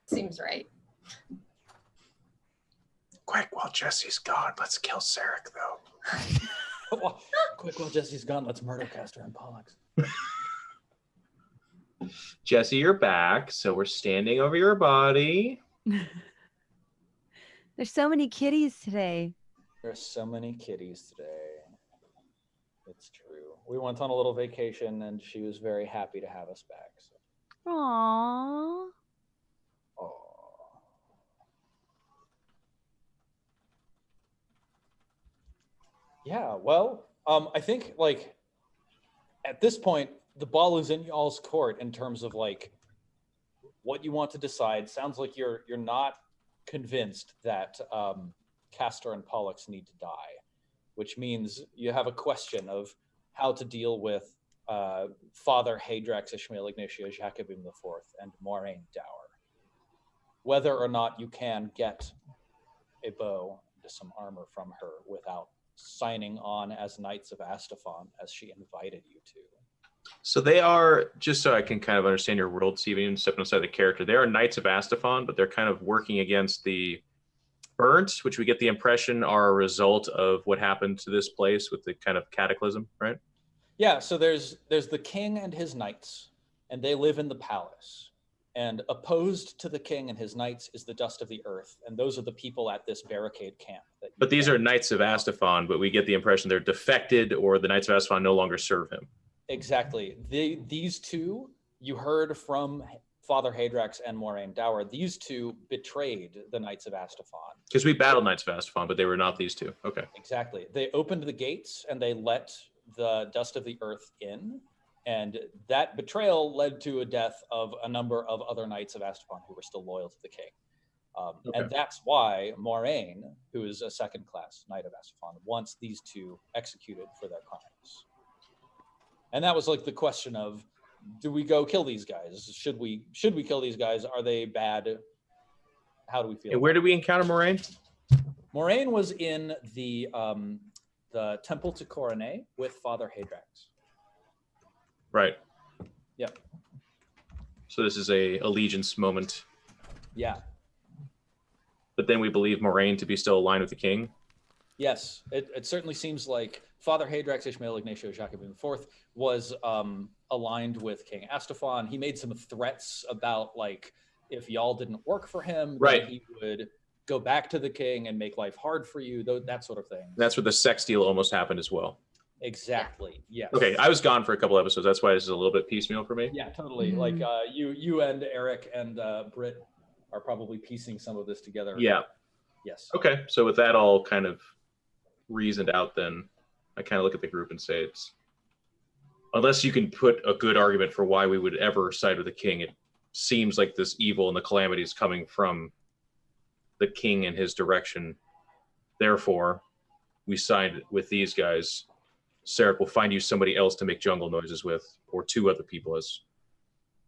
Seems right. Quick, while Jesse's gone, let's kill Sarek, though. Quick, while Jesse's gone, let's murder Castor and Pollux. Jesse, you're back. So we're standing over your body. There's so many kitties today. There's so many kitties today. It's true. We went on a little vacation, and she was very happy to have us back. So. Aww. Aww. Yeah, well, I think, like, at this point, the ball is in y'all's court in terms of, like, what you want to decide. Sounds like you're not convinced that Castor and Pollux need to die, which means you have a question of how to deal with Father Hadrax Ishmael Ignatia Jacobim IV and Moraine Dower. Whether or not you can get a bow and some armor from her without signing on as Knights of Astafon as she invited you to. So they are, just so I can kind of understand your world, Steven, and stepping aside the character, they are Knights of Astafon, but they're kind of working against the Burnt, which we get the impression are a result of what happened to this place with the kind of cataclysm, right? Yeah, so there's the king and his knights, and they live in the palace. And opposed to the king and his knights is the dust of the earth, and those are the people at this barricade camp. But these are Knights of Astafon, but we get the impression they're defected, or the Knights of Astafon no longer serve him. Exactly. These two, you heard from Father Hadrax and Moraine Dower, these two betrayed the Knights of Astafon. Because we battled Knights of Astafon, but they were not these two. Okay. Exactly. They opened the gates and they let the dust of the earth in. And that betrayal led to a death of a number of other Knights of Astafon who were still loyal to the king. Okay. And that's why Moraine, who is a second-class Knight of Astafon, wants these two executed for their crimes. And that was like the question of, do we go kill these guys? Should we kill these guys? Are they bad? How do we feel? And where did we encounter Moraine? Moraine was in the Temple to Coronet with Father Hadrax. Right. Yep. So this is a allegiance moment. Yeah. But then we believe Moraine to be still aligned with the king. Yes, it certainly seems like Father Hadrax Ishmael Ignatia Jacobin IV was aligned with King Astafon. He made some threats about, like, if y'all didn't work for him, right, then he would go back to the king and make life hard for you, that sort of thing. That's where the sex deal almost happened as well. Exactly. Yes. Okay, I was gone for a couple episodes. That's why this is a little bit piecemeal for me. Yeah, totally. Mm-hmm. Like you and Eric and Britt are probably piecing some of this together. Yeah. Yes. Okay, so with that all kind of reasoned out, then I kind of look at the group and say, it's, unless you can put a good argument for why we would ever side with the king, it seems like this evil and the calamity is coming from the king and his direction. Therefore, we side with these guys. Sarek will find you somebody else to make jungle noises with, or two other people, as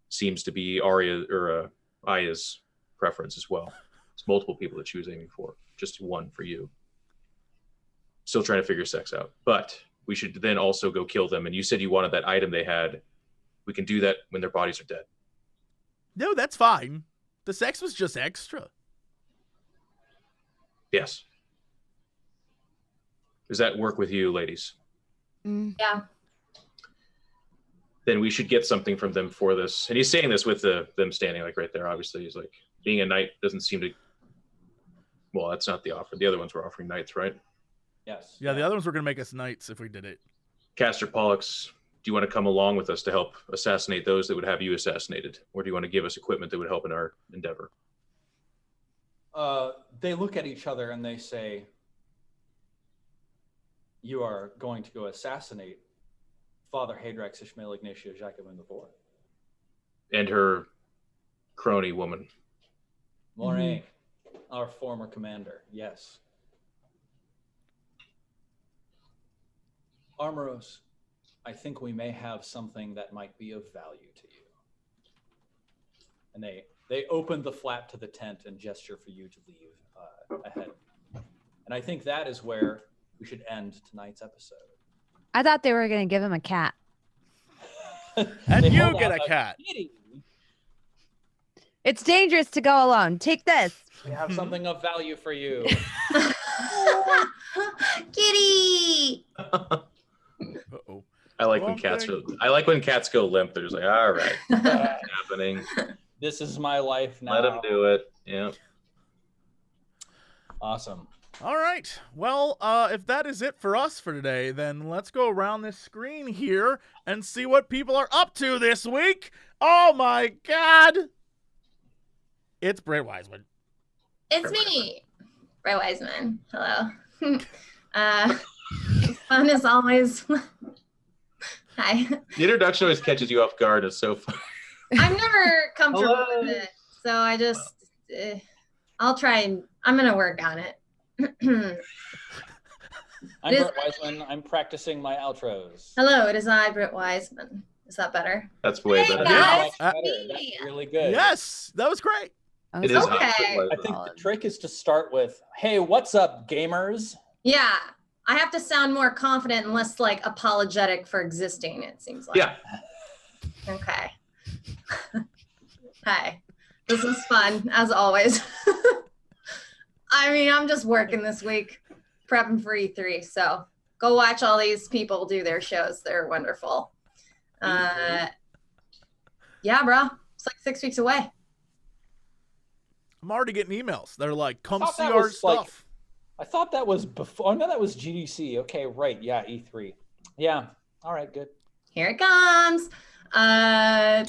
seems to be Arya or Aya's preference as well. It's multiple people that she was aiming for, just one for you. Still trying to figure sex out, but we should then also go kill them. And you said you wanted that item they had. We can do that when their bodies are dead. No, that's fine. The sex was just extra. Yes. Does that work with you, ladies? Yeah. Then we should get something from them for this. And he's saying this with them standing like right there. Obviously, he's like, being a knight doesn't seem to. Well, that's not the offer. The other ones were offering knights, right? Yes. Yeah, the other ones were going to make us knights if we did it. Castor Pollux, do you want to come along with us to help assassinate those that would have you assassinated? Or do you want to give us equipment that would help in our endeavor? They look at each other and they say, you are going to go assassinate Father Hadrax Ishmael Ignatia Jacobin IV. And her crony woman. Moraine, our former commander, yes. Armoros, I think we may have something that might be of value to you. And they They open the flap to the tent and gesture for you to leave ahead. And I think that is where we should end tonight's episode. I thought they were going to give him a cat. And you get a cat. Kitty. It's dangerous to go alone. Take this. We have something of value for you. Kitty. Uh-oh. I like when cats go limp. They're just like, all right, what's happening? This is my life now. Let them do it. Yeah. Awesome. All right. Well, if that is it for us for today, then let's go around this screen here and see what people are up to this week. Oh my God. It's Britt Wiseman. It's me, Britt Wiseman. Hello. Fun as always. Hi. The introduction always catches you off guard. It's so fun. I'm never comfortable with it, so I just, I'll try and I'm gonna work on it. I'm Britt Wiseman. I'm practicing my outros. Hello, it is I, Britt Wiseman. Is that better? That's way Hey, better. guys. That's really good. Yes, that was great. It is. Okay. I think the trick is to start with, "Hey, what's up, gamers?" Yeah, I have to sound more confident and less like apologetic for existing. It seems like. Yeah. Okay. Hi. This was fun as always. I mean, I'm just working this week, prepping for E3. So go watch all these people do their shows. They're wonderful. Yeah, bro. It's like 6 weeks away. I'm already getting emails. They're like, come thought see that our was, like, stuff. I thought that was before. Oh, no, that was GDC. Okay, right. Yeah, E3. Yeah. All right, good. Here it comes. Yeah,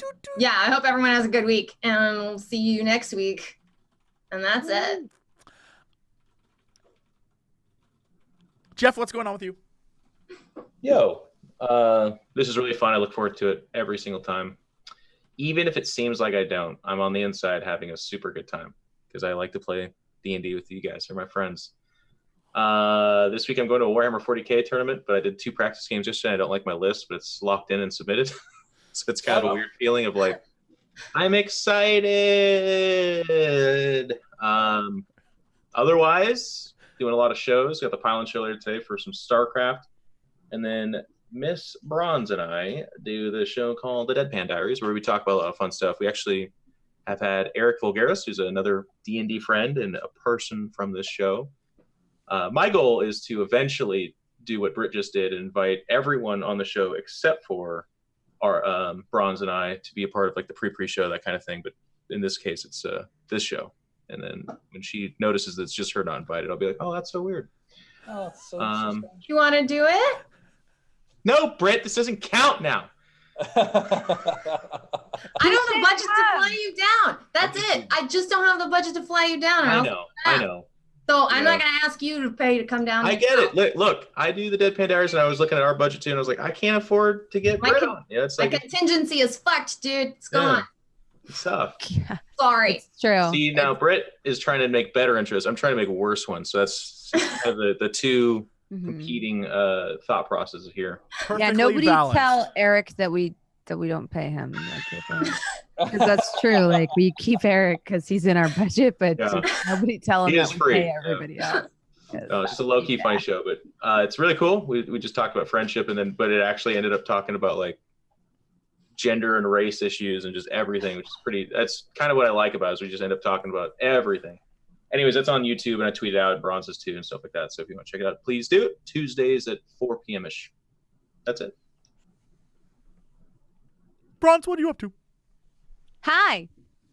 I hope everyone has a good week, and we'll see you next week. And that's it. Jeff, what's going on with you? Yo, this is really fun. I look forward to it every single time. Even if it seems like I don't, I'm on the inside having a super good time because I like to play D&D with you guys. They're my friends. This week I'm going to a Warhammer 40K tournament, but I did 2 practice games yesterday. I don't like my list, but it's locked in and submitted. So it's kind of a weird feeling of like, I'm excited. Otherwise, doing a lot of shows. Got the Pylon show later today for some StarCraft. And then Miss Bronze and I do the show called The Deadpan Diaries, where we talk about a lot of fun stuff. We actually have had Eric Vulgaris, who's another D&D friend and a person from this show. My goal is to eventually do what Britt just did and invite everyone on the show except for our Bronze and I to be a part of like the pre-show, that kind of thing. But in this case, it's this show. And then when she notices that it's just her not invited, I'll be like, oh, that's so weird. Oh, so You want to do it? No, Britt, this doesn't count now. I don't have the budget to fly you down. That's it. I just don't have the budget to fly you down. I know. So I'm not going to ask you to pay to come down. I get it. Look, I do the Deadpan Diaries, and I was looking at our budget too, and I was like, I can't afford to get Britt on. Yeah, it's like my contingency is fucked, dude. It's gone. It's tough. Yeah, sorry. it's true. See, now Britt is trying to make better intros. I'm trying to make worse ones. So that's kind of the two competing thought processes here. Perfectly nobody balanced. tell Eric that we don't pay him. Because that's true. Like we keep Eric because he's in our budget, but nobody tell him He is that we free. pay everybody else. It's just a low key funny show, but it's really cool. We just talked about friendship, but it actually ended up talking about like gender and race issues and just everything, which is that's kind of what I like about it, is we just end up talking about everything. Anyways, that's on YouTube, and I tweet it out, Bronze's too, and stuff like that. So if you want to check it out, please do it. Tuesdays at 4 p.m.-ish. That's it. Bronze, what are you up to? Hi.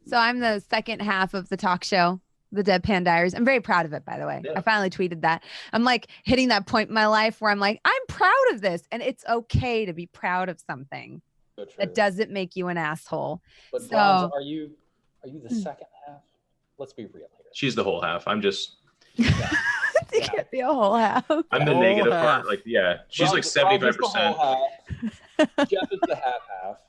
So I'm the second half of the talk show, The Deadpan Diaries. I'm very proud of it, by the way. Yeah. I finally tweeted that. I'm like hitting that point in my life where I'm like, I'm proud of this. And it's okay to be proud of something that doesn't make you an asshole. But So- Bronze, are you the second half? Let's be real here. She's the whole half. I'm just, It can't be a whole half. I'm the Whole negative half. part. Like, yeah, she's like Bronze is the 75%. whole half. Jeff is the half.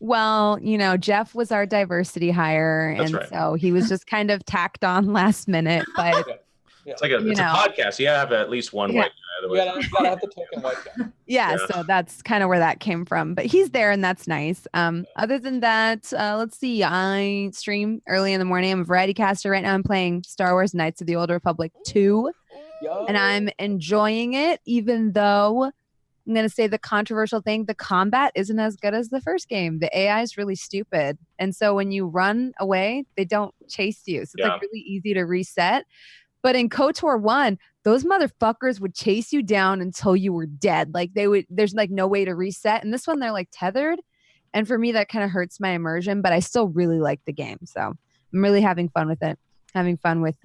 Well, Jeff was our diversity hire. That's and right. so he was just kind of tacked on last minute. But It's like it's a podcast. You gotta have at least one white guy. You gotta have the token white guy. Yeah, so that's kind of where that came from. But he's there, and that's nice. Other than that, let's see. I stream early in the morning. I'm a variety caster right now. I'm playing Star Wars Knights of the Old Republic 2, and I'm enjoying it. Even though I'm gonna say the controversial thing: the combat isn't as good as the first game. The AI is really stupid, and so when you run away, they don't chase you. So it's like really easy to reset. But in KOTOR 1, those motherfuckers would chase you down until you were dead. Like there's like no way to reset. And this one, they're like tethered. And for me, that kind of hurts my immersion, but I still really like the game. So I'm really having fun with it. Having fun with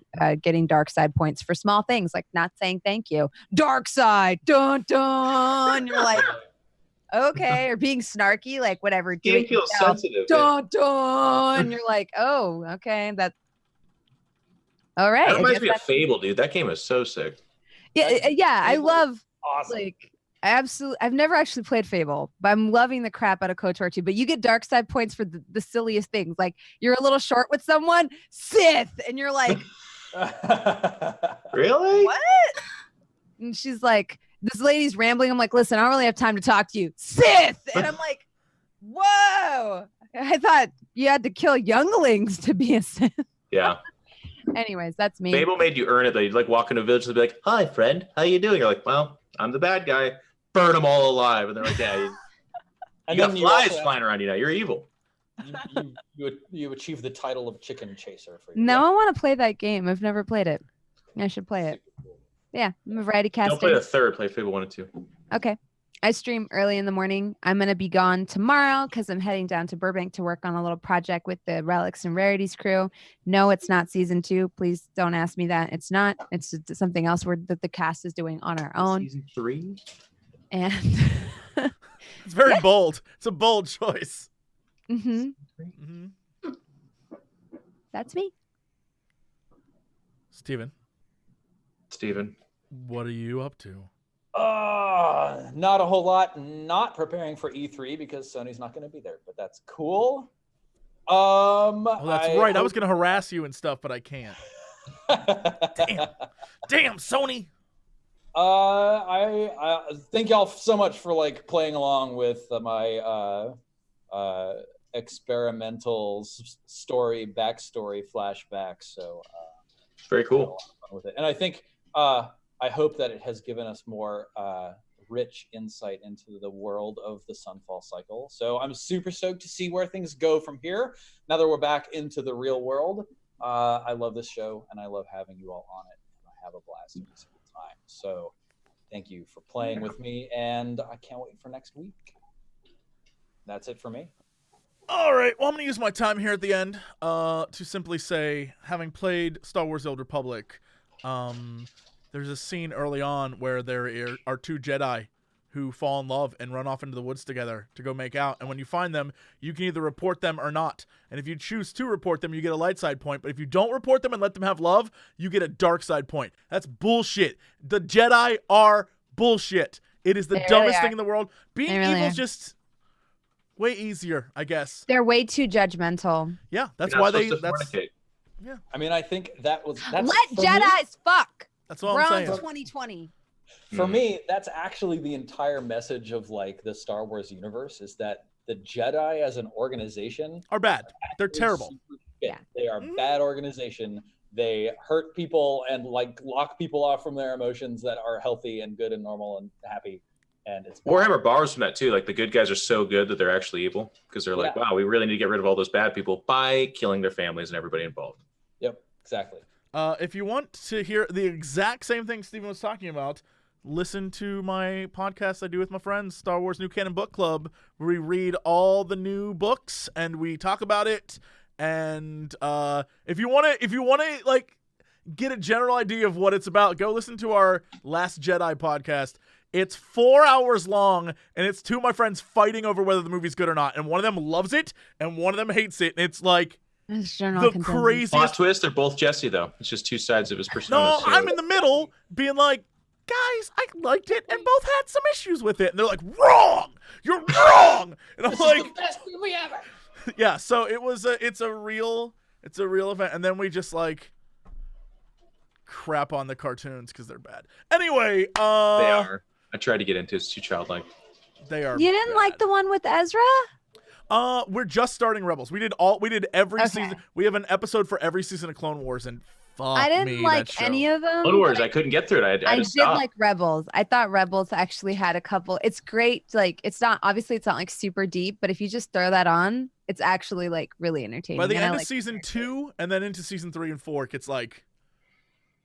getting dark side points for small things, like not saying thank you. Dark side, dun dun. You're like, okay, or being snarky, like whatever. Game feels sensitive. Dun dun. You're like, oh, okay, that's all right. That reminds me of Fable, dude. That game is so sick. Yeah. I love awesome. I've never actually played Fable, but I'm loving the crap out of KOTOR 2. But you get dark side points for the silliest things. Like you're a little short with someone, Sith, and you're like, really? What? And she's like, this lady's rambling. I'm like, listen, I don't really have time to talk to you, Sith. And I'm like, whoa. I thought you had to kill younglings to be a Sith. Yeah. Anyways, that's me. Fable made you earn it though. You'd like walk into a village and be like, "Hi, friend, how you doing?" You're like, "Well, I'm the bad guy. Burn them all alive." And they're like, "Yeah, you got flies flying around you now. You're evil." You achieve the title of chicken chaser. I want to play that game. I've never played it. I should play it. Yeah, I'm a variety caster. Don't play the third. Play Fable 1 and 2. Okay. I stream early in the morning. I'm going to be gone tomorrow because I'm heading down to Burbank to work on a little project with the Relics and Rarities crew. No, it's not season 2. Please don't ask me that. It's not. It's something else that the cast is doing on our own. Season 3? And it's very bold. It's a bold choice. Mm-hmm. That's me. Steven, what are you up to? Not a whole lot. Not preparing for E3 because Sony's not going to be there, but that's cool. Oh, that's right. I was going to harass you and stuff, but I can't. Damn, Sony. I thank y'all so much for like playing along with my experimental backstory flashback. So very cool with it, and I think I hope that it has given us more rich insight into the world of the Sunfall Cycle. So I'm super stoked to see where things go from here. Now that we're back into the real world, I love this show and I love having you all on it. And I have a blast every single time. So thank you for playing with me, and I can't wait for next week. That's it for me. All right. Well, I'm going to use my time here at the end to simply say, having played Star Wars: The Old Republic, there's a scene early on where there are two Jedi who fall in love and run off into the woods together to go make out. And when you find them, you can either report them or not. And if you choose to report them, you get a light side point. But if you don't report them and let them have love, you get a dark side point. That's bullshit. The Jedi are bullshit. It is the dumbest thing in the world. Being evil is just way easier, I guess. They're way too judgmental. Yeah, that's why they. Yeah. I mean, I think that's let Jedis fuck. That's all I'm saying. 2020. For me, that's actually the entire message of like the Star Wars universe, is that the Jedi as an organization are bad. They're terrible. Yeah. They are a bad organization. They hurt people and like lock people off from their emotions that are healthy and good and normal and happy. And it's Warhammer borrows from that too. Like the good guys are so good that they're actually evil because they're like, wow, we really need to get rid of all those bad people by killing their families and everybody involved. Yep, exactly. If you want to hear the exact same thing Steven was talking about, listen to my podcast I do with my friends, Star Wars New Canon Book Club, where we read all the new books and we talk about it. And if you want to like get a general idea of what it's about, go listen to our Last Jedi podcast. It's 4 hours long, and it's two of my friends fighting over whether the movie's good or not. And one of them loves it, and one of them hates it. And it's like the craziest plot twist. They're both Jesse, though. It's just two sides of his persona. No, I'm in the middle, being like, guys, I liked it, and both had some issues with it. And they're like, wrong! You're wrong! And I'm this like, is the best movie ever. Yeah, so it's a real event. And then we just like crap on the cartoons because they're bad. Anyway, They are. I tried to get into it. It's too childlike. They are. You didn't like the one with Ezra? We're just starting Rebels. We did every season. We have an episode for every season of Clone Wars, and I didn't like any of them. Clone Wars, I couldn't get through it. I did like Rebels. I thought Rebels actually had a couple. It's great. Like it's not like super deep, but if you just throw that on, it's actually like really entertaining. By the end of season 2 and then into season 3 and 4, it gets like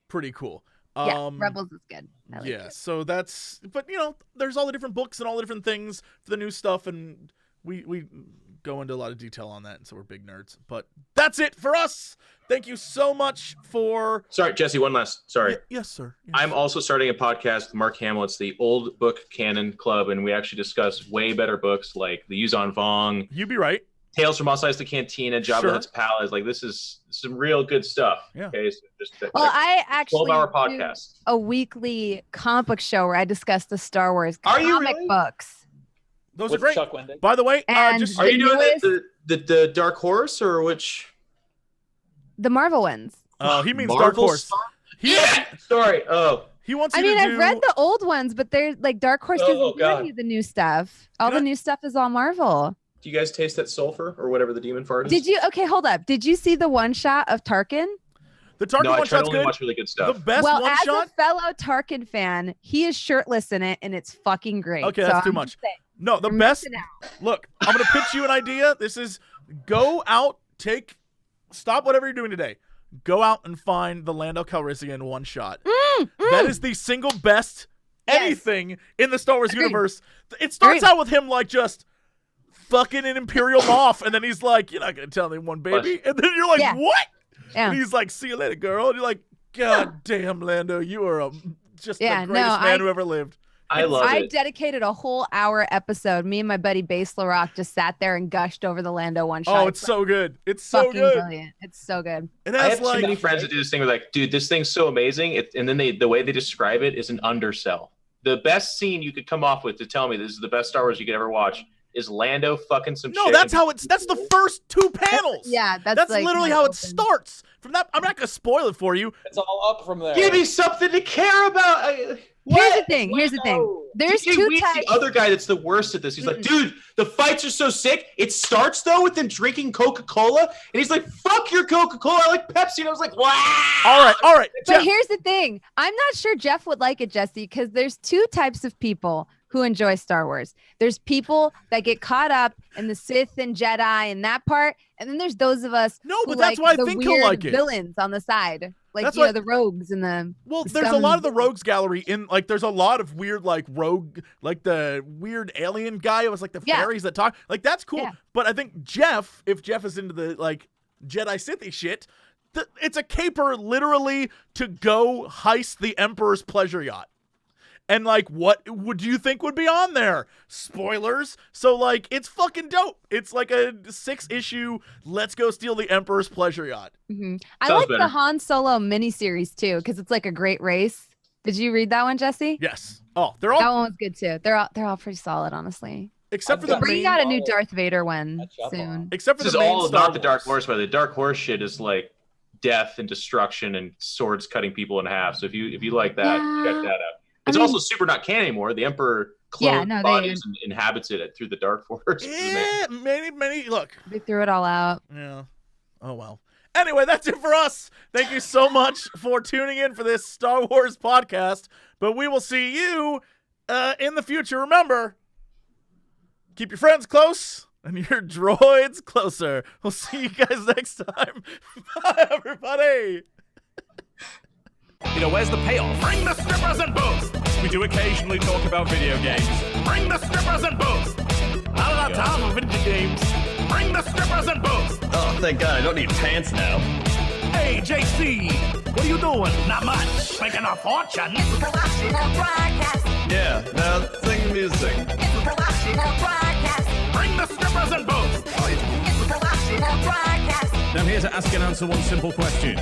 pretty cool. Yeah, Rebels is good. Yeah, so that's. But there's all the different books and all the different things for the new stuff, and we go into a lot of detail on that, and so we're big nerds. But that's it for us. Thank you so much for. Sorry, Jesse. One last. Sorry. Yes, sir. Yes, I'm also starting a podcast with Mark Hamill. It's the Old Book Canon Club, and we actually discuss way better books like The Yuzan Vong. You be right. Tales from Outside the Cantina, Jabba the Hutt's Palace. Like, this is some real good stuff. Yeah. Okay, so just I actually 12-hour podcast. A weekly comic book show where I discuss the Star Wars comic really? Books. Those With are great. Chuck Wendig. By the way, are you doing the Dark Horse or which? The Marvel ones. Oh, he means Marvel Dark Horse. Sorry. Oh. He wants. I've read the old ones, but they're like Dark Horse doesn't do any of the new stuff. All the new stuff is all Marvel. Do you guys taste that sulfur or whatever the demon fart is? Did you? Okay, hold up. Did you see the one shot of Tarkin? The Tarkin one shot's good. Watch really good stuff. The best one shot. Well, as a fellow Tarkin fan, he is shirtless in it, and it's fucking great. Okay, that's too much. No, the best. Look, I'm gonna pitch you an idea. This is go out, stop whatever you're doing today. Go out and find the Lando Calrissian one shot. That is the single best anything in the Star Wars universe. It starts out with him like just fucking an Imperial Moff, and then he's like, "You're not gonna tell anyone, baby." And then you're like, "What?" And he's like, "See you later, girl." And you're like, "God damn, Lando, you are just the greatest man who ever lived." I dedicated a whole hour episode. Me and my buddy Base LaRock just sat there and gushed over the Lando one shot. Oh, it's so good. It's so good. Brilliant. It's so good. I have too many friends that do this thing where like, dude, this thing's so amazing. And then the way they describe it is an undersell. The best scene you could come off with to tell me this is the best Star Wars you could ever watch is Lando fucking some shit. No, that's the first 2 panels. That's like literally how it starts. From that, I'm not gonna spoil it for you. It's all up from there. Give me something to care about. Here's the thing. There's 2 types. The other guy that's the worst at this. He's like, dude, the fights are so sick. It starts though with them drinking Coca-Cola, and he's like, fuck your Coca-Cola. I like Pepsi. And I was like, wow. All right. But Jeff. Here's the thing. I'm not sure Jeff would like it, Jesse, because there's 2 types of people who enjoy Star Wars. There's people that get caught up in the Sith and Jedi and that part, and then there's those of us who that's like why I think he'll like it. Villains on the side, like the rogues and the. Well, there's a lot of the rogues gallery in like. There's a lot of weird like rogue, like the weird alien guy. It was like the fairies that talk. Like that's cool. Yeah. But I think if Jeff is into the like Jedi Sithy shit, it's a caper literally to go heist the Emperor's pleasure yacht. And, like, what would you think would be on there? Spoilers. So, like, it's fucking dope. It's like a 6-issue, let's go steal the Emperor's pleasure yacht. Mm-hmm. I like the Han Solo miniseries, too, because it's like a great race. Did you read that one, Jesse? Yes. Oh, they're all... That one was good, too. They're all pretty solid, honestly. Except for the bring out a new Darth Vader one soon. Except for this the is main all Star not Wars. the Dark Horse, but the Dark Horse shit is, like, death and destruction and swords cutting people in half. So if you like that, check that out. It's also super not canon anymore. The Emperor cloned bodies and inhabits it through the Dark Force. Yeah, many. Look, they threw it all out. Yeah. Oh well. Anyway, that's it for us. Thank you so much for tuning in for this Star Wars podcast. But we will see you in the future. Remember, keep your friends close and your droids closer. We'll see you guys next time. Bye, everybody. You know, where's the payoff? Bring the strippers and booze! We do occasionally talk about video games. Bring the strippers and booze! Not enough time for video games. Bring the strippers and booze! Oh, thank God, I don't need pants now. Hey, JC, what are you doing? Not much. Making a fortune. Yeah, now sing the music. Bring the strippers and booze! I'm here to ask and answer one simple question.